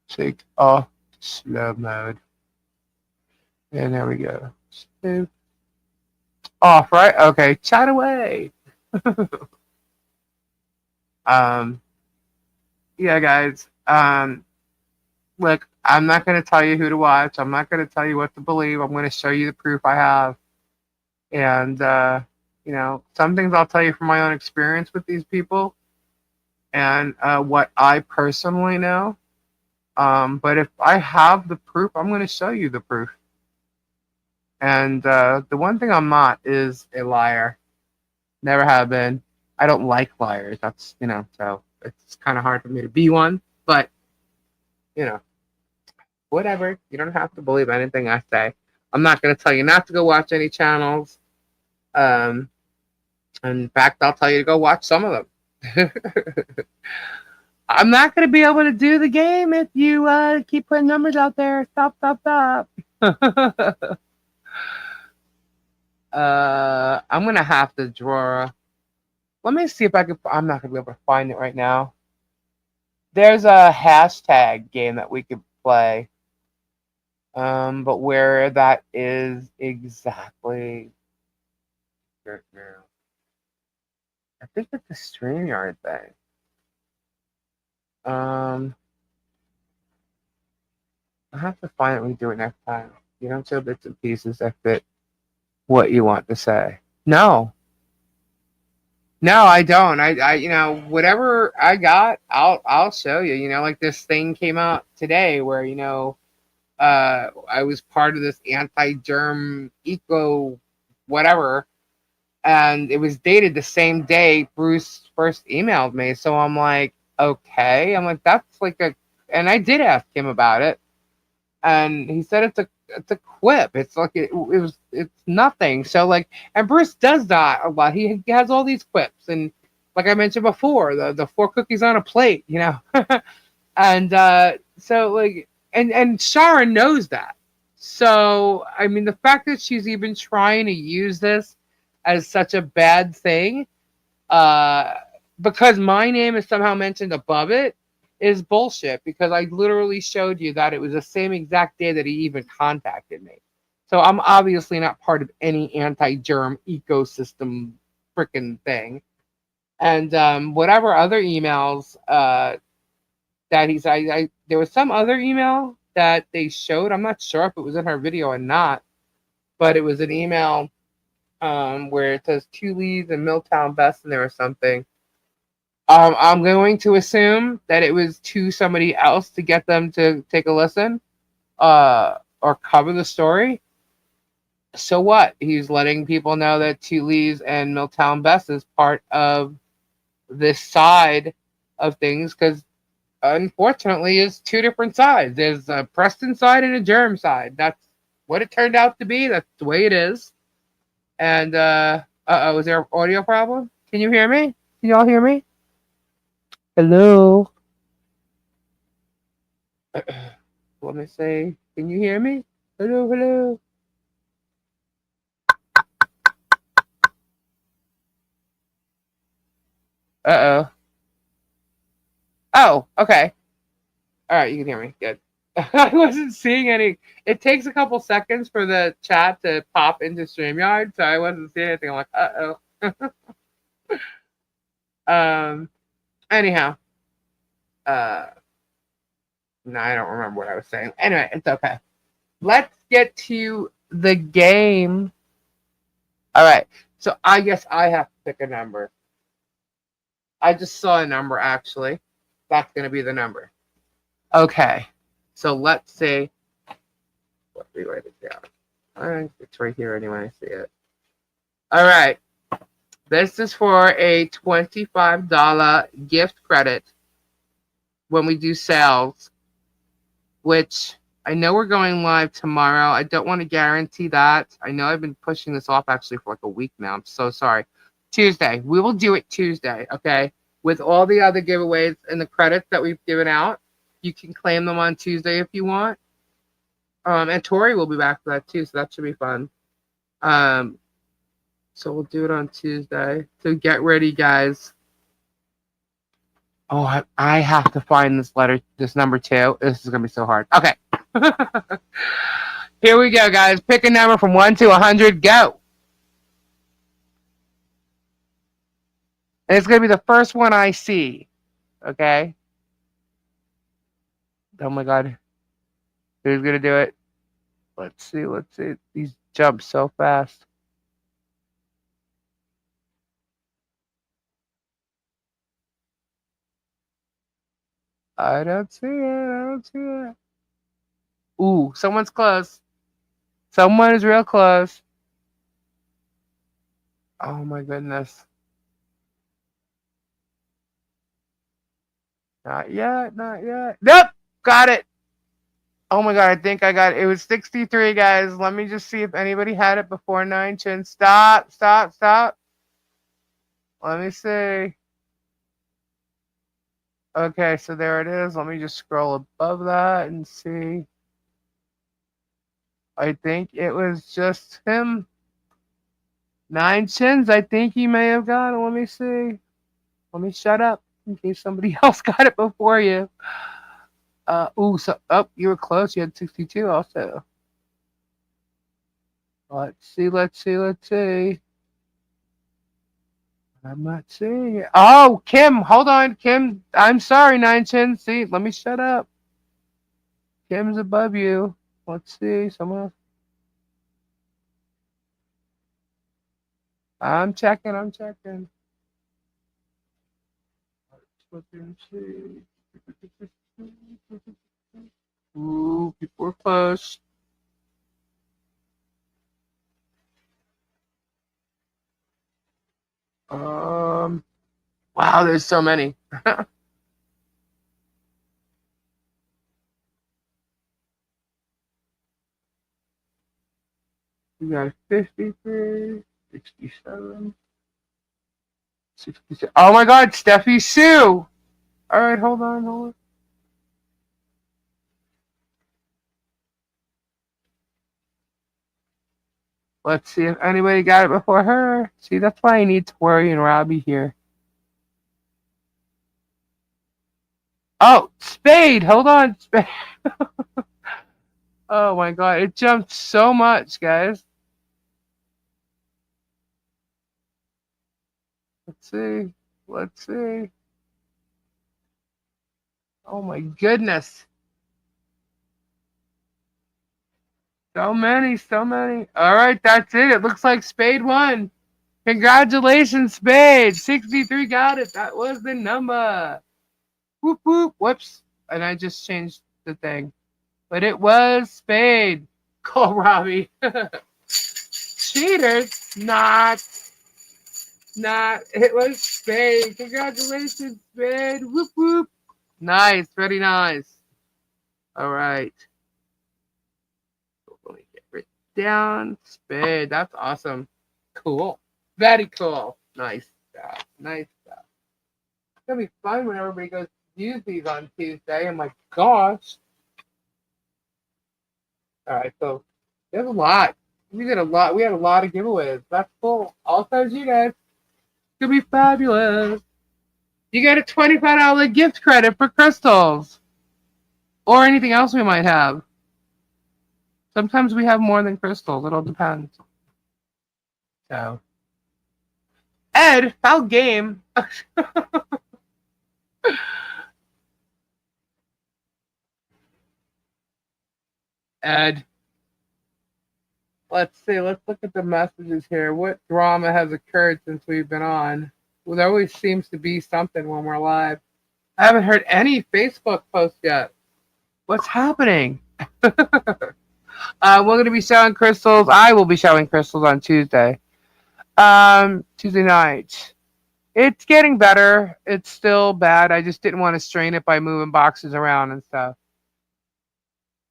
Take off slow mode. And there we go. Save. Off, right? Okay. Chat away. Yeah, guys. Look, I'm not going to tell you who to watch. I'm not going to tell you what to believe. I'm going to show you the proof I have. And, you know, some things I'll tell you from my own experience with these people and what I personally know. But if I have the proof, I'm going to show you the proof. And the one thing I'm not is a liar. Never have been. I don't like liars. That's, you know, so it's kind of hard for me to be one. But, you know, whatever. You don't have to believe anything I say. I'm not going to tell you not to go watch any channels. In fact, I'll tell you to go watch some of them. I'm not going to be able to do the game if you keep putting numbers out there. Stop. I'm going to have to draw. Let me see if I can. I'm not going to be able to find it right now. There's a hashtag game that we could play. But where that is exactly. I think it's a StreamYard thing. I have to find it when we do it next time. You don't show bits and pieces that fit what you want to say. No, I don't. I you know, whatever I got, I'll show you. You know, like this thing came out today where, you know, I was part of this anti-germ eco whatever, and it was dated the same day Bruce first emailed me. So I'm like, okay. I'm like, that's like a, and I did ask him about it, and he said it's a quip. It's like it's nothing. So like, and Bruce does that a lot. He has all these quips, and like I mentioned before, the four cookies on a plate, and so like, and Shara knows that. So I mean, the fact that she's even trying to use this as such a bad thing, uh, because my name is somehow mentioned above it, is bullshit. Because I literally showed you that it was the same exact day that he even contacted me. So I'm obviously not part of any anti-germ ecosystem freaking thing. And whatever other emails that he's, there was some other email that they showed. I'm not sure if it was in her video or not, but it was an email where it says Tully's and Milltown Best in there or something. I'm going to assume that it was to somebody else to get them to take a listen, or cover the story. So what? He's letting people know that Tully's and Milltown Best is part of this side of things, because unfortunately, it's two different sides. There's a Preston side and a Germ side. That's what it turned out to be. That's the way it is. And was there an audio problem? Can you hear me? Can y'all hear me? Hello. Let me say, can you hear me? Hello, hello. Uh oh. Oh, okay. All right, you can hear me. Good. I wasn't seeing any. It takes a couple seconds for the chat to pop into StreamYard, so I wasn't seeing anything. I'm like, um. Anyhow, uh, no, I don't remember what I was saying. Anyway, it's okay. Let's get to the game. All right. So I guess I have to pick a number. I just saw a number actually. That's gonna be the number. Okay. So let's see. Let me write it down. All right, it's right here anyway. I see it. All right. This is for a $25 gift credit when we do sales, which I know we're going live tomorrow. I don't want to guarantee that. I know I've been pushing this off actually for like a week now. I'm so sorry. Tuesday. We will do it Tuesday, okay? With all the other giveaways and the credits that we've given out, you can claim them on Tuesday if you want. And Tori will be back for that too, so that should be fun. So we'll do it on Tuesday. So get ready, guys. Oh, I have to find this number too. This is gonna be so hard. Okay. Here we go, guys. Pick a number from 1 to 100. Go. And it's gonna be the first one I see. Okay. Oh my god. Who's gonna do it? Let's see. Let's see. These jump so fast. I don't see it. I don't see it. Ooh, someone's close. Someone is real close. Oh my goodness. Not yet. Not yet. Nope. Got it. Oh my god, I think I got it. It was 63, guys. Let me just see if anybody had it before 9 chin. Stop, stop, stop. Let me see. Okay, so there it is. Let me just scroll above that and see. I think it was just him. 9 chins. I think he may have got it. Let me see. Let me shut up in case somebody else got it before you. You were close. You had 62 also. Let's see, let's see, let's see. I'm not seeing it. Oh, Kim, hold on, Kim. I'm sorry, 9 chins. See, let me shut up. Kim's above you. Let's see, someone else. I'm checking, I'm checking. Let's look and see. Ooh, people are close. Um, wow, there's so many. We got 53, 67, 66. Oh my God, Steffi Sue. All right, hold on, hold on. Let's see if anybody got it before her. See, that's why I need Tori and Robbie here. Oh, Spade. Hold on, Spade. Oh my God, it jumped so much, guys. Let's see. Let's see. Oh my goodness. So many, so many. All right, that's it. It looks like Spade won. Congratulations, Spade. 63 got it. That was the number. Whoop, whoop. Whoops. And I just changed the thing. But it was Spade. Call Robbie. Cheaters. Not. Not. It was Spade. Congratulations, Spade. Whoop, whoop. Nice. Very nice. All right. Let me get it down. Spade. That's awesome. Cool. Very cool. Nice stuff. Nice stuff. It's gonna be fun when everybody goes to use these on Tuesday. Oh my gosh. All right, so there's a lot. We did a lot. We had a lot of giveaways. That's cool. All thanks you guys. It's gonna be fabulous. You get a $25 gift credit for crystals or anything else we might have. Sometimes we have more than crystals. It all depends. So, Ed, foul game. Ed. Let's see. Let's look at the messages here. What drama has occurred since we've been on? Well, there always seems to be something when we're live. I haven't heard any Facebook posts yet. What's happening? We're going to be showing crystals. I will be showing crystals on Tuesday. Tuesday night. It's getting better. It's still bad. I just didn't want to strain it by moving boxes around and stuff.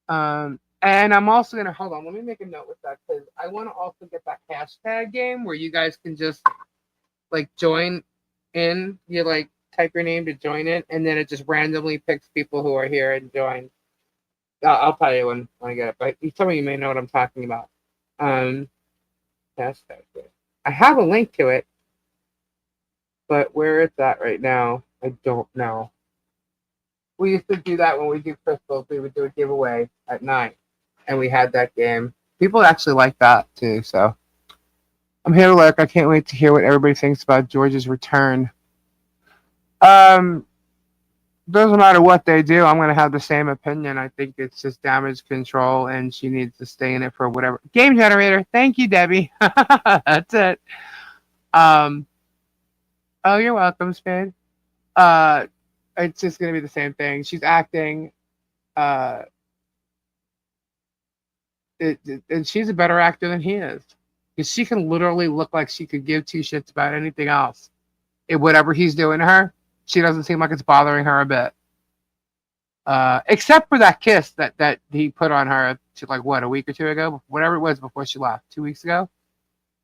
And I'm also gonna hold on. Let me make a note with that because I want to also get that hashtag game where you guys can just like join in. You like type your name to join it, and then it just randomly picks people who are here and join. I'll tell you when I get it, but some of you may know what I'm talking about. Hashtag game. I have a link to it, but where it's at right now, I don't know. We used to do that when we do crystals. We would do a giveaway at night, and we had that game. People actually like that too. So I'm here to lurk. I can't wait to hear what everybody thinks about George's return. Doesn't matter what they do. I'm gonna have the same opinion. I think it's just damage control, and she needs to stay in it for whatever. Game generator. Thank you, Debbie. That's it. Oh, you're welcome, Spade. It's just gonna be the same thing. She's acting. Uh, and she's a better actor than he is because she can literally look like she could give two shits about anything else. Whatever he's doing to her, she doesn't seem like it's bothering her a bit. Except for that kiss that he put on her like what, a week or two ago, whatever it was before she left, 2 weeks ago.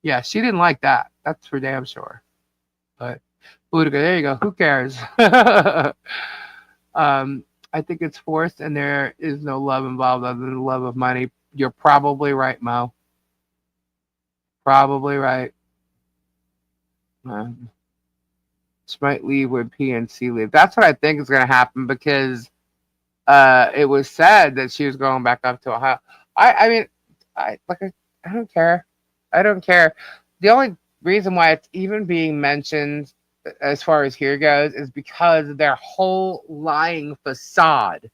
Yeah, she didn't like that. That's for damn sure. But there you go. Who cares? I think it's forced, and there is no love involved other than the love of money. You're probably right, Mo. Probably right. She might leave when PNC leave. That's what I think is going to happen because it was said that she was going back up to Ohio. I mean, I don't care. I don't care. The only reason why it's even being mentioned as far as here goes is because of their whole lying facade.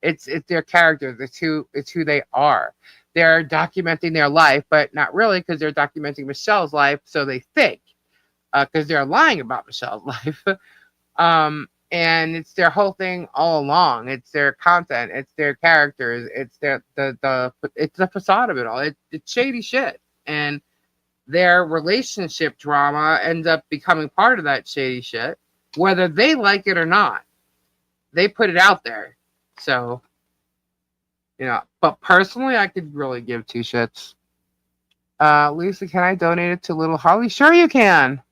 It's their characters. It's who they are. They're documenting their life, but not really because they're documenting Michelle's life. So they think because they're lying about Michelle's life. And it's their whole thing all along. It's their content. It's their characters. It's it's the facade of it all. It's shady shit. And their relationship drama ends up becoming part of that shady shit, whether they like it or not. They put it out there. So, but personally, I could really give two shits. Lisa, can I donate it to Little Holly? Sure, you can.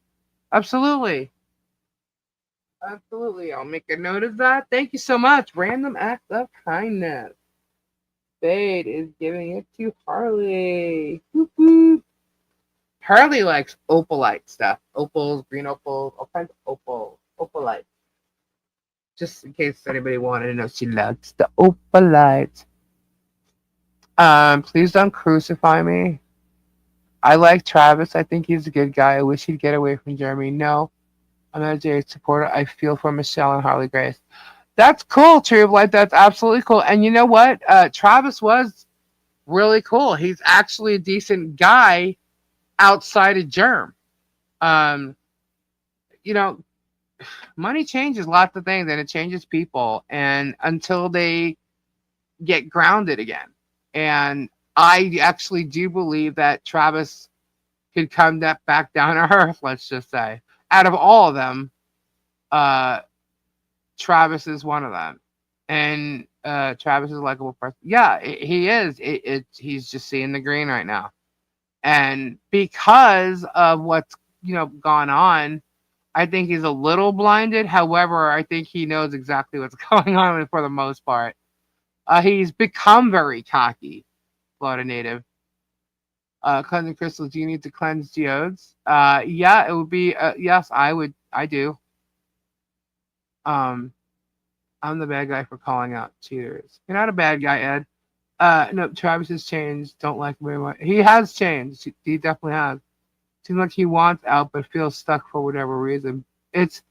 Absolutely. Absolutely. I'll make a note of that. Thank you so much. Random act of kindness. Spade is giving it to Harley. Whoop, whoop. Harley likes opalite stuff. Opals, green opals, all kinds of opals. Opalite. Just in case anybody wanted to know, she likes the opalite. Please don't crucify me. I like Travis. I think he's a good guy. I wish he'd get away from Jeremy. No, I'm not a Jerry supporter. I feel for Michelle and Harley Grace. That's cool, Tree of Light. That's absolutely cool. And you know what? Travis was really cool. He's actually a decent guy outside of Germ. Um, you know, money changes lots of things and it changes people. And until they get grounded again. And I actually do believe that Travis could come back down to earth, let's just say. Out of all of them, uh, Travis is one of them. And Travis is a likable person. Yeah, he is. He's just seeing the green right now. And because of what's gone on, I think he's a little blinded. However, I think he knows exactly what's going on for the most part. He's become very cocky, Florida native. Cleansing crystals, do you need to cleanse geodes? Yeah, it would be, yes, I would, I do. Um, I'm the bad guy for calling out cheaters. You're not a bad guy, Ed. No, Travis has changed. Don't like him very much. He has changed. He definitely has. Seems like he wants out, but feels stuck for whatever reason. It's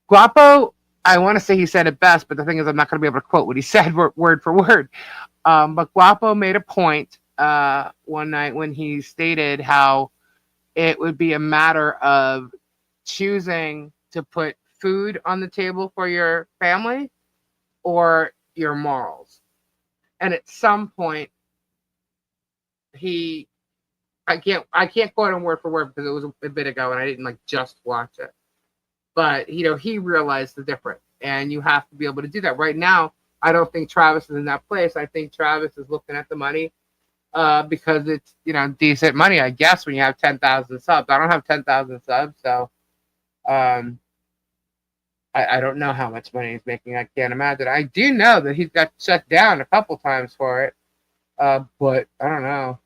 Guapo. I want to say he said it best, but the thing is, I'm not going to be able to quote what he said word for word. But Guapo made a point one night when he stated how it would be a matter of choosing to put food on the table for your family or your morals. And at some point, he, I can't quote him word for word because it was a bit ago and I didn't just watch it. But he realized the difference, and you have to be able to do that. Right now, I don't think Travis is in that place. I think Travis is looking at the money because it's decent money, I guess, when you have 10,000 subs. I don't have 10,000 subs, so I don't know how much money he's making. I can't imagine. I do know that he's got shut down a couple times for it, but I don't know.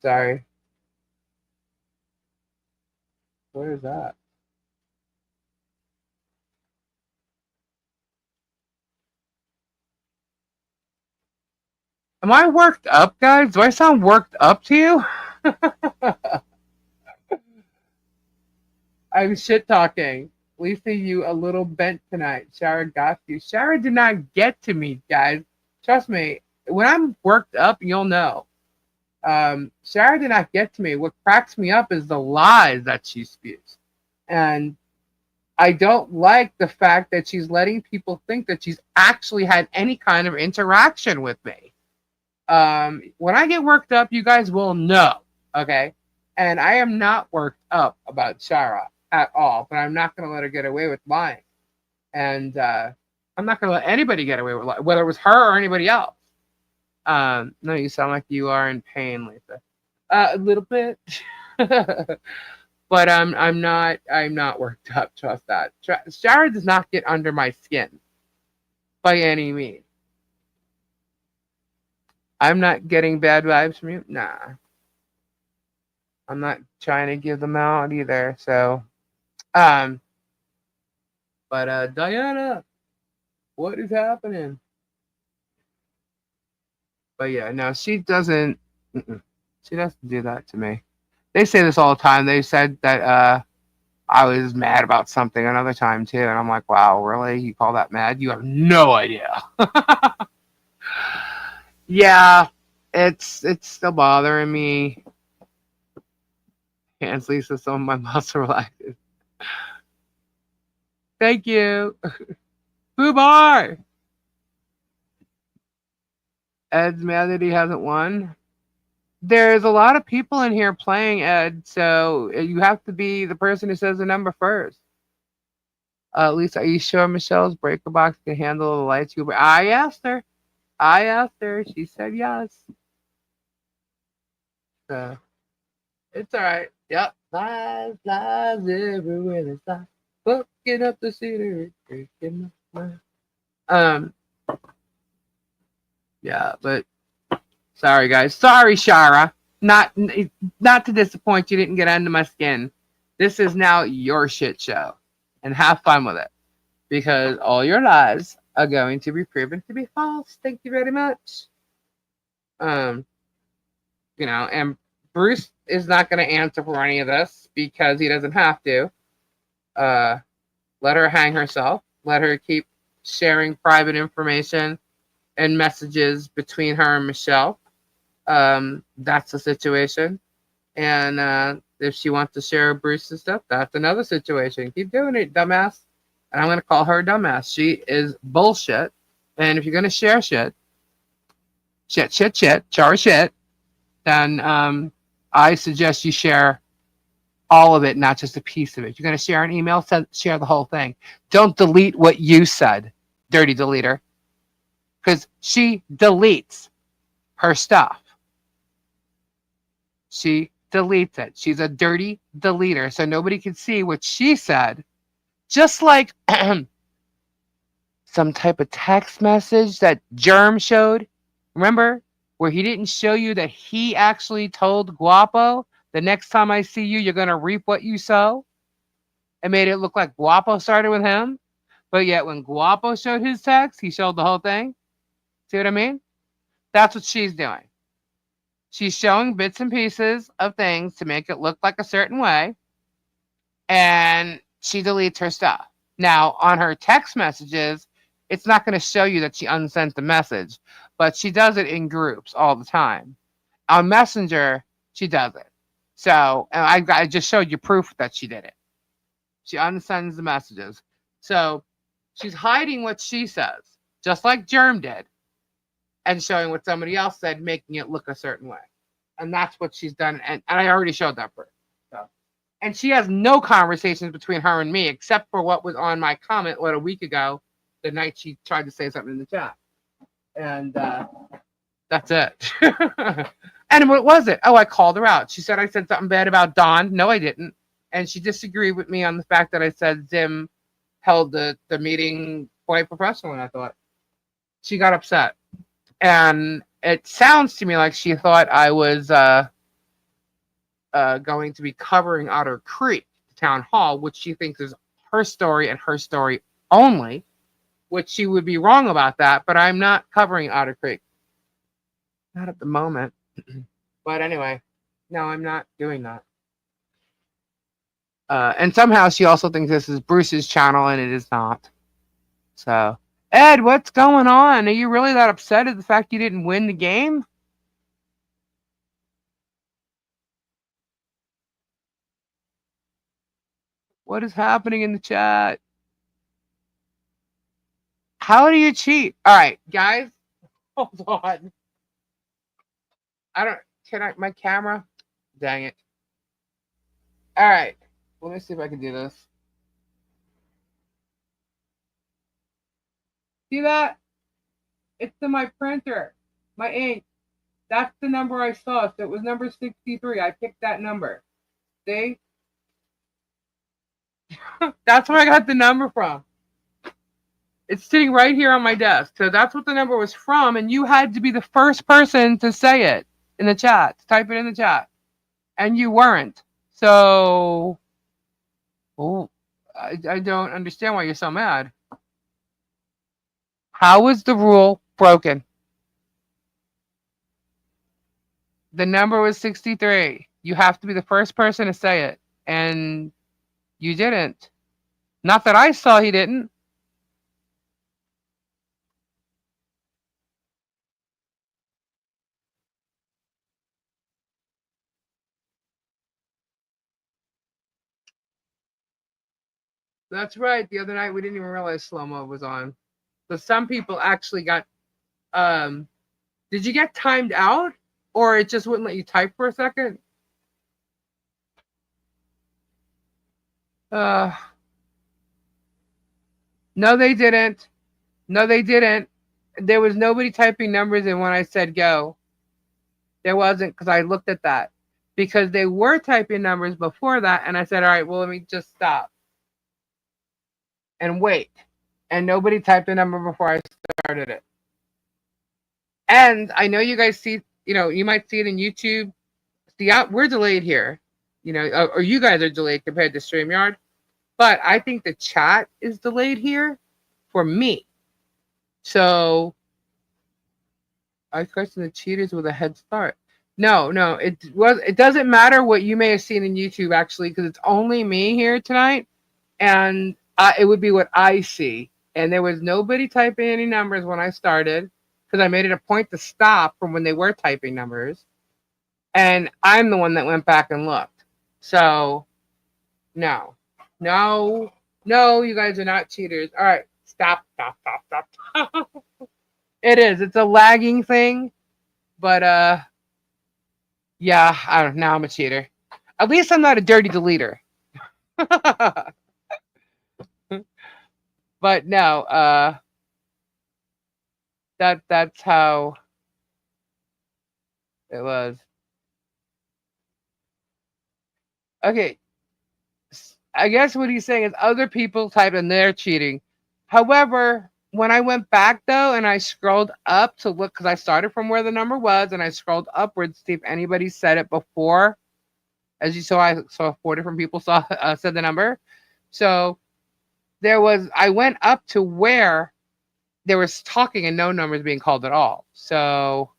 Sorry. Where is that? Am I worked up, guys? Do I sound worked up to you? I'm shit talking. Lisa, you a little bent tonight. Shara got you. Shara did not get to me, guys. Trust me. When I'm worked up, you'll know. Shara did not get to me. What cracks me up is the lies that she spews. And I don't like the fact that she's letting people think that she's actually had any kind of interaction with me. When I get worked up, you guys will know. Okay? And I am not worked up about Shara at all, but I'm not going to let her get away with lying. And I'm not going to let anybody get away with lying, whether it was her or anybody else. No, you sound like you are in pain, Lisa. A little bit. But I'm not worked up. Trust that. Shara does not get under my skin by any means. I'm not getting bad vibes from you. Nah, I'm not trying to give them out either. So, but Diana, what is happening? But yeah, no, she doesn't. She doesn't do that to me. They say this all the time. They said that I was mad about something another time too, and I'm like, wow, really? You call that mad? You have no idea. Yeah, it's still bothering me. Hands Lisa, some of my muscle relaxes. Thank you. Boobar. Ed's mad that he hasn't won. There's a lot of people in here playing, Ed, so you have to be the person who says the number first. Lisa, are you sure Michelle's breaker box can handle the lights? I asked her. I asked her. She said yes. So it's all right. Yep. Flies, flies everywhere. They fly. Fucking up the cedar. Breaking my mind. Yeah, but sorry, guys. Sorry, Shara. Not to disappoint you. Didn't get under my skin. This is now your shit show, and have fun with it because all your lies are going to be proven to be false. Thank you very much. Um, and Bruce is not going to answer for any of this because he doesn't have to. Let her hang herself. Let her keep sharing private information and messages between her and Michelle. That's the situation. And if she wants to share Bruce's stuff, that's another situation. Keep doing it, dumbass. And I'm going to call her a dumbass. She is bullshit. And if you're going to share shit, char shit, then I suggest you share all of it, not just a piece of it. If you're going to share an email, share the whole thing. Don't delete what you said, dirty deleter. Because she deletes her stuff. She deletes it. She's a dirty deleter, so nobody can see what she said. Just like some type of text message that Germ showed. Remember? Where he didn't show you that he actually told Guapo, the next time I see you, you're going to reap what you sow. It made it look like Guapo started with him. But yet when Guapo showed his text, he showed the whole thing. See what I mean? That's what she's doing. She's showing bits and pieces of things to make it look like a certain way. And she deletes her stuff. Now, on her text messages, it's not going to show you that she unsent the message, but she does it in groups all the time. On Messenger, she does it. So, and I just showed you proof that she did it. She unsends the messages. So, she's hiding what she says, just like Germ did, and showing what somebody else said, making it look a certain way. And that's what she's done. And I already showed that proof. So. And she has no conversations between her and me, except for what was on my comment, a week ago, the night she tried to say something in the chat. And that's it. And what was it? Oh, I called her out. She said I said something bad about Dawn. No, I didn't. And she disagreed with me on the fact that I said Zim held the meeting quite professionally, I thought. She got upset. And it sounds to me like she thought I was going to be covering Otter Creek Town Hall, which she thinks is her story and her story only, which she would be wrong about that, but I'm not covering Otter Creek. Not at the moment. But anyway, no, I'm not doing that. And somehow she also thinks this is Bruce's channel, and it is not. So, Ed, what's going on? Are you really that upset at the fact you didn't win the game? What is happening in the chat? How do you cheat? All right, guys, hold on. My camera? Dang it. All right, let me see if I can do this. See that? It's in my printer, my ink. That's the number I saw. So it was number 63. I picked that number. See? That's where I got the number from. It's sitting right here on my desk. So that's what the number was from. And you had to be the first person to say it in the chat, to type it in the chat. And you weren't. So, I don't understand why you're so mad. How was the rule broken? The number was 63. You have to be the first person to say it. And you didn't. Not that I saw he didn't. That's right. The other night we didn't even realize slow mo was on. So some people actually got Did you get timed out, or it just wouldn't let you type for a second? Uh, no, they didn't. No, they didn't. There was nobody typing numbers in when I said go. There wasn't, because I looked at that. Because they were typing numbers before that, and I said, all right, well, let me just stop and wait. And nobody typed a number before I started it. And I know you guys see, you might see it in YouTube. See, we're delayed here, or you guys are delayed compared to StreamYard. But I think the chat is delayed here for me. So I question the cheaters with a head start. No, it doesn't matter what you may have seen in YouTube, actually, because it's only me here tonight, and it would be what I see. And there was nobody typing any numbers when I started, because I made it a point to stop from when they were typing numbers, and I'm the one that went back and looked. So no, you guys are not cheaters. All right, stop. It is. It's a lagging thing, but yeah, I don't know. Now I'm a cheater. At least I'm not a dirty deleter. But no, that's how it was. Okay, I guess what he's saying is other people type and they're cheating. However, when I went back though and I scrolled up to look, because I started from where the number was and I scrolled upwards to see if anybody said it before. As you saw, I saw 4 different people said the number. So I went up to where there was talking and no numbers being called at all. So,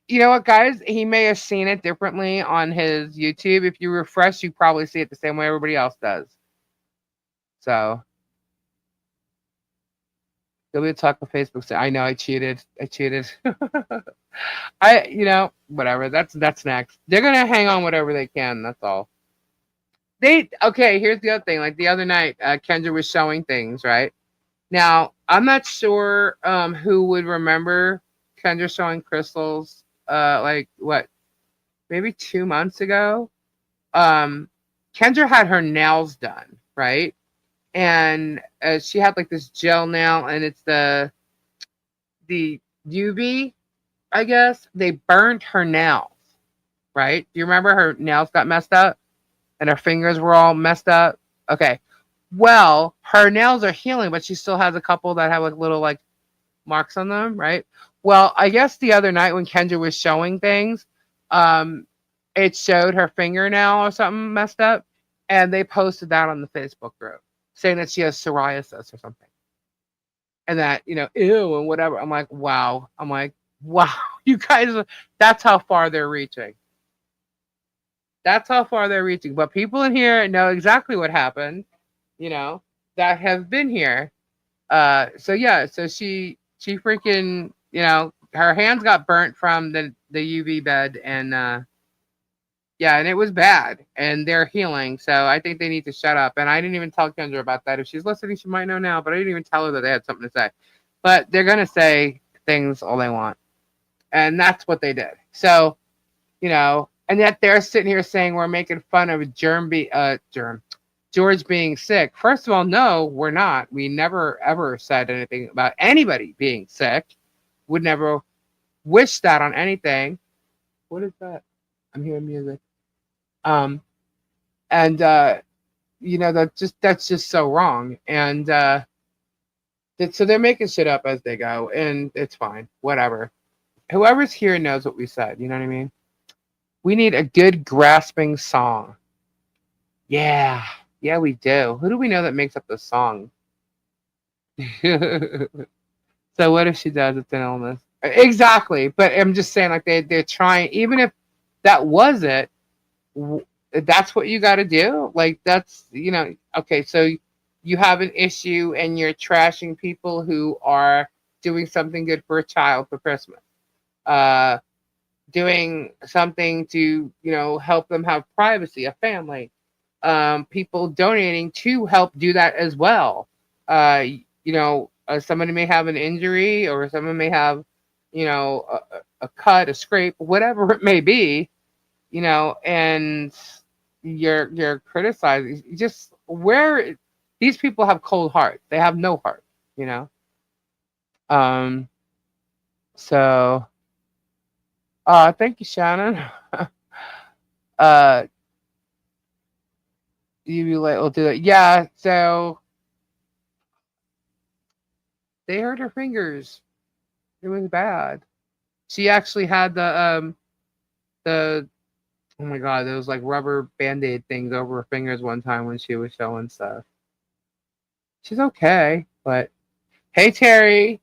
you know what, guys? He may have seen it differently on his YouTube. If you refresh, you probably see it the same way everybody else does. So, there'll be a talk on Facebook. So I know I cheated. Whatever. That's next. They're gonna hang on whatever they can. That's all. Okay. Here's the other thing. Like the other night, Kendra was showing things. Right now, I'm not sure who would remember Kendra showing crystals. Like what? Maybe 2 months ago. Kendra had her nails done, right? And she had like this gel nail, and it's the UV, I guess. They burned her nails, right? Do you remember her nails got messed up and her fingers were all messed up? Okay. Well, her nails are healing, but she still has a couple that have like little like marks on them, right? Well, I guess the other night when Kendra was showing things, it showed her fingernail or something messed up, and they posted that on the Facebook group saying that she has psoriasis or something. And that, ew, and whatever. I'm like, wow, you guys, that's how far they're reaching. But people in here know exactly what happened, that have been here. So yeah, so she freaking, her hands got burnt from the UV bed, and yeah, and it was bad, and they're healing. So I think they need to shut up. And I didn't even tell Kendra about that. If she's listening, she might know now, but I didn't even tell her that they had something to say. But they're going to say things all they want. And that's what they did. So, and yet they're sitting here saying we're making fun of George being sick. First of all, no, we're not. We never, ever said anything about anybody being sick. Would never wish that on anything. What is that? I'm hearing music. And that's just so wrong. And so they're making shit up as they go, and it's fine. Whatever. Whoever's here knows what we said. You know what I mean? We need a good grasping song. Yeah, we do. Who do we know that makes up the song? So what if she does? It's an illness. Exactly. But I'm just saying, like they're trying. Even if that was it, that's what you got to do. Like that's okay. So you have an issue and you're trashing people who are doing something good for a child for Christmas, doing something to help them have privacy, a family, people donating to help do that as well. Somebody may have an injury, or someone may have a cut, a scrape, whatever it may be, and you're criticizing. Just where these people have cold hearts, they have no heart, you know. Um, so, thank you, Shannon. uh, you be like, we'll do it. Yeah. So they hurt her fingers. It was bad. She actually had the oh my god, those like rubber band-aid things over her fingers one time when she was showing stuff. She's okay, but hey Terry,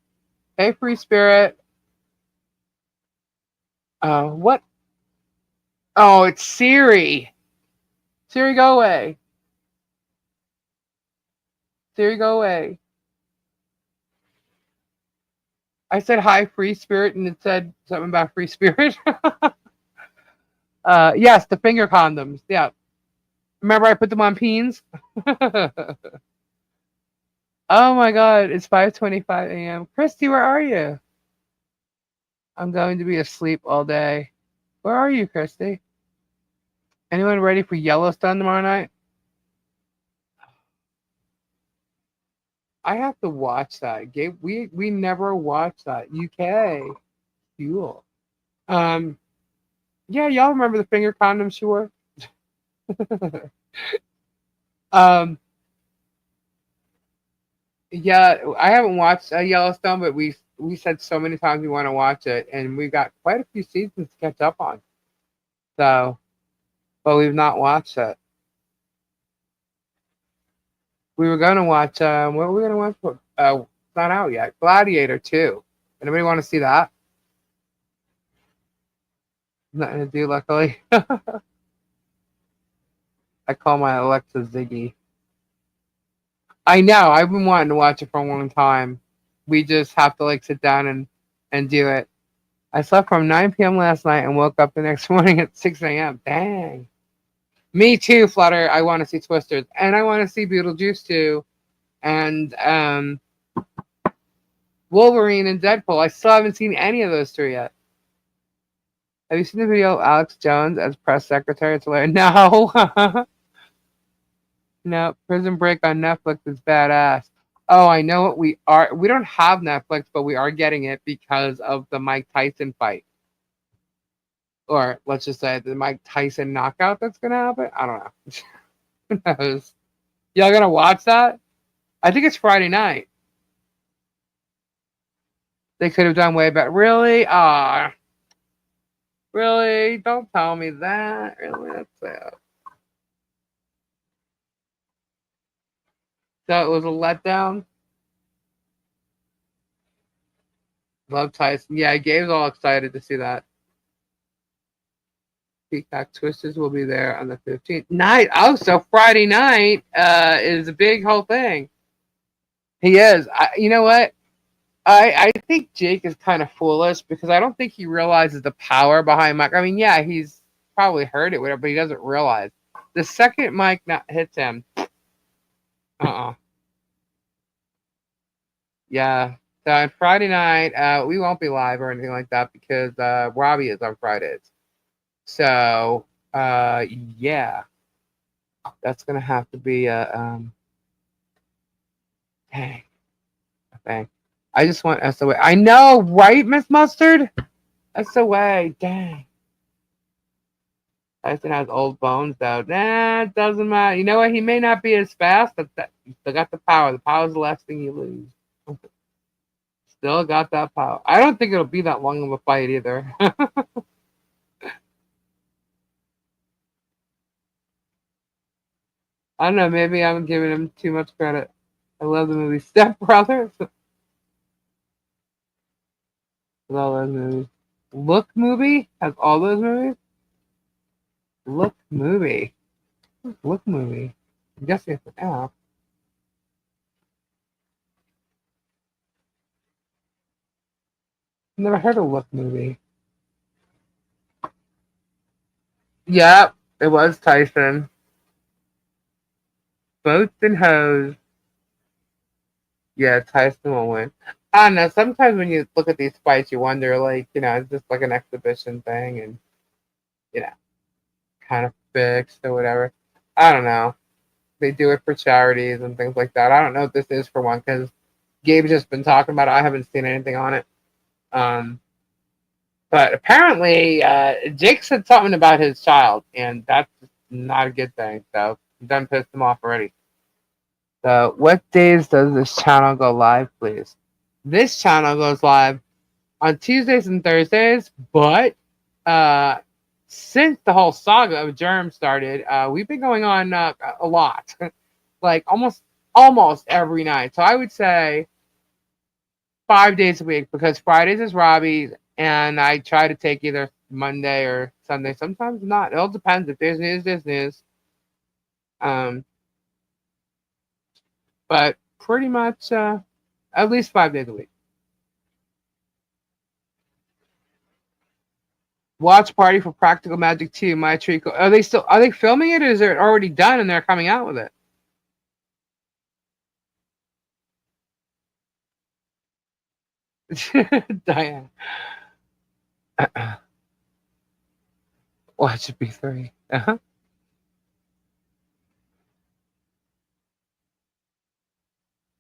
hey Free Spirit. What? Oh, it's Siri. Siri, go away. Siri, go away. I said hi, Free Spirit, and it said something about Free Spirit. Yes, the finger condoms. Yeah, remember I put them on peens. Oh my god, it's 5:25 a.m. Christy, where are you? I'm going to be asleep all day. Where are you, Christy? Anyone ready for Yellowstone tomorrow night? I have to watch that. Gabe, we never watched that. UK. Cool. Um, yeah, y'all remember the finger condoms she wore? um, yeah, I haven't watched Yellowstone, but we said so many times we want to watch it, and we got quite a few seasons to catch up on. So, but we've not watched it. We were gonna watch. What were we gonna watch? It's not out yet. Gladiator 2. Anybody want to see that? Nothing to do, luckily. I call my Alexa Ziggy. I know. I've been wanting to watch it for a long time. We just have to like sit down and do it. I slept from 9 p.m. last night and woke up the next morning at 6 a.m. Dang. Me too, Flutter. I want to see Twisters, and I want to see Beetlejuice too, and Wolverine and Deadpool. I still haven't seen any of those three yet. Have you seen the video of Alex Jones as press secretary? It's hilarious. No. No, Prison Break on Netflix is badass. Oh, I know what we are. We don't have Netflix, but we are getting it because of the Mike Tyson fight. Or let's just say the Mike Tyson knockout that's going to happen. I don't know. Who knows? Y'all going to watch that? I think it's Friday night. They could have done way better. Really? Really? Don't tell me that. Really? That's sad. So it was a letdown. Love Tyson. Yeah, Gabe's all excited to see that. Peacock Twisters will be there on the 15th. Night. Oh, so Friday night is a big whole thing. He is. You know what? I think Jake is kind of foolish because I don't think he realizes the power behind Mike. I mean, yeah, he's probably heard it, whatever, but he doesn't realize. The second Mike not hits him, yeah. So on Friday night, we won't be live or anything like that because Robbie is on Fridays. So yeah, that's gonna have to be dang, dang. I just want SOA. I know, right, Miss Mustard? SOA, dang. Tyson has old bones though. Nah, it doesn't matter. You know what? He may not be as fast, but he still got the power. The power's the last thing you lose. Still got that power. I don't think it'll be that long of a fight either. I don't know. Maybe I'm giving him too much credit. I love the movie Step Brothers. All those movies. Look movie has all those movies. Look movie. Look movie. I'm guessing it's an app. Never heard of Look movie. Yep, it was Tyson. Boats and hoes. Yeah, Tyson will win. I don't know. Sometimes when you look at these fights, you wonder, like, it's just like an exhibition thing, and you know, kind of fixed or whatever. I don't know. They do it for charities and things like that. I don't know if this is for one because Gabe's just been talking about it. I haven't seen anything on it. Um, but apparently, Jake said something about his child, and that's not a good thing. So done pissed him off already. So, what days does this channel go live, please? This channel goes live on Tuesdays and Thursdays, but uh, since the whole saga of Germ started, we've been going on a lot, like almost every night. So I would say 5 days a week because Fridays is Robbie's, and I try to take either Monday or Sunday. Sometimes not. It all depends. If there's news, there's news. Um, but pretty much at least 5 days a week. Watch party for Practical Magic 2. My treat. Are they filming it or is it already done and they're coming out with it? Diane. Watch it be 3. Uh-huh.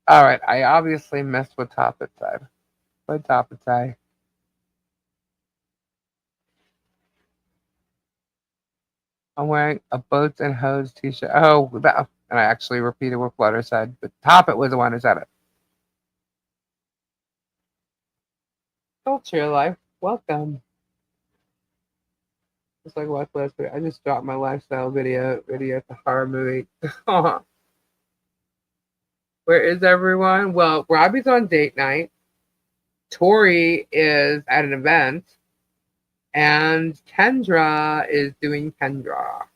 All right. I obviously missed what top it's at. What top it's at? I'm wearing a boats and hose t-shirt. Oh, and I actually repeated what Flutter said, but top it was the one who said it. Culture life. Welcome. Just like what last week. I just dropped my lifestyle video at the horror movie. Where is everyone? Well, Robbie's on date night. Tori is at an event. And Kendra is doing Kendra.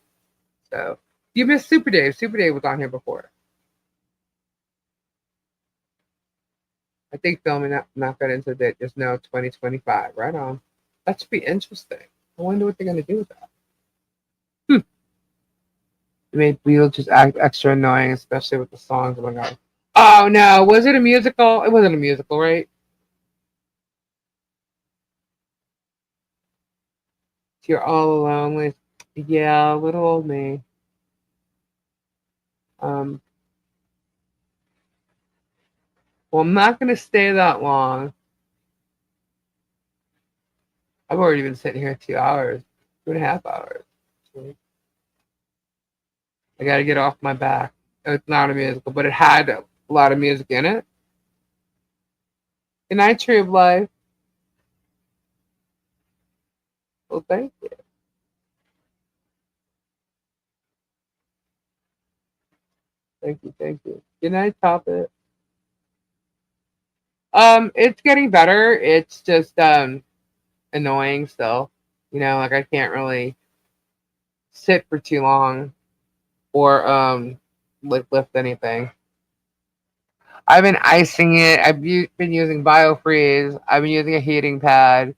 So you missed Super Dave. Super Dave was on here before. I think filming not got into that. Just now 2025. Right on. That should be interesting. I wonder what they're gonna do with that. Hmm. It made Beatles just act extra annoying, especially with the songs. Oh my god. Oh no, was it a musical? It wasn't a musical, right? You're all alone with, yeah, little old me. Um, well, I'm not gonna stay that long. I've already been sitting here 2 hours, 2.5 hours. I got to get off my back. It's not a musical, but it had a lot of music in it. Good night, Tree of Life. Well, thank you. Thank you. Thank you. Good night, Topic. It's getting better. It's just annoying still. Like I can't really sit for too long or like lift anything. I've been icing it. Been using BioFreeze. I've been using a heating pad.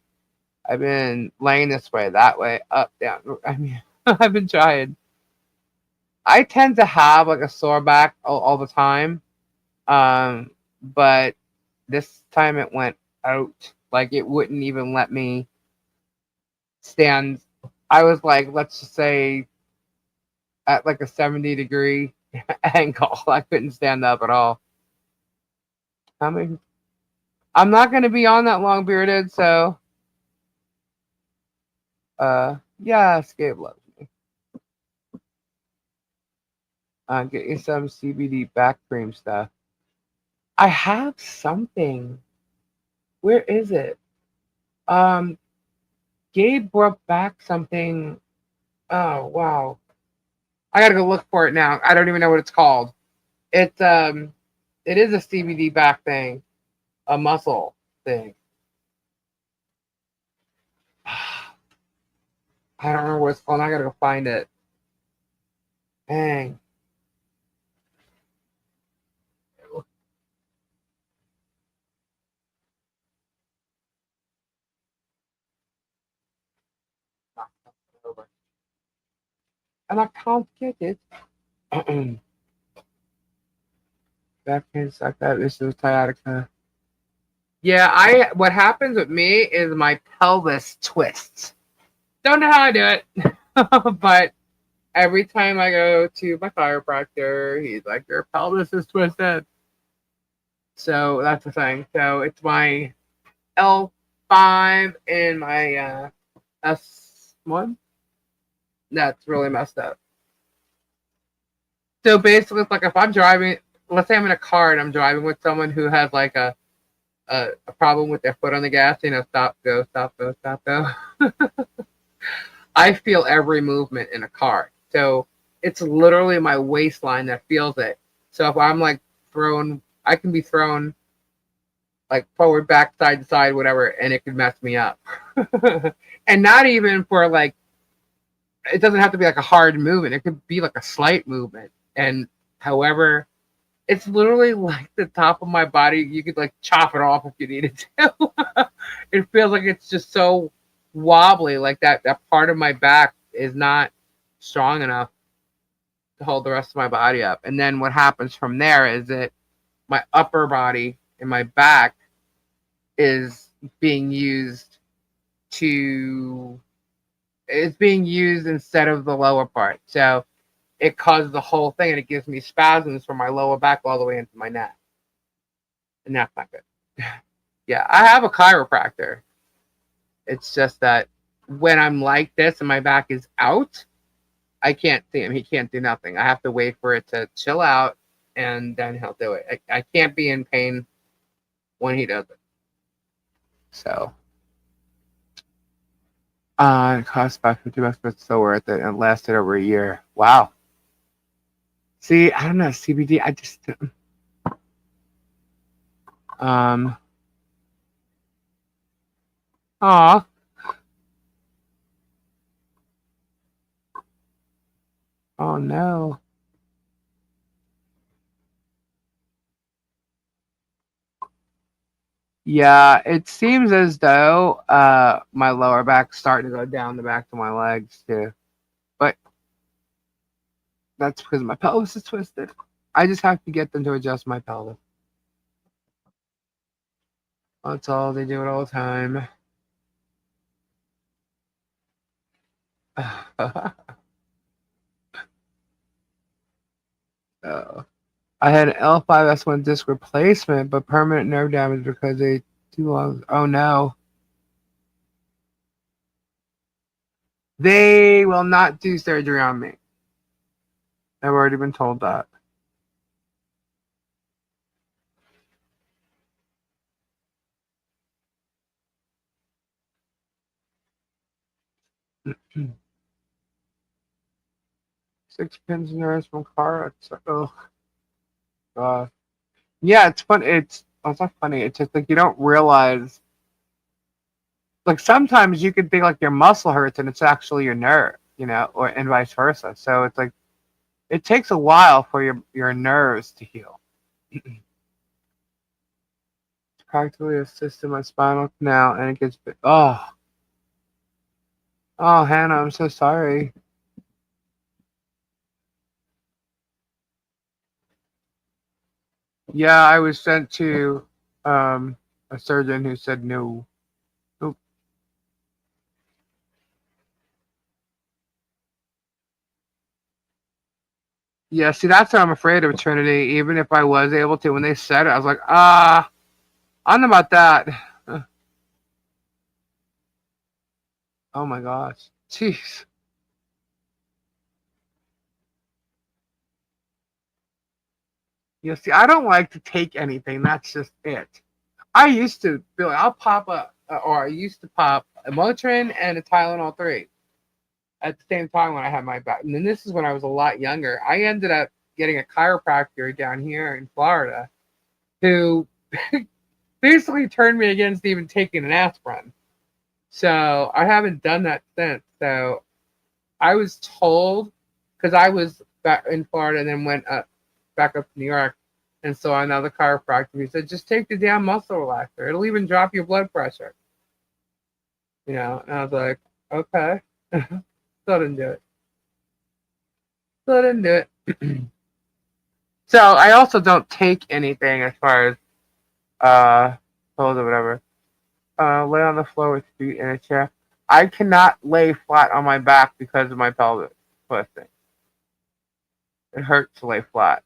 I've been laying this way, that way, up, down. I mean, I've been trying. I tend to have like a sore back all the time, but this time it went out. Like it wouldn't even let me stand. I was like, let's just say at like a 70-degree angle. I couldn't stand up at all. I mean, I'm not going to be on that long bearded, so yeah, Escape loves me. Get you some CBD back cream stuff. I have something. Where is it? Um, Gabe brought back something. Oh wow, I gotta go look for it now. I don't even know what it's called. It's it is a CBD back thing, a muscle thing. I don't remember what it's called. I gotta go find it. Dang. And I can't get it. Back pain suck that. This is sciatica. Yeah, what happens with me is my pelvis twists. Don't know how I do it, but every time I go to my chiropractor, he's like, "Your pelvis is twisted." So that's the thing. So it's my L5 and my S1 that's really messed up. So basically, it's like if I'm driving, let's say I'm in a car and I'm driving with someone who has like a problem with their foot on the gas, stop, go, stop, go, stop, go. I feel every movement in a car. So it's literally my waistline that feels it. So if I'm like thrown, I can be thrown like forward, back, side to side, whatever, and it could mess me up. And not even for like, it doesn't have to be like a hard movement. It could be like a slight movement. And however, it's literally like the top of my body. You could like chop it off if you needed to. It feels like it's just so wobbly, like that part of my back is not strong enough to hold the rest of my body up. And then what happens from there is that my upper body and my back is being used to it's being used instead of the lower part. So it causes the whole thing and it gives me spasms from my lower back all the way into my neck. And that's not good. Yeah, I have a chiropractor. It's just that when I'm like this and my back is out, I can't see him. He can't do nothing. I have to wait for it to chill out and then he'll do it. I can't be in pain when he does it. So, it cost about $50, but it's so worth it. And it lasted over a year. Wow. See, I don't know. CBD, I just, aw. Oh no. Yeah, it seems as though my lower back's starting to go down the back of my legs too. But that's because my pelvis is twisted. I just have to get them to adjust my pelvis. That's all. They do it all the time. Oh. I had an L5S1 disc replacement, but permanent nerve damage because they too long. Oh no. They will not do surgery on me. I've already been told that. Six pins in yours from car. Oh god. Yeah, it's fun. It's not funny. It's just like you don't realize. Like sometimes you can think like your muscle hurts and it's actually your nerve, or and vice versa. So it's like it takes a while for your nerves to heal. It's practically a cyst in my spinal canal, and it gets oh Hannah, I'm so sorry. Yeah, I was sent to a surgeon who said no. Nope. Yeah, see, that's what I'm afraid of, Trinity. Even if I was able to, when they said it, I was like, I don't know about that. Oh my gosh. Jeez. Yeah, see, I don't like to take anything. That's just it. I used to be like, I'll pop or I used to pop a Motrin and a Tylenol 3 at the same time when I had my back. And then this is when I was a lot younger. I ended up getting a chiropractor down here in Florida who basically turned me against even taking an aspirin. So I haven't done that since. So I was told, because I was back in Florida and then went back up to New York and saw another chiropractor. He said, just take the damn muscle relaxer. It'll even drop your blood pressure. And I was like, okay. Still didn't do it. Still didn't do it. So I also don't take anything as far as pillows or whatever. Lay on the floor with feet in a chair. I cannot lay flat on my back because of my pelvis twisting. It hurts to lay flat.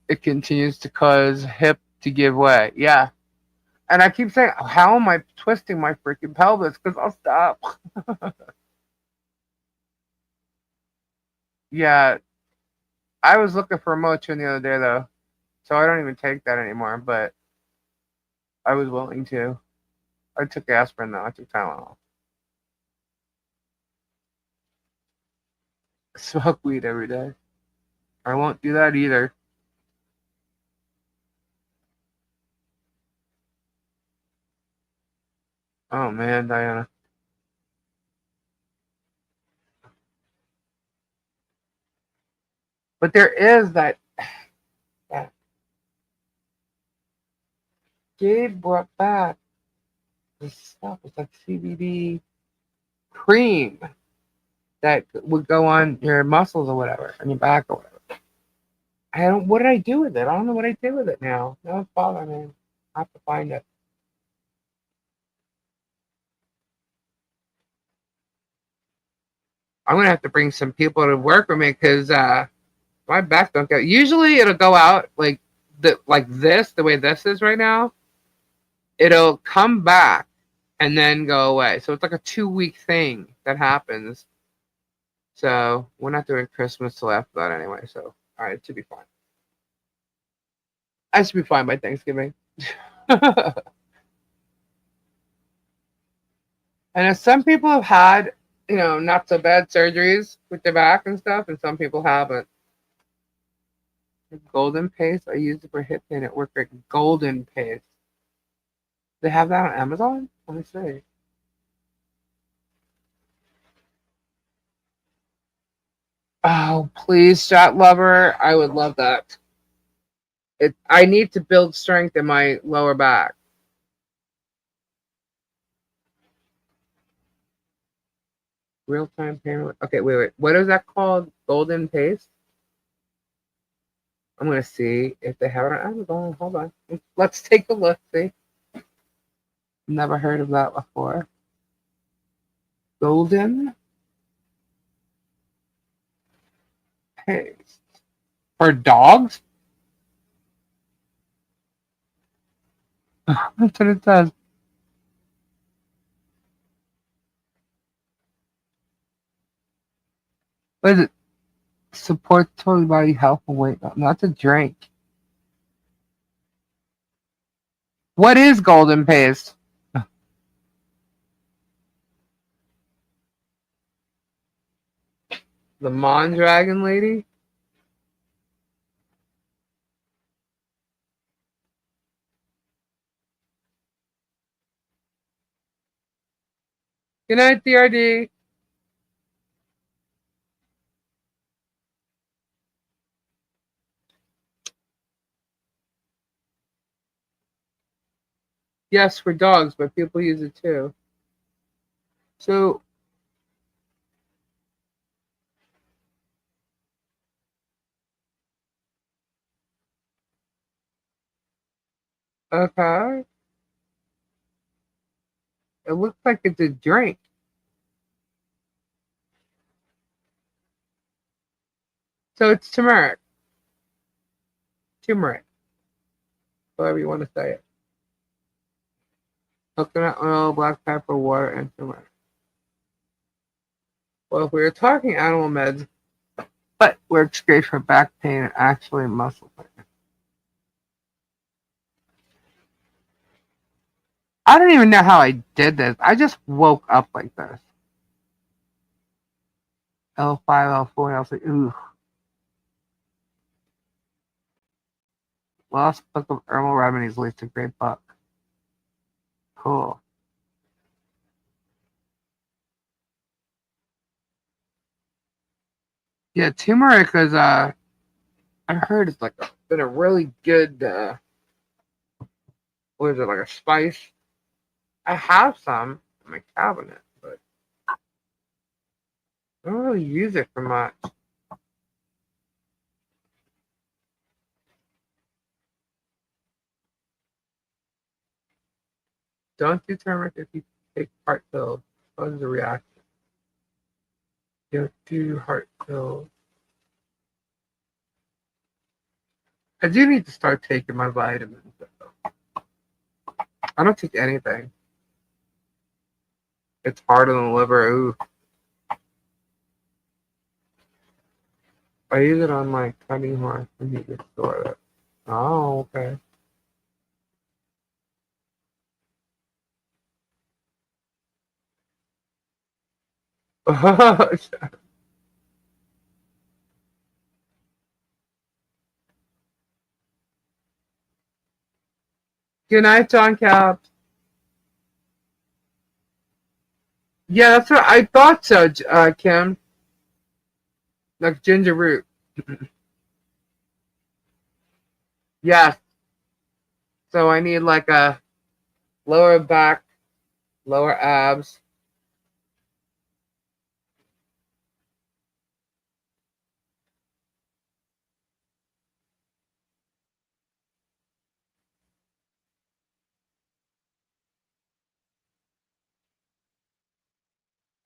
It continues to cause hip to give way. Yeah. And I keep saying, how am I twisting my freaking pelvis? Because I'll stop. Yeah. I was looking for a Motrin the other day, though. So I don't even take that anymore. But I was willing to. I took aspirin, though. I took Tylenol. Smoke weed every day. I won't do that either. Oh, man, Diana. But there is that Gabe brought back this stuff. It's like CBD cream that would go on your muscles or whatever, on your back or whatever. I don't. What did I do with it? I don't know what I did with it now. Now it's bothering me. I have to find it. I'm gonna have to bring some people to work with me because my back don't go. Usually it'll go out like this, the way this is right now. It'll come back and then go away. So it's like a 2 week thing that happens. So we're not doing Christmas till after that anyway. So all right, it should be fine. I should be fine by Thanksgiving. And if some people have had, not so bad surgeries with their back and stuff, and some people haven't. Golden paste, I used it for hip pain at work. Like golden paste. They have that on Amazon? Let me see. Oh, please, Shot Lover. I would love that. I need to build strength in my lower back. Real time payment. Okay, wait. What is that called? Golden paste? I'm gonna see if they have it on Amazon. Hold on. Let's take a look. See. Never heard of that before. Golden paste for dogs. That's what it says. What is it? Support total body health and weight loss. Not to drink. What is golden paste? The Mondragon lady? Good night, DRD. Yes, for dogs, but people use it too. So, okay. It looks like it's a drink. So it's turmeric. Turmeric. However you want to say it. Coconut oil, black pepper, water, and turmeric. Well, if we were talking animal meds, but works great for back pain and actually muscle pain. I don't even know how I did this. I just woke up like this. L5, L4, L6. Ooh. Lost Book of Herbal Remedies leads a great book. Cool. Yeah, turmeric is I heard it's been a really good what is it, like a spice? I have some in my cabinet, but I don't really use it for much. Don't do turmeric if you take heart pills. What is the reaction? Don't do heart pills. I do need to start taking my vitamins, though. I don't take anything. It's hard on the liver. Ooh. I use it on my cutting horse. I need to store it. Oh, okay. Good night, John Cap. Yeah, that's what I thought so, Kim. Like ginger root. Yes. So I need like a lower back, lower abs.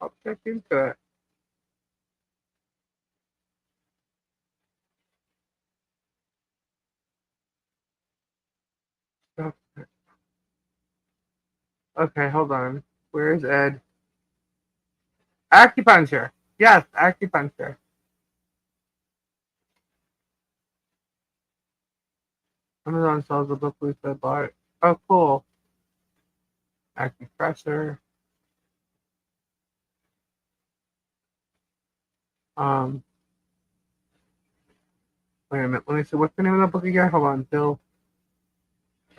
I'll check into it. Okay, hold on. Where's Ed? Acupuncture. Yes, acupuncture. Amazon sells the book we said bought it. Oh, cool. Acupressure. Um, Wait a minute. Let me see. What's the name of the book again? Hold on, Bill.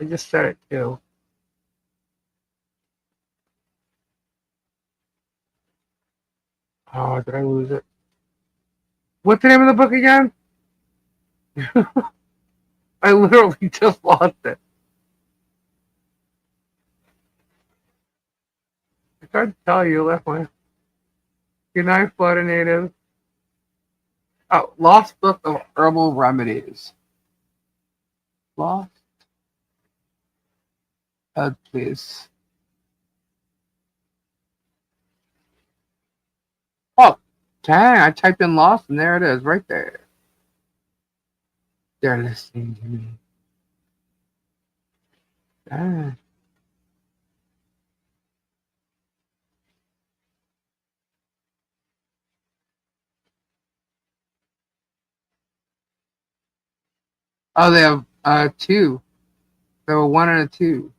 I just said it too. Oh, did I lose it? What's the name of the book again? I literally just lost it. I tried to tell you, left my. Good night, Florida native. Oh, Lost Book of Herbal Remedies. Lost? Please. Oh, dang, I typed in Lost and there it is, right there. They're listening to me. Dang. Oh, they have two. They have a one and a two.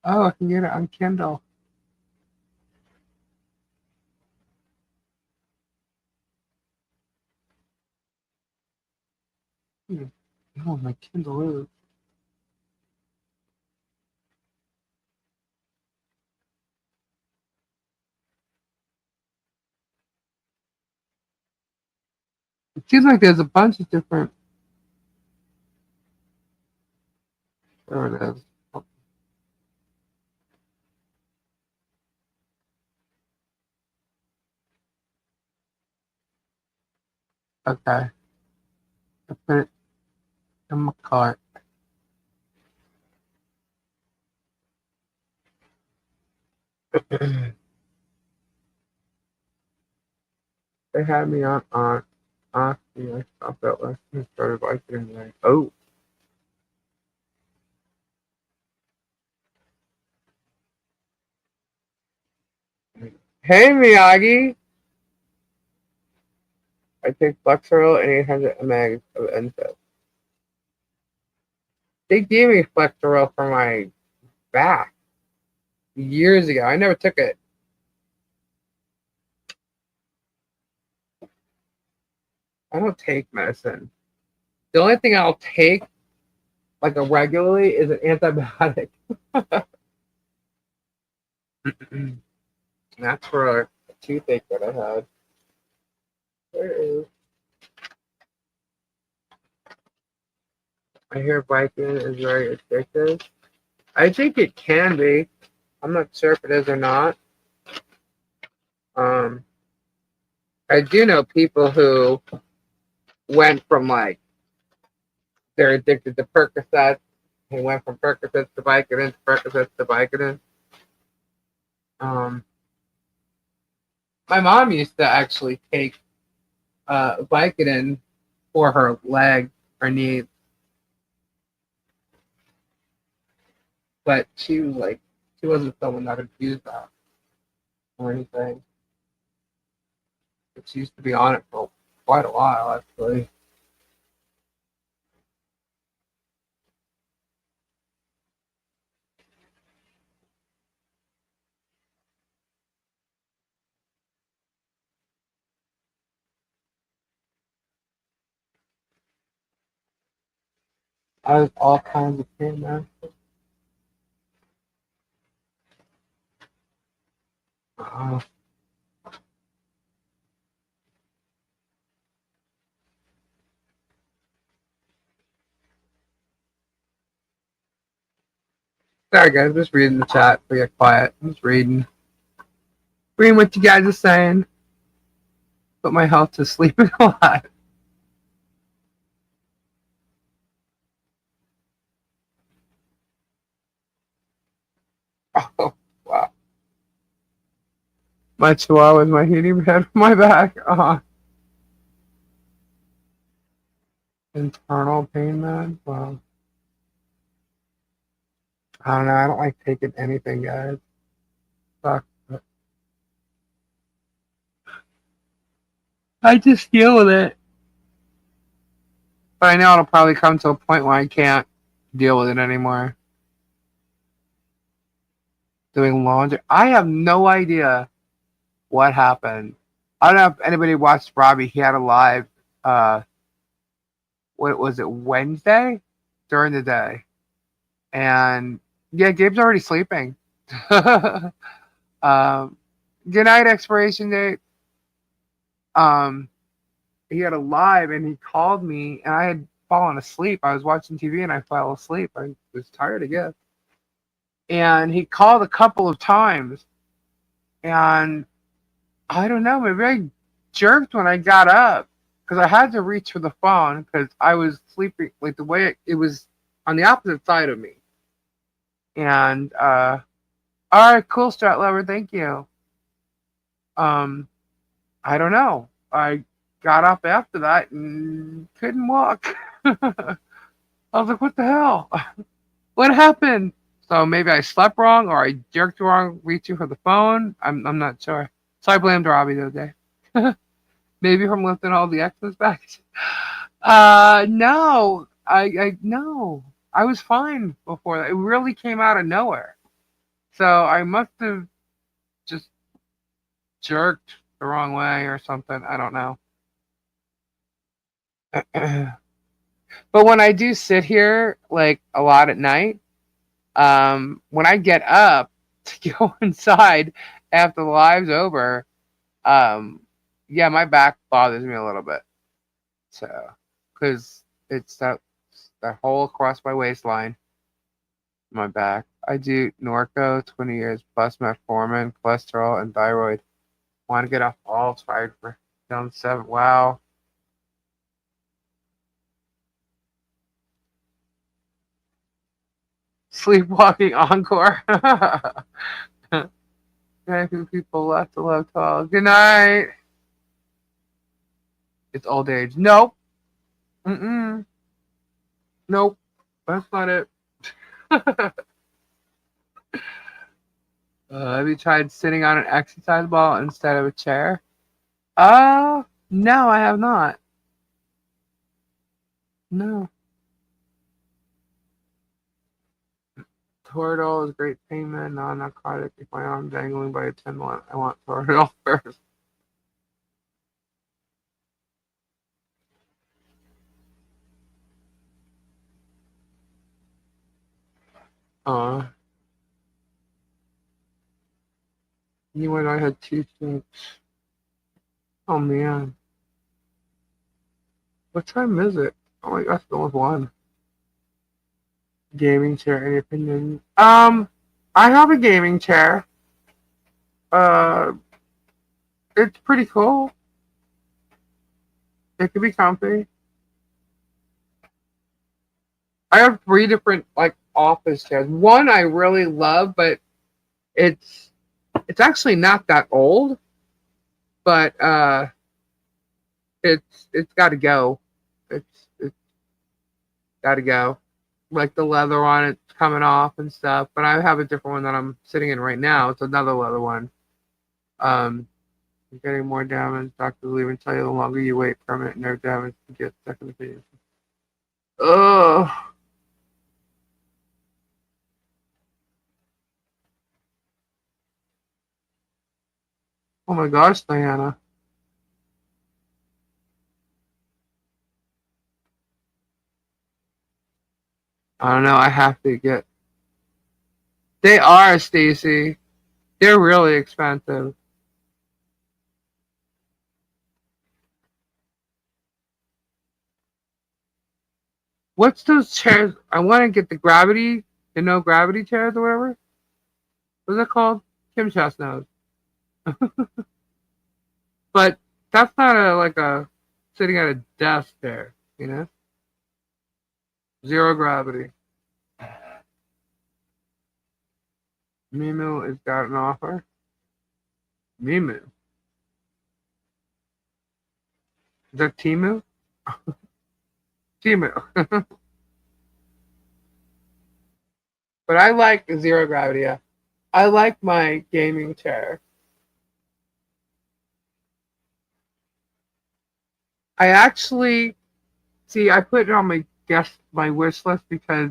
Oh, I can get it on Kindle. Oh, my Kindle is. It seems like there's a bunch of different. There it is. Okay. I put it in my cart. They had me on Honesty. I stopped at last and started liking it. Like, oh. Hey, Miyagi. I take Flexeril and 800 mg of NSAID. They gave me Flexeril for my back years ago. I never took it. I don't take medicine. The only thing I'll take, like a regularly, is an antibiotic. That's for a toothache that I had. Where is? I hear Viking is very addictive. I think it can be. I'm not sure if it is or not. Um, I do know people who went from like they're addicted to Percocets. They went from Percocets to Vicodin to Percocets to Vicodin. Um, my mom used to actually take Vicodin for her leg, her knee, but she was like, she wasn't someone that abused that or anything. But she used to be on it for quite a while, actually. I was all kinds of pain, man. Uh, Sorry, guys, I'm just reading the chat. We get quiet. I'm just reading what you guys are saying. Put my health to sleeping a lot. Oh, wow. My chihuahua is my heating pad for my back. Internal pain, man. Wow. I don't know. I don't like taking anything, guys. Fuck. I just deal with it. But I know it'll probably come to a point where I can't deal with it anymore. Doing laundry. I have no idea what happened. I don't know if anybody watched Robbie. He had a live, uh, what was it, Wednesday? During the day. And yeah, Gabe's already sleeping. Good night, expiration date. Um, he had a live and he called me and I had fallen asleep. I was watching TV and I fell asleep. I was tired again. And he called a couple of times and I don't know, maybe I jerked when I got up because I had to reach for the phone because I was sleeping like the way it was on the opposite side of me. And all right, cool, Strat Lover, thank you. Um, I don't know. I got up after that and couldn't walk. I was like, what the hell? What happened? So maybe I slept wrong or I jerked wrong, reaching for the phone. I'm not sure. So I blamed Robbie the other day. Maybe from lifting all the X's back. No. I no. I was fine before that. It really came out of nowhere. So I must have just jerked the wrong way or something. I don't know. But when I do sit here like a lot at night, when I get up to go inside after the live's over, um, yeah, my back bothers me a little bit. So, because it's that hole across my waistline, my back. I do Norco, 20 years plus metformin, cholesterol, and thyroid. Want to get off all tried for down 7. Wow. Sleepwalking encore. Very few people left to love tall. Good night. It's old age. Nope. Mm-mm. Nope. That's not it. Have you tried sitting on an exercise ball instead of a chair? No, I have not. No. Toradol is great pain med, non-narcotic. If my arm dangling by a tendon, I want Toradol first. Uh, you and I had 2 stinks. Oh man. What time is it? Oh my gosh, there was one. Gaming chair, any opinion? I have a gaming chair. Uh, It's pretty cool. It could be comfy. I have 3 different like office chairs. One I really love, but it's it's actually not that old, but it's got to go. It's got to go. Like the leather on it's coming off and stuff. But I have a different one that I'm sitting in right now. It's another leather one. Um, you're getting more damage. Doctors will even tell you the longer you wait, permanent nerve damage to get second opinion. Ugh. Oh my gosh, Diana. I don't know. I have to get. They are, Stacy. They're really expensive. What's those chairs? I want to get the gravity, the no gravity chairs or whatever. What's it called? Kim Chest knows. But that's not a like a sitting at a desk there, you know? Zero gravity. Mimu has got an offer. Mimu. Is that Timu? Timu. But I like zero gravity. Yeah. I like my gaming chair. I actually see. I put it on my wish list because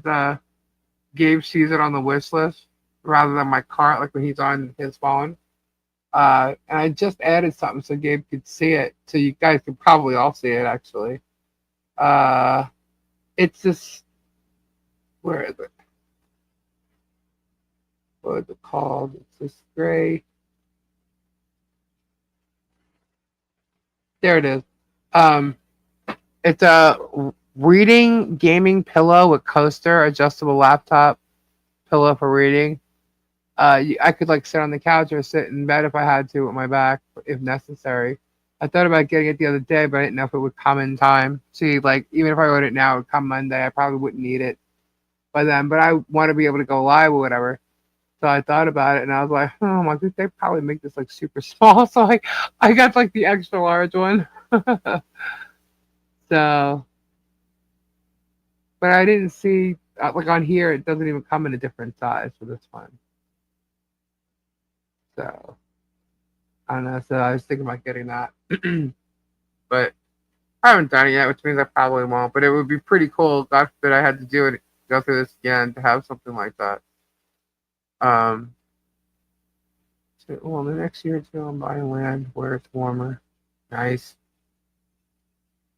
Gabe sees it on the wish list rather than my cart, like when he's on his phone. And I just added something so Gabe could see it, so you guys could probably all see it actually. Uh, it's this. Where is it? What is it called? It's this gray. There it is. Um, it's a reading gaming pillow with coaster, adjustable laptop pillow for reading. I could like sit on the couch or sit in bed if I had to with my back, if necessary. I thought about getting it the other day, but I didn't know if it would come in time. See, like even if I ordered it now, it would come Monday. I probably wouldn't need it by then, but I want to be able to go live or whatever. So I thought about it, and I was like, oh my god, they probably make this like super small. So like, I got like the extra large one. So, but I didn't see like on here. It doesn't even come in a different size for this one. So I don't know. So I was thinking about getting that, but I haven't done it yet, which means I probably won't. But it would be pretty cool. God forbid I had to do it, go through this again to have something like that. So, well, the next year or two, I'm buying land where it's warmer. Nice.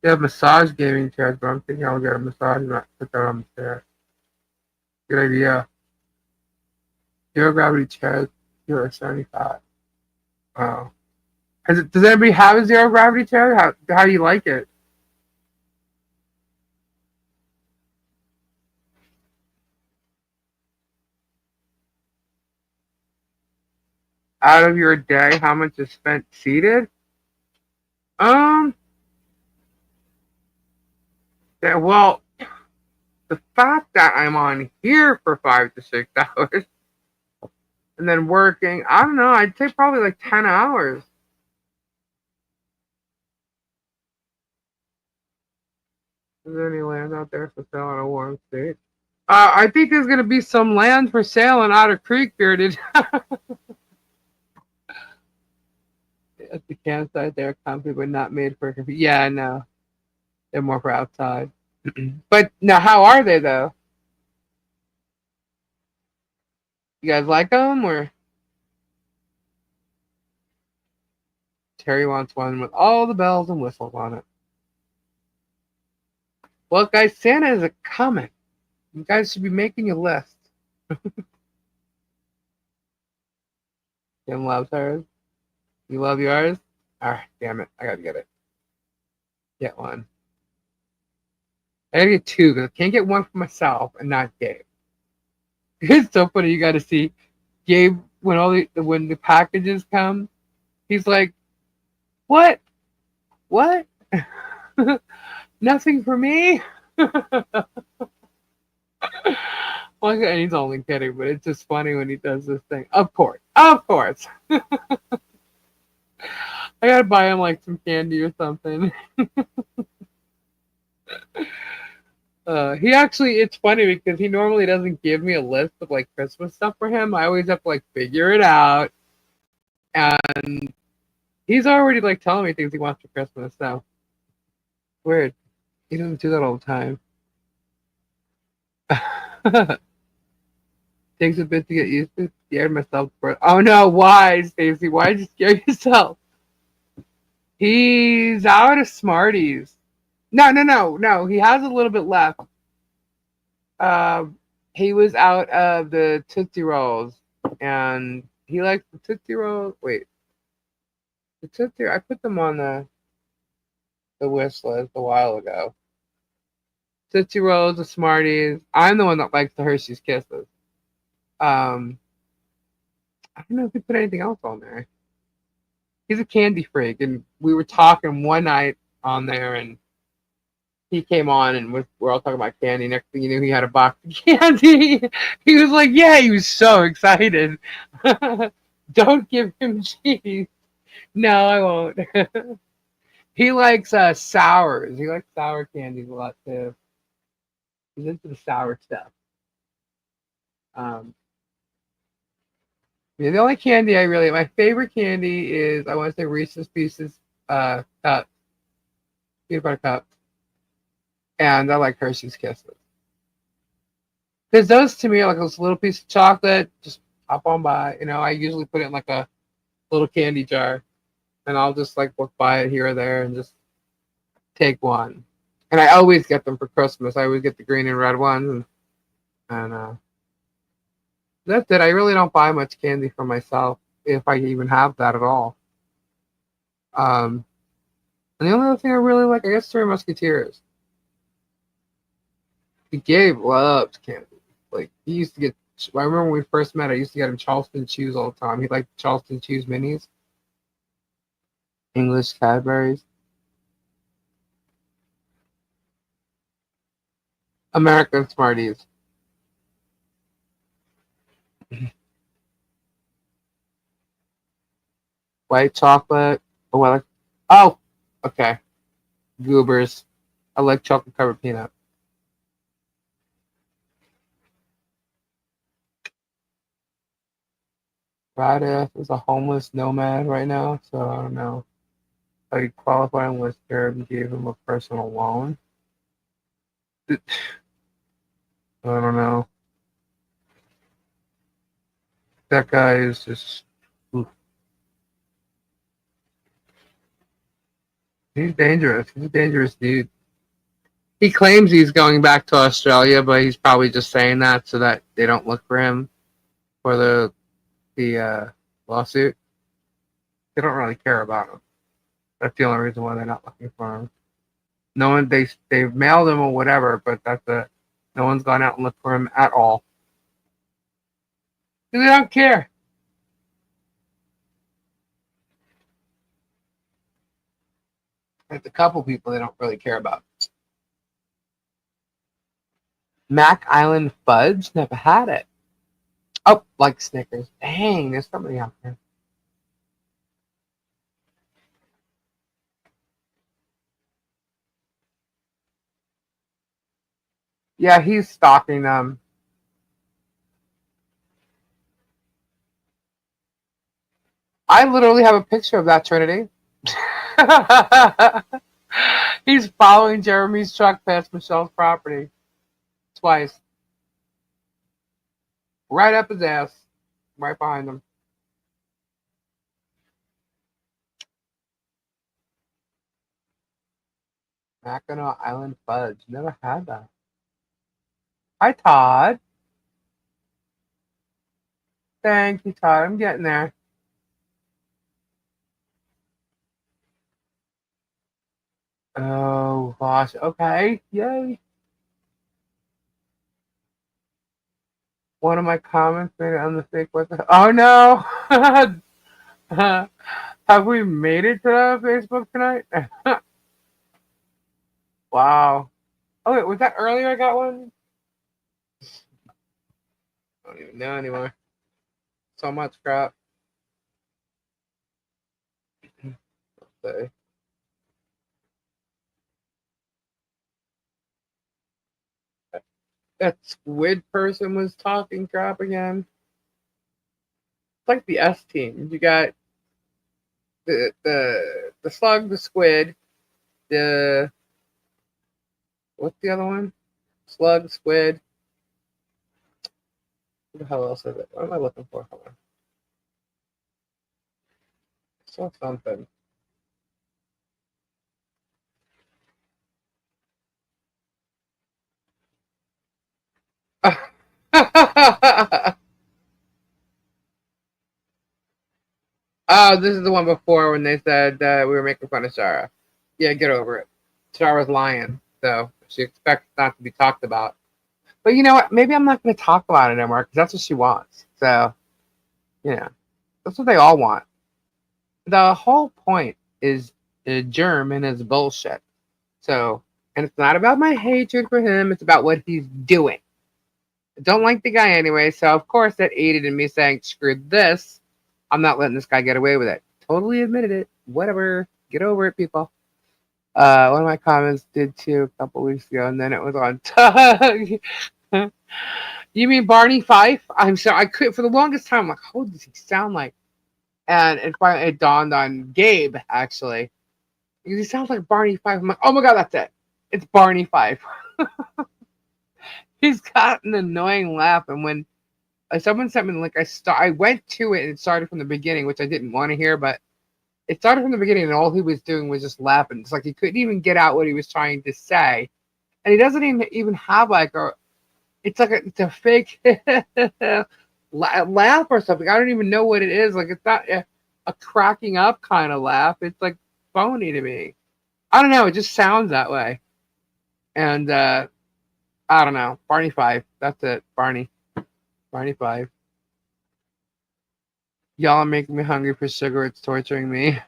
They have massage gaming chairs, but I'm thinking I'll get a massage and not put that on the chair. Good idea. Zero gravity chairs, 0.75. Wow. Does anybody have a zero gravity chair? How do you like it? Out of your day, how much is spent seated? Um, yeah, well, the fact that I'm on here for 5 to 6 hours and then working, I don't know, I'd say probably like 10 hours. Is there any land out there for sale in a warm state? I think there's going to be some land for sale in Otter Creek, Bearded. At the campsite, they're comfy, but not made for comfy. Yeah, no, they're more for outside. But now, how are they though? You guys like them, or Terry wants one with all the bells and whistles on it? Well, guys, Santa is a coming. You guys should be making a list. Kim loves hers. You love yours? Alright, damn it. I gotta get it. Get one. I gotta get two because I can't get one for myself and not Gabe. It's so funny. You gotta see Gabe when when the packages come. He's like, What? What? Nothing for me? Well, and he's only kidding, but it's just funny when he does this thing. Of course. Of course. I gotta buy him like some candy or something. He actually, it's funny because he normally doesn't give me a list of like Christmas stuff for him. I always have to like figure it out. And he's already like telling me things he wants for Christmas. So weird. He doesn't do that all the time. Takes a bit to get used to. Scared myself for. Oh no! Why, Stacy? Why did you scare yourself? He's out of Smarties. No, no, no, no. He has a little bit left. Um, he was out of the Tootsie Rolls, and he likes the Tootsie Rolls. Wait, the Tootsie. I put them on the wish list a while ago. Tootsie Rolls, the Smarties. I'm the one that likes the Hershey's Kisses. Um, I don't know if he put anything else on there. He's a candy freak, and we were talking one night on there, and he came on, and we're all talking about candy. Next thing you knew, he had a box of candy. He was like, "Yeah," he was so excited. Don't give him cheese. No, I won't. He likes sours. He likes sour candies a lot too. He's into the sour stuff. Um, yeah, the only candy my favorite candy is I want to say Reese's Pieces cup, peanut butter cup, and I like Hershey's Kisses. Because those to me are like this little piece of chocolate, just hop on by. I usually put it in like a little candy jar, and I'll just like walk by it here or there and just take one. And I always get them for Christmas. I always get the green and red ones, and that's it. I really don't buy much candy for myself, if I even have that at all. Um, and the only other thing I really like, I guess, Three Musketeers. Gabe loves candy. Like he used to get. I remember when we first met. I used to get him Charleston Chews all the time. He liked Charleston Chews minis, English Cadbury's, American Smarties, white chocolate. Oh, I like. Oh, okay. Goobers. I like chocolate covered peanut. Badass is a homeless nomad right now, so I don't know. I qualify unless Jared gave him a personal loan. I don't know. That guy is just. He's dangerous. He's a dangerous dude. He claims he's going back to Australia, but he's probably just saying that so that they don't look for him for the lawsuit. They don't really care about him. That's the only reason why they're not looking for him. No one they've mailed him or whatever, but that's it. No one's gone out and looked for him at all. They don't care. There's a couple people they don't really care about. Mac Island Fudge? Never had it. Oh, like Snickers. Dang, there's somebody out there. Yeah, he's stalking them. I literally have a picture of that Trinity. He's following Jeremy's truck past Michelle's property twice. Right up his ass. Right behind him. Mackinac Island Fudge. Never had that. Hi, Todd. Thank you, Todd. I'm getting there. Oh, gosh. Okay. Yay. One of my comments made it on the fake. What the? Oh, no. Have we made it to Facebook tonight? Wow. Oh wait, was that earlier? I got one. I don't even know anymore. So much crap. So, that squid person was talking crap again. It's like the S team. You got the slug, the squid, the what's the other one? Slug, squid. What the hell else is it? What am I looking for? Hold on. I saw something. Oh, this is the one before when they said we were making fun of Shara. Yeah, get over it. Shara's lying, so she expects not to be talked about. But you know what? Maybe I'm not going to talk about it anymore because that's what she wants. So, that's what they all want. The whole point is Germ and his bullshit. So, and it's not about my hatred for him. It's about what he's doing. I don't like the guy anyway. So, of course, that aided in me saying, screw this. I'm not letting this guy get away with it. Totally admitted it. Whatever. Get over it, people. One of my comments did too a couple weeks ago, and then it was on. You mean Barney Fife? I'm sorry. I could for the longest time. I'm like, who does he sound like? And it finally it dawned on Gabe actually. Because he sounds like Barney Fife. I'm like, oh my god, that's it. It's Barney Fife. He's got an annoying laugh, and when someone sent me the link, I went to it and it started from the beginning, which I didn't want to hear, but it started from the beginning, and all he was doing was just laughing. It's like he couldn't even get out what he was trying to say, and he doesn't even have like a. It's like it's a fake laugh or something. I don't even know what it is. Like it's not a cracking up kind of laugh. It's like phony to me. I don't know. It just sounds that way. And I don't know. Barney Five. That's it. Barney. Barney Five. Y'all are making me hungry for sugar. It's torturing me.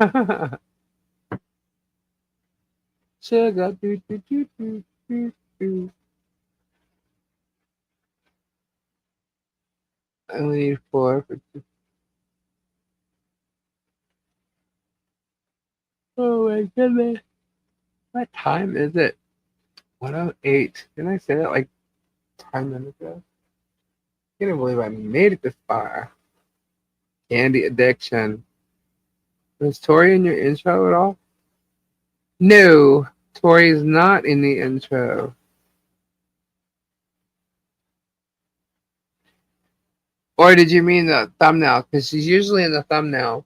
Sugar. Do, do, do, do, do, do. I only need four. Oh my goodness. What time is it? 1:08. Didn't I say that like 10 minutes ago? I can't believe I made it this far. Candy addiction. Was Tori in your intro at all? No, Tori is not in the intro. Or did you mean the thumbnail? Because she's usually in the thumbnail.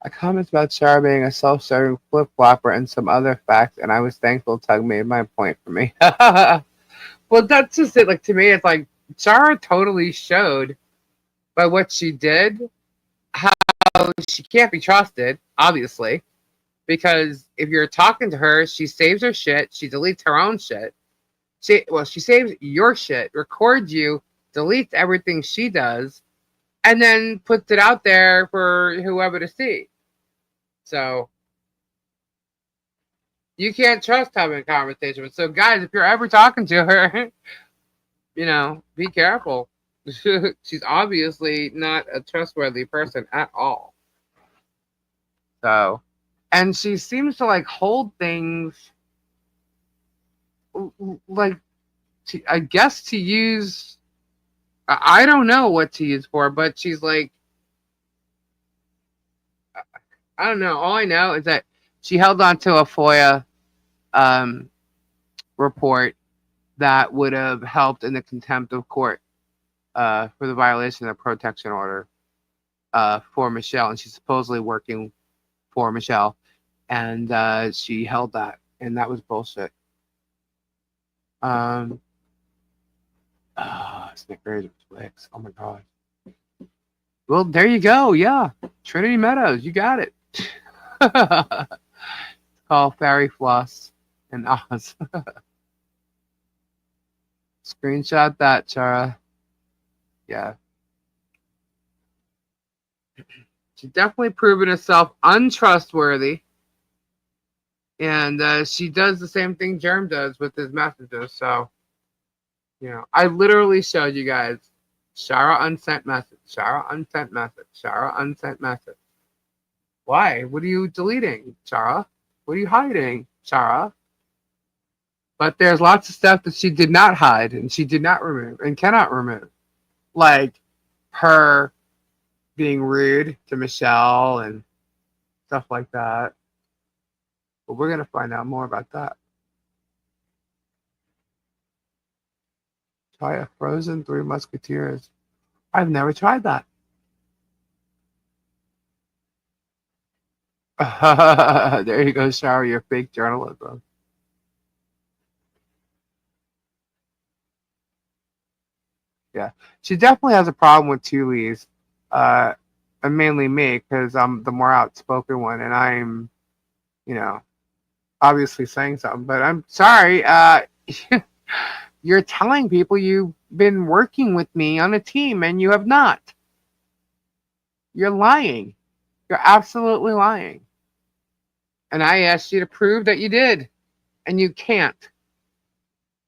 I commented about Shara being a self-serving flip-flopper and some other facts, and I was thankful Tug made my point for me. Well, that's just it. Like, to me, it's like Shara totally showed by what she did how she can't be trusted, obviously, because if you're talking to her, she saves her shit, she deletes her own shit. She saves your shit, records you, deletes everything she does, and then puts it out there for whoever to see. So you can't trust having a conversation with. So guys, if you're ever talking to her, be careful. She's obviously not a trustworthy person at all. So, and she seems to like hold things like I guess to use. I don't know what to use for, but she's like, I don't know. All I know is that she held on to a FOIA um, report that would have helped in the contempt of court for the violation of the protection order for Michelle, and she's supposedly working for Michelle, and she held that, and that was bullshit. Snickers, Twix. Oh my god. Well, there you go. Yeah, Trinity Meadows, you got it. It's called Fairy Floss and Oz. Screenshot that, Shara. Yeah. She's definitely proven herself untrustworthy. And she does the same thing Germ does with his messages. So, I literally showed you guys Shara unsent message, Shara unsent message, Shara unsent message. Why? What are you deleting, Shara? What are you hiding, Shara? But there's lots of stuff that she did not hide and she did not remove and cannot remove. Like her being rude to Michelle and stuff like that. But we're going to find out more about that. Try a frozen Three Musketeers. I've never tried that. There you go, Shara, your fake journalism. Yeah, she definitely has a problem with two Lees, and mainly me because I'm the more outspoken one, and I'm, obviously saying something. But I'm sorry, you're telling people you've been working with me on a team, and you have not. You're lying. You're absolutely lying. And I asked you to prove that you did, and you can't.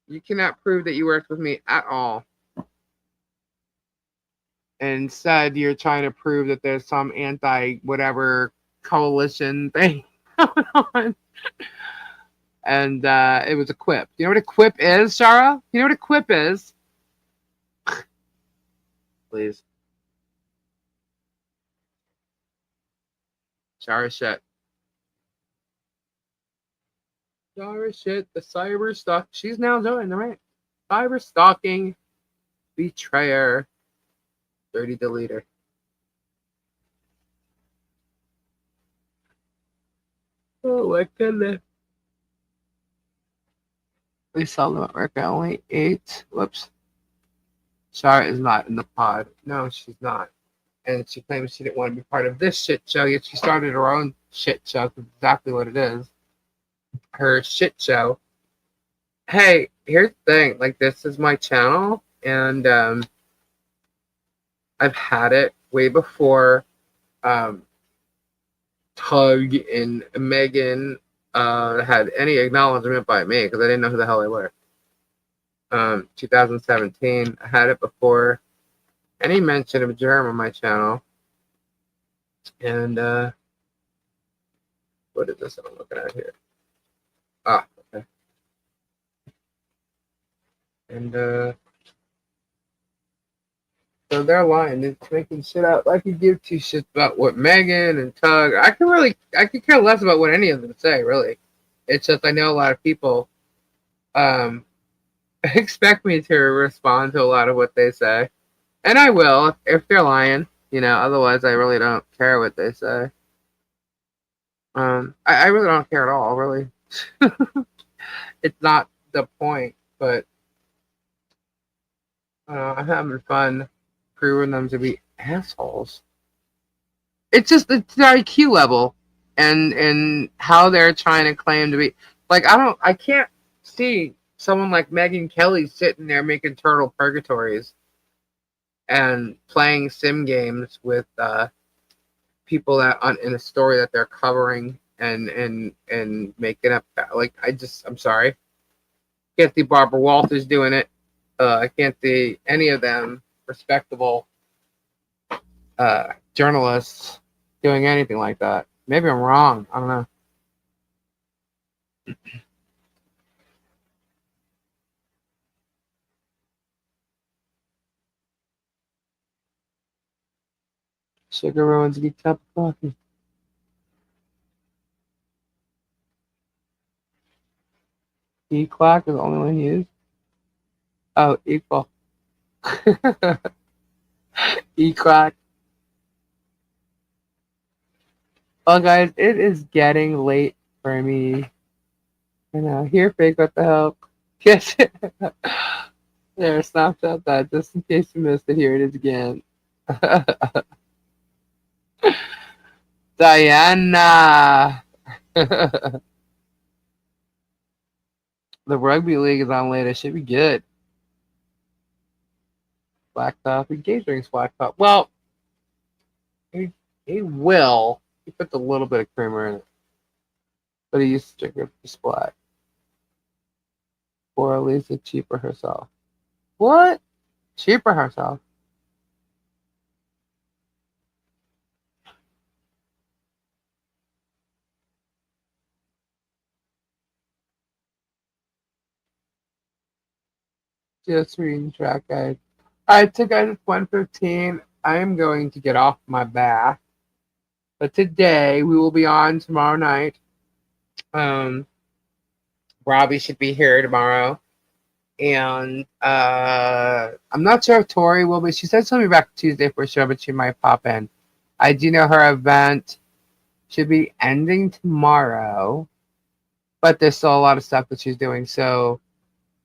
You cannot prove that you worked with me at all. And instead, you're trying to prove that there's some anti-whatever coalition thing going on. And it was a quip. You know what a quip is, Shara? You know what a quip is? Please. Shara shit. Shara shit. The cyber stalk. She's now doing the right. Cyber stalking. Betrayer. Dirty deleter. Oh my goodness. We seldom at work. I only ate. Whoops. Shara is not in the pod. No, she's not. And she claims she didn't want to be part of this shit show, yet she started her own shit show. That's exactly what it is. Her shit show. Hey, here's the thing. Like, this is my channel, and I've had it way before Tug and Megan had any acknowledgement by me, because I didn't know who the hell they were. 2017, I had it before any mention of Germ on my channel. And what is this I'm looking at here? Ah, okay. And so they're lying. They're making shit out. I could give two shits about what Megan and Tug. I could care less about what any of them say, really. It's just I know a lot of people expect me to respond to a lot of what they say. And I will if they're lying, otherwise I really don't care what they say. I really don't care at all, really. It's not the point, but I'm having fun proving them to be assholes. It's just the IQ level and how they're trying to claim to be. Like, I can't see someone like Megyn Kelly sitting there making turtle purgatories and playing sim games with people that in a story that they're covering and making up. Like, I'm sorry. Can't see Barbara Walters doing it. I can't see any of them respectable journalists doing anything like that. Maybe I'm wrong. I don't know. Sugar ruins a good cup of coffee. E-clock is the only one used. Oh, equal. E-clock. Well, guys, it is getting late for me. Here, fake, what the hell? Yes. There, snapshot that just in case you missed it. Here it is again. Diana. The rugby league is on later. Should be good. Black coffee. Gage drinks black coffee. Well, he He will. He puts a little bit of creamer in it. But he used to drink it display. Or Lisa cheaper herself. What? Cheaper herself. Just reading track guide. Alright, so guys, it's 1:15. I am going to get off my bath. But today we will be on tomorrow night. Robbie should be here tomorrow. And I'm not sure if Tori will be. She said she'll be back Tuesday for sure, but she might pop in. I do know her event should be ending tomorrow, but there's still a lot of stuff that she's doing. So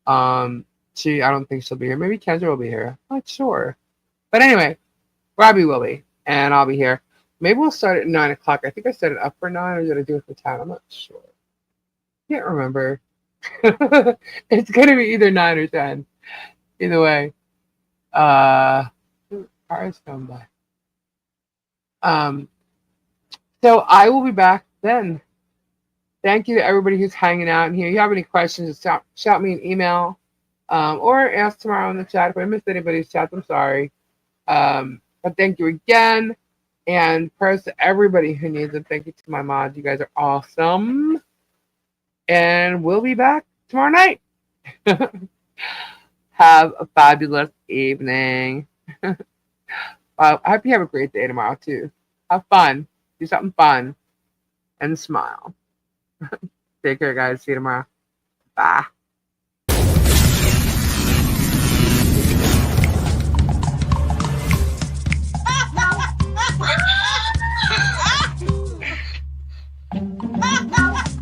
I don't think she'll be here. Maybe Kendra will be here. I'm not sure. But anyway, Robbie will be, and I'll be here. Maybe we'll start at 9 o'clock. I think I set it up for 9, or did I do it for 10? I'm not sure. Can't remember. It's gonna be either 9 or 10. Either way. Cars come by. So I will be back then. Thank you to everybody who's hanging out in here. If you have any questions, shout me an email. Or ask tomorrow in the chat. If I missed anybody's chat, I'm sorry. But thank you again. And prayers to everybody who needs them. Thank you to my mods. You guys are awesome. And we'll be back tomorrow night. Have a fabulous evening. I hope you have a great day tomorrow, too. Have fun. Do something fun. And smile. Take care, guys. See you tomorrow. Bye.